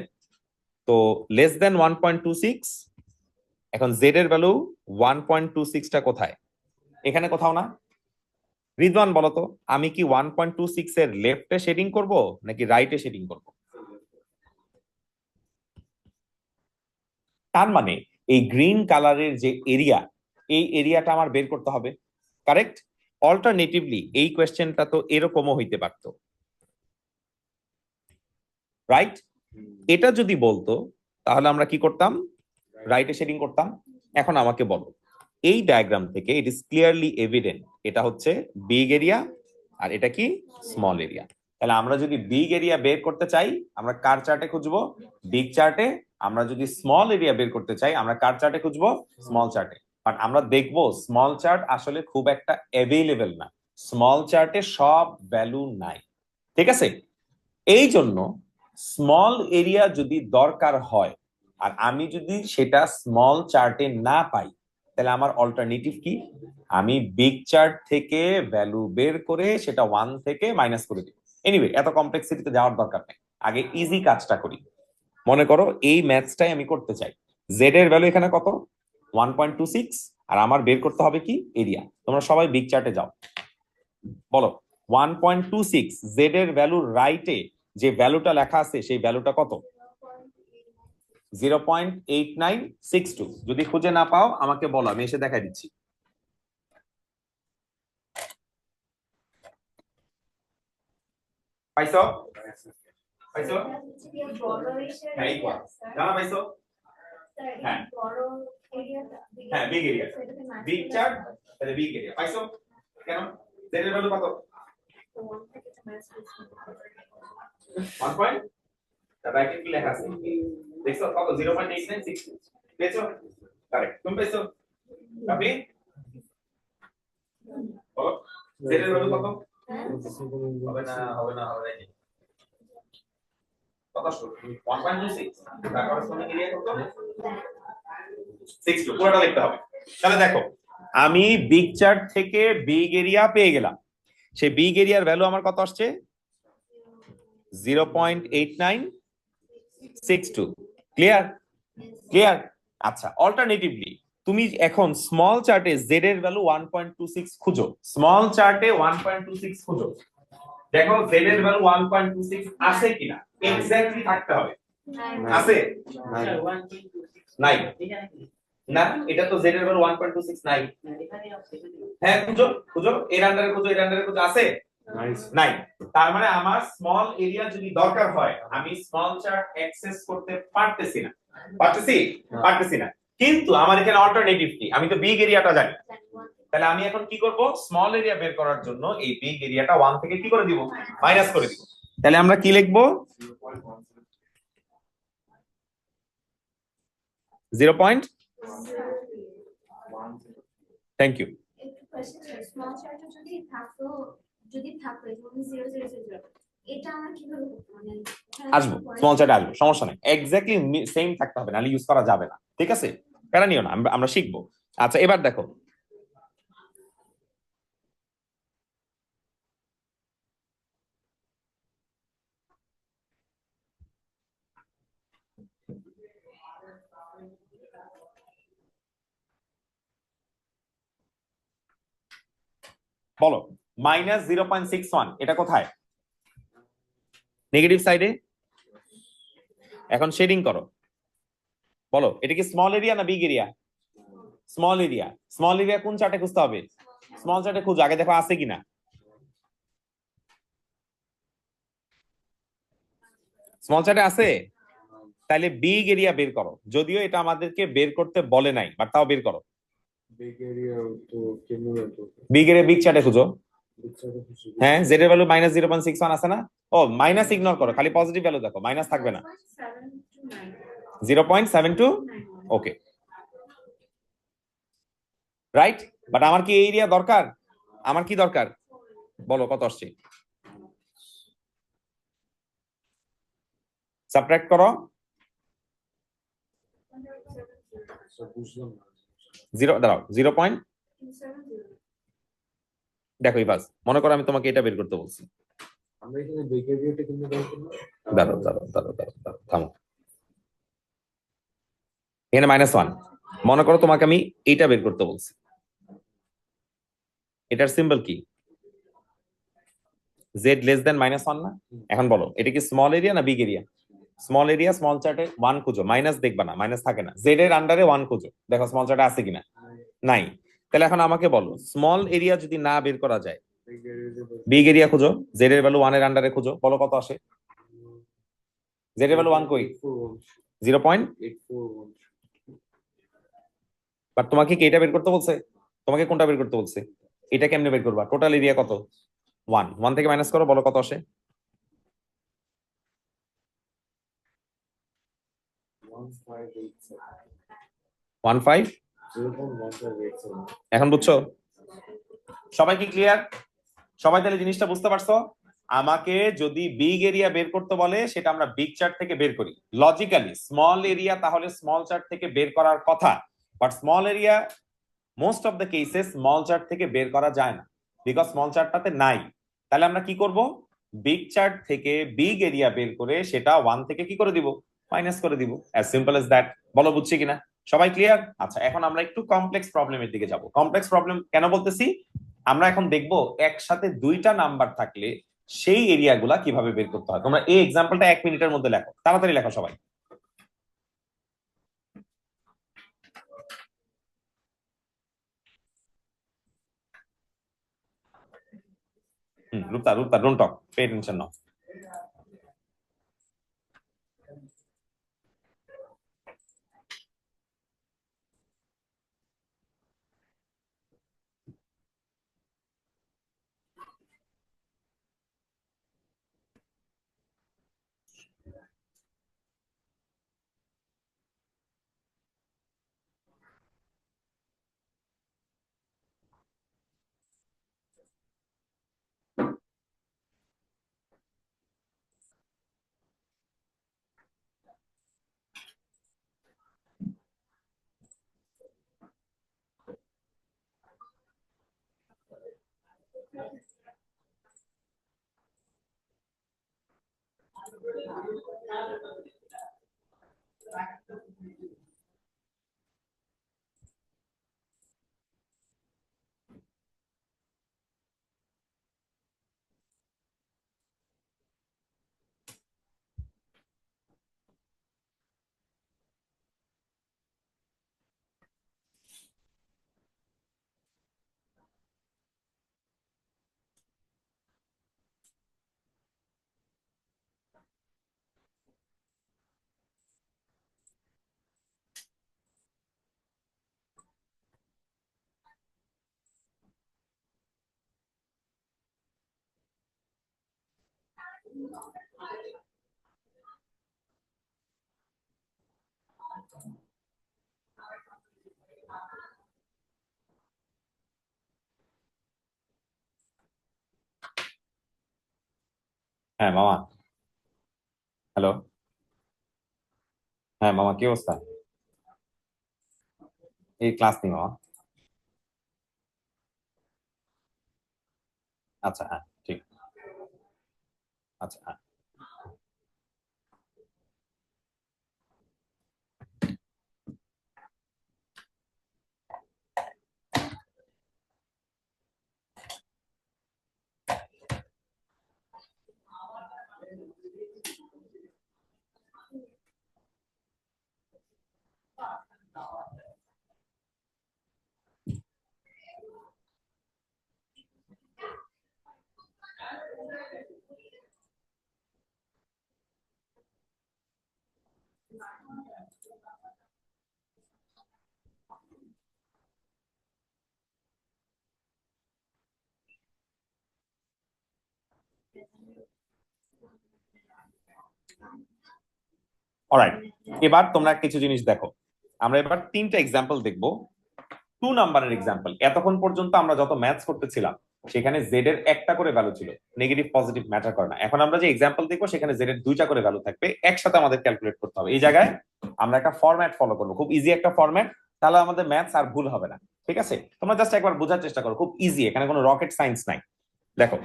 তো লেস দেন 1.26, এখন z এর ভ্যালু 1.26টা কোথায়? এখানে কোথাও না? রিদওয়ান বলো তো, আমি কি 1.26 এর লেফটে শেডিং করব নাকি রাইটে শেডিং করব? তার মানে এই গ্রিন কালারের যে এরিয়া, এই এরিয়াটা আমার বের করতে হবে, কারেক্ট? অল্টারনেটিভলি এই কোয়েশ্চেনটা তো এরকমও হইতে পারত, রাইট? এটা যদি বলতো তাহলে আমরা কি করতাম? রাইটে শেডিং করতাম। এখন আমাকে বলো, এই ডায়াগ্রাম থেকে ইট ইজ ক্লিয়ারলি এভিডেন্ট এটা হচ্ছে বিগ এরিয়া আর এটা কি স্মল এরিয়া। তাহলে আমরা যদি বিগ এরিয়া বের করতে চাই আমরা কার চার্টে খুঁজবো? বিগ চার্টে। আমরা যদি স্মল এরিয়া বের করতে চাই আমরা কার চার্টে খুঁজবো? স্মল চার্টে। বাট আমরা দেখবো স্মল চার্ট আসলে খুব একটা অ্যাভেলেবল না, স্মল চার্টে সব ভ্যালু নাই, ঠিক আছে? এই জন্য স্মল এরিয়া যদি দরকার হয় আর আমি যদি সেটা স্মল চার্টে না পাই, তাহলে আমার অল্টারনেটিভ কি? আমি বিগ চার্ট থেকে ভ্যালু বের করে সেটা 1 থেকে মাইনাস করে দিব। এনিওয়ে এত কমপ্লেক্সিটিতে যাওয়ার দরকার নেই, আগে ইজি কাজটা করি। মনে করো এই ম্যাথসটাই আমি করতে চাই, জেড এর ভ্যালু এখানে কত 1.26, আর আমার বের করতে হবে কি এরিয়া। তোমরা সবাই বিগ চার্টে যাও, বলো 1.26 জেড এর ভ্যালুর রাইটে যে ভ্যালুটা লেখা আছে সেই ভ্যালুটা কত? 0.8962। যদি খুঁজে না পাও আমাকে বলো, আমি এসে দেখাই দিচ্ছি। পাইছো? পাইছো? হ্যাঁ, equal। জানা পাইছো? হ্যাঁ। হ্যাঁ, big area। বিগ চার্ট তাহলে বিগ এরিয়া পাইছো? কেন? জেড এর ভ্যালু কত? 1 পয়েন্ট, তার রাইটে কি লেখা আছে দেখছো কত? 0.8962। পেয়েছো? কারেক্ট। তুমি পেয়েছো? আপনি বলো জেড এর ভ্যালু কত? হবে না, হবে না, হবে না। কত আসলো? 1.26। তার করসপন্ডিং এরিয়া কত? 62। পুরোটা লিখতে হবে। তাহলে দেখো, আমি বিগ চার্ট থেকে বিগ এরিয়া পেয়ে গেলাম, সেই বিগ এরিয়ার ভ্যালু আমার কত আসছে? 0.8962। ক্লিয়ার? ক্লিয়ার? আচ্ছা, অল্টারনেটিভলি তুমি এখন স্মল চার্টে জেড এর ভ্যালু 1.26 খুঁজো, স্মল চার্টে 1.26 খুঁজো, দেখো জেড এর ভ্যালু 1.26 আছে কিনা, এক্স্যাক্টলি থাকতে হবে। আছে? নাই না, এটা তো জেড এর ভ্যালু 1.26 নাই। হ্যাঁ, খুঁজো খুঁজো, এর আন্ডারে খুঁজো, এর আন্ডারে খুঁজো, আছে? নাই। তার মানে আমার স্মল এরিয়া যদি দরকার হয়, আমি স্মল চার্ট অ্যাক্সেস করতে পারতেছি না। পারতেছি? পারতেছি না। কিন্তু আমার এখানে অল্টারনেটিভ কি, আমি তো বিগ এরিয়াটা জানি। তাহলে আমি এখন কি করব? স্মল এরিয়া বের করার জন্য এই বিগ এরিয়াটা 1 থেকে কি করে দিব? মাইনাস করে দিব। তাহলে আমরা কি লিখবো? 0. Thank you. স্মল চার্টে যদি থাকতো যেমন 0.000, এটা আমরা কিভাবে করতে মানে আসবো, স্মল চার্টে আসবো, সমস্যা নাই। এক্স্যাক্টলি সেম থাকতে হবে, নাহলে ইউজ করা যাবে না। ঠিক আছে, প্যারা নিও না, আমরা শিখবো। আচ্ছা, এবার দেখো, বলো -0.61 এটা কোথায়? নেগেটিভ সাইডে। এখন শেডিং করো, বলো এটা কি স্মল এরিয়া না big area? Small area. Small area কোন চার্টে খুঁজতে হবে? স্মল চার্টে খুঁজো, আগে দেখো আছে কিনা। স্মল চার্টে আছে? তাহলে বিগ এরিয়া বের করো, যদিও এটা আমাদেরকে বের করতে বলে নাই, বাট তাও বের করো। বিগ এরিয়া বিগ চার্টে খুঁজো। হ্যাঁ, জেড এর ভ্যালু -0.61 আছে না? ও, মাইনাস ইগনোর করো, খালি পজিটিভ ভ্যালু দেখো, মাইনাস থাকবে না। 0.72। ওকে, রাইট। বাট আমার কি এই এরিয়া দরকার? আমার কি দরকার বলো, কত আসছে? সাবট্রাক্ট করো। 0 দাঁড়াও, 0. দেখো ইবাস, মনে করো আমি তোমাকে এটা বের করতে বলছি। আমরা এখানে বিহেভিয়ারটা কিন্তু দাঁড়াও দাঁড়াও দাঁড়াও দাঁড়াও, থামো। এখানে -1। মনে করো তোমাকে আমি এইটা বের করতে বলছি, এটার সিম্বল কি? জেড লেস দেন -1 না? এখন বলো এটা কি স্মল এরিয়া না big area? Small area. Small চার্টে 1 খুঁজো, মাইনাস দেখবা না, মাইনাস থাকে না। জেড এর আন্ডারে 1 খুঁজো, দেখো স্মল চার্টে আছে কিনা। নাই। তাহলে এখন আমাকে বলো, স্মল এরিয়া যদি না বের করা যায়, বিগ এরিয়া খুঁজো। জেড এর ভ্যালু 1 এর আন্ডারে খুঁজো, বলো কত আসে? জেড এর ভ্যালু 1 কই? 0. বাট তোমাকে কি এটা বের করতে বলছে? তোমাকে কোনটা বের করতে বলছে? এটা কেমনে বের করবা? টোটাল এরিয়া কত? 1 থেকে মাইনাস করো, বলো কত আসে? 15। এখন বুঝছো? সবাই কি ক্লিয়ার? সবাই তাহলে জিনিসটা বুঝতে পারছো? আমাকে যদি বিগ এরিয়া বের করতে বলে, সেটা আমরা বিগ চার্ট থেকে বের করি লজিক্যালি। স্মল এরিয়া তাহলে স্মল চার্ট থেকে বের করার কথা, but small area most of the cases small chart থেকে বের করা যায় না, বিকজ স্মল চার্টটাতে নাই। তাহলে আমরা কি করব? বিগ চার্ট থেকে বিগ এরিয়া বের করে সেটা 1 থেকে কি করে দিব, মাইনাস করে দিব, অ্যাজ সিম্পল অ্যাজ দ্যাট। বলো বুঝছি কিনা, সবাই ক্লিয়ার? আচ্ছা, এখন আমরা একটু কমপ্লেক্স প্রবলেমের দিকে যাব। কমপ্লেক্স প্রবলেম কেন বলতেছি, আমরা এখন দেখব একসাথে দুইটা নাম্বার থাকলে সেই এরিয়াগুলা কিভাবে বের করতে হয়। তোমরা এই এক্সাম্পলটা 1 মিনিটের মধ্যে লেখো, তাড়াতাড়ি লেখো সবাই। রূপতা, রূপতা, ডোন্ট টক, পে টেনশন নাও। হ্যাঁ মামা, হ্যালো। হ্যাঁ মামা, কি অবস্থা? এই ক্লাস নেই মামা। আচ্ছা হ্যাঁ, ঠিক। আচ্ছা হ্যাঁ। অলরাইট, এবার তোমরা কিছু জিনিস দেখো। আমরা এবার 3টা এক্সাম্পল দেখবো। 2 নাম্বারের এক্সাম্পল। এতক্ষণ পর্যন্ত আমরা যত ম্যাথস করতেছিলাম সেখানে জেড এর একটা করে ভ্যালু ছিল, নেগেটিভ পজিটিভ ম্যাটার করে না। এখন আমরা যে এক্সাম্পল দেখবো সেখানে জেড এর 2টা করে ভ্যালু থাকবে, একসাথে আমাদের ক্যালকুলেট করতে হবে। এই জায়গায় আমরা একটা ফরম্যাট ফলো করবো, খুব ইজি একটা ফরম্যাট, তাহলে আমাদের ম্যাথস আর ভুল হবে না। ঠিক আছে, তোমরা জাস্ট একবার বোঝার চেষ্টা করো, খুব ইজি, এখানে কোনো রকেট সায়েন্স নাই। দেখো,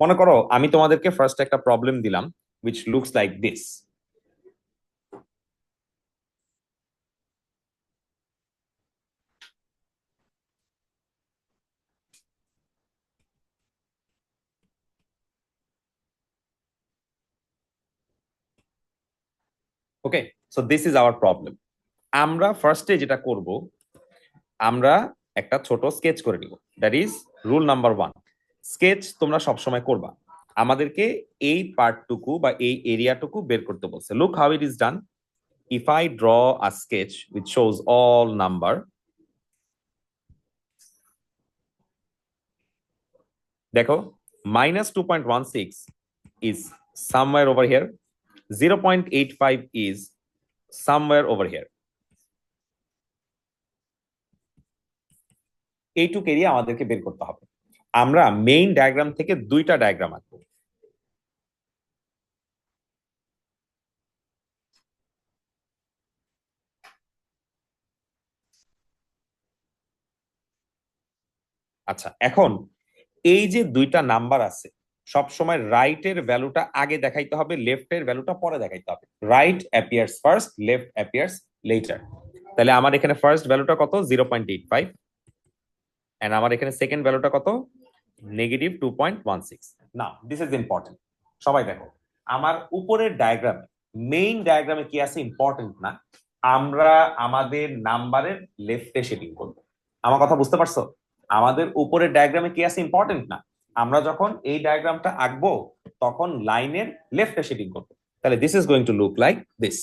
মনে করো আমি তোমাদেরকে ফার্স্ট একটা প্রবলেম দিলাম which looks like this. Okay, so this is our problem. আমরা ফার্স্টে যেটা করব, আমরা একটা ছোট স্কেচ করে নিব। That is rule number 1। Sketch তোমরা সবসময় করবা, আমাদেরকে এই পার্টটুকু বা এই এরিয়াটুকু বের করতে বলছে। Look how it is done. If I draw a sketch which shows all number, দেখো -2.16 is somewhere over here, 0.85 is somewhere over here. এইটুক এরিয়া আমাদেরকে বের করতে হবে। আমরা মেইন ডায়াগ্রাম থেকে 2টা ডায়াগ্রাম আঁকবো। আচ্ছা, এখন এই যে দুইটা নাম্বার আছে, সব সময় রাইটের ভ্যালুটা আগে দেখাইতে হবে, লেফটের ভ্যালুটা পরে দেখাইতে হবে। Right appears first, left appears letter. তাহলে আমার এখানে ফার্স্ট ভ্যালুটা কত? 0.85, এন্ড আমার এখানে সেকেন্ড ভ্যালুটা কত? -2.16। নাও দিস ইজ ইম্পর্টেন্ট। সবাই দেখো, আমার উপরের ডায়াগ্রামে, মেইন ডায়াগ্রামে কি আছে ইম্পর্টেন্ট না, আমরা আমাদের নাম্বারের লেফটে শেডিং করব। আমার কথা বুঝতে পারছো? আমাদের উপরের ডায়াগ্রামে কি আছে ইম্পর্টেন্ট না, আমরা যখন এই ডায়াগ্রামটা আঁকবো তখন লাইনের লেফটে শেডিং করবো। তাহলে this is going to look like this.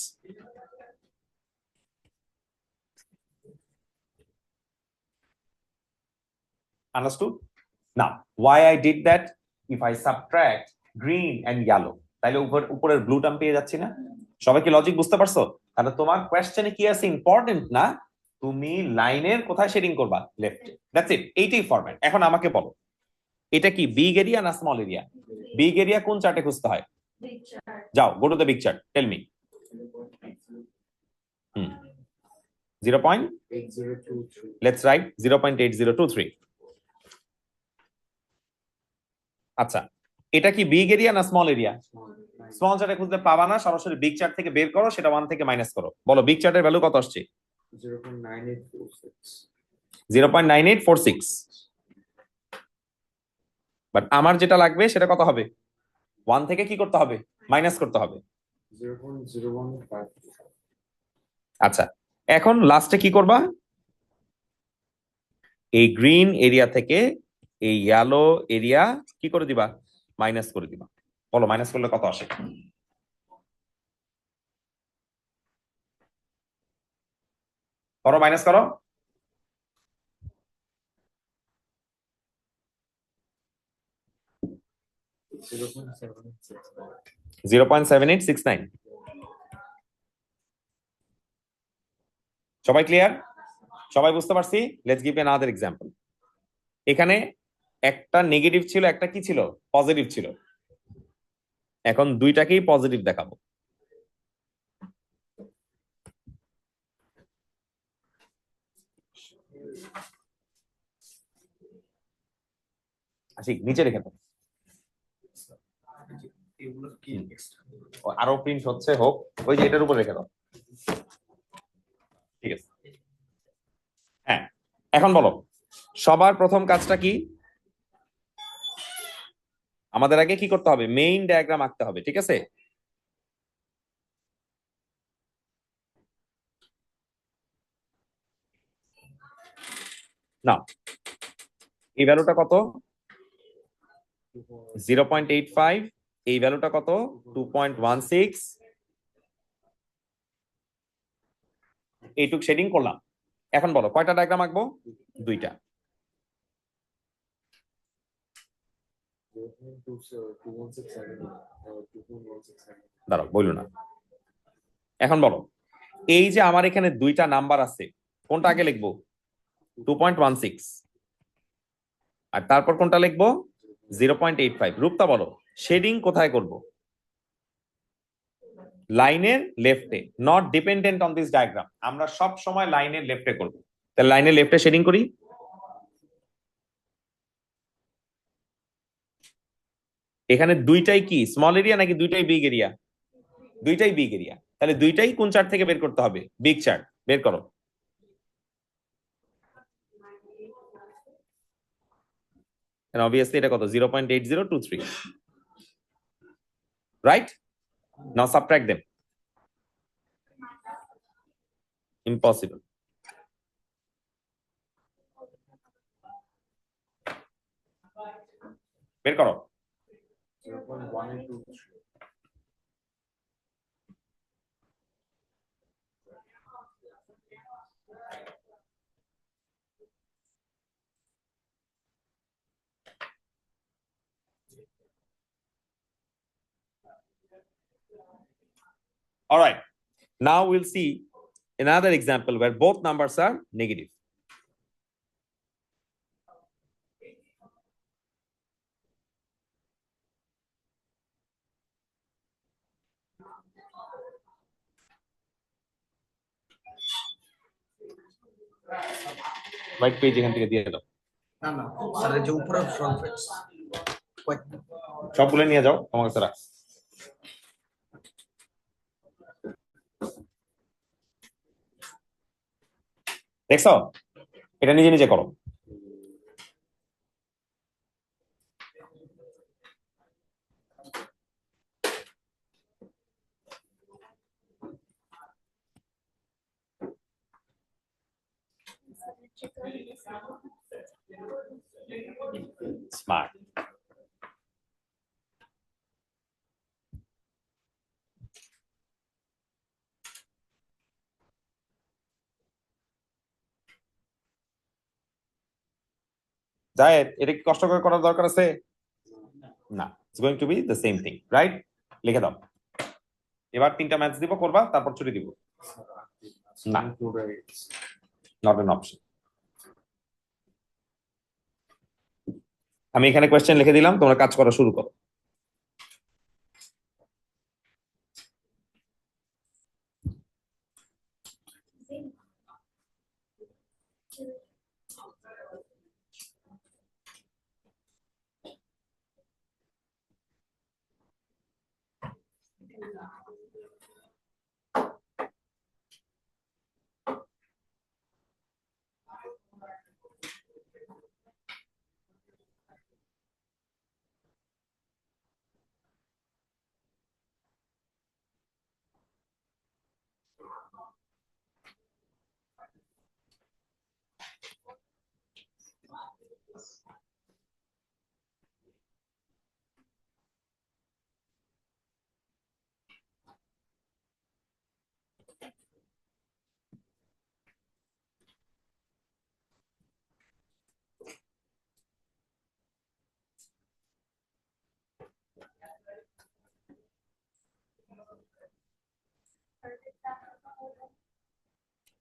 Understood? Now, why I did that? If I subtract green and yellow, তাহলে উপরের ব্লু টার্ম পেয়ে যাচ্ছি না? সবাই কি লজিক বুঝতে পারছো? তাহলে তোমার কোয়েশ্চেনে কি আছে ইম্পর্টেন্ট না, তুমি লাইনের কোথায় শেডিং করবা? লেফটে। দ্যাটস ইট, এইটাই ফরম্যাট। এখন আমাকে বলো, এটা কি বিগ এরিয়া না স্মল এরিয়া? বিগ এরিয়া কোন চার্টে খুঁজতে হয়? যাও, go to the big chart, tell me. 0. 8023. Let's write 0.8023. আচ্ছা, এটা কি বিগ এরিয়া না স্মল এরিয়া? স্মল চার্টে খুঁজতে পাবা না, সরাসরি বিগ চার্ট থেকে বের করো, সেটা 1 থেকে মাইনাস করো। বলো বিগ চার্টের ভ্যালু কত আসছে? 0.9846. 0.9846। বাট আমার যেটা লাগবে সেটা কত হবে? 1 থেকে কি করতে হবে? মাইনাস করতে হবে। 0.0152. আচ্ছা, এখন লাস্টে কি করবা? এই গ্রিন এরিয়া থেকে এই ইয়েলো এরিয়া কি করে দিবা? মাইনাস করে দিবা। বলো মাইনাস করলে কত আসে? করো, মাইনাস করো। 0.7869। সবাই ক্লিয়ার? সবাই বুঝতে পারছি? Let's give another example. এখানে একটা নেগেটিভ ছিল, একটা কি ছিল? পজিটিভ ছিল। এখন দুইটাকেই পজিটিভ দেখাবো। আশিক নিচে রেখে দাও। এগুলো কি এক্সট্রা? আরো প্রিন্ট হচ্ছে, হোক, ওই যে এটার উপর রেখে দাও। ঠিক আছে, হ্যাঁ। এখন বলো, সবার প্রথম কাজটা কি? আমাদের আগে কি করতে হবে? মেইন ডায়াগ্রাম আঁকতে হবে, ঠিক আছে? না, এই ভ্যালুটা কত? 0.85। এই ভ্যালুটা কত? 2.16। এইটুক শেডিং করলাম। এখন বলো কয়টা ডায়াগ্রাম আঁকবো? দুইটা। 2.167. দাঁড়াও, বললো না। এখন বলো, এই যে আমার এখানে দুইটা নাম্বার আছে, কোনটা আগে লিখবো? 2.16। আর তারপর কোনটা লিখবো? 0.85। রূপটা বলো, শেডিং কোথায় করব? লাইনের লেফটে, not dependent on this diagram. আমরা সব সময় লাইনের লেফটে করব। তাহলে লাইনের লেফটে শেডিং করি। এখানে দুইটাই কি স্মল এরিয়া নাকি দুইটাই বিগ এরিয়া? দুইটাই বিগ এরিয়া। তাহলে দুইটাই কোন চার্ট থেকে বের করতে হবে? Big chart. বের করো। অবভিয়াসলি এটা কত? 0.8023, রাইট? নাও সাবট্রাক্ট দেম। ইম্পসিবল। বের করো। 0.1823. All right. Now we'll see another example where both numbers are negative. White page এখান থেকে দিয়ে দাও। না না স্যার, এই যে উপরে ফ্রন্ট ফেস সবগুলো নিয়ে যাও তোমার কাছে রাখ। দেখছো, এটা নিজে নিজে করো। স্মার্ট। জায়েদ, এটা কি কষ্ট করে করার দরকার আছে? না, it's going to B the same thing, right? লিখে দাও। এবার 3টা ম্যাথস দিব, করবা, তারপর ছুটি দিব। না, নট এন অপশন। আমি এখানে কোয়েশ্চেন লিখে দিলাম, তোমরা কাজ করা শুরু করো।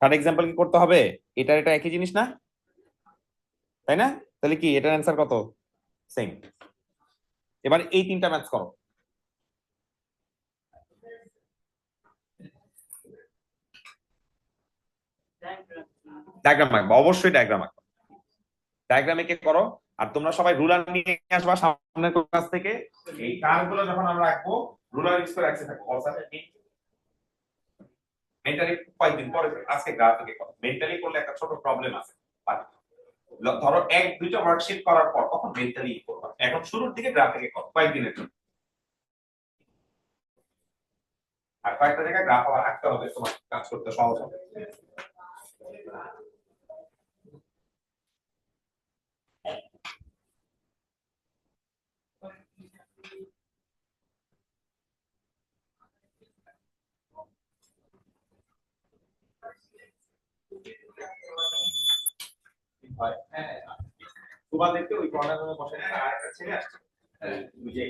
থার্ড এক্সাম্পল কি করতে হবে? এটা একই জিনিস না, তাই না? তাহলে কি এটার অ্যান্সার কত? সেম। এবার এই 3টা ম্যাথস করো। ডায়াগ্রাম আঁকবা, অবশ্যই ডায়াগ্রাম আঁকবা। ডায়াগ্রাম এঁকে করো। আর তোমরা সবাই রুলার নিয়ে আসবা সামনের ক্লাস থেকে। এই কার্ভগুলো যখন আমরা আঁকবো, রুলার ইউজ করে আঁকতে থাকবো। মেন্টালি কয়েকদিন পরে আজকে গ্রাফ থেকে করো। মেন্টালি করলে একটা ছোট প্রবলেম আছে। ধরো 1-2টা ওয়ার্কশিট করার পর তখন মেন্টালি করবা। এখন শুরুর দিকে গ্রাফ থেকে করো কয়েকদিনের জন্য। আর কয়েকটা জায়গায় গ্রাফ আবার আঁকতে হবে, তোমার কাজ করতে সহজ হবে। তোমাদেরকে ওই কর্নারে বসে আর একটা ছেলে আসছে, ওই যে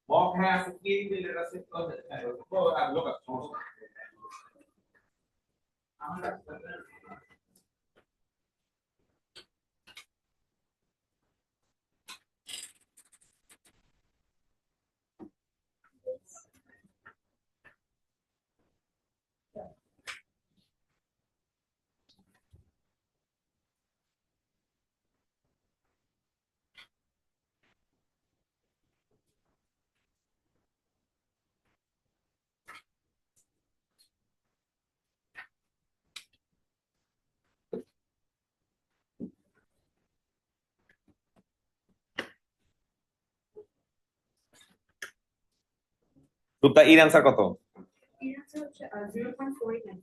মক হ্যাঁ আছে, কি বিল্ডার আছে, আর লোক আছে সমস্যা। রূপদা, এর অ্যান্সার কত? এর answer হচ্ছে 0.49.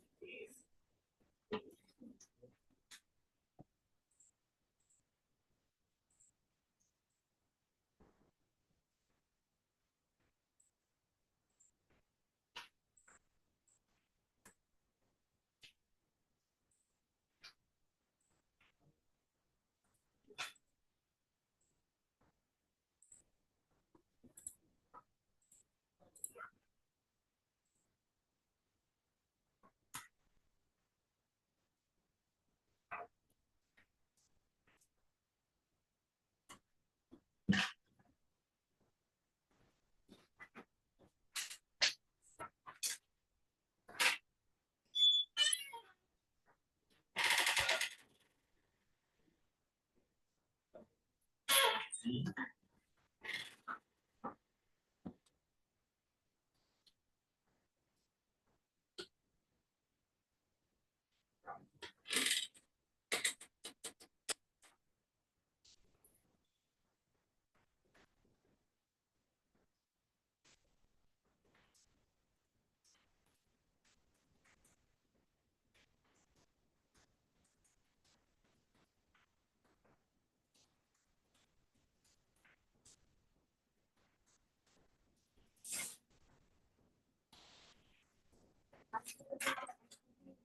আচ্ছা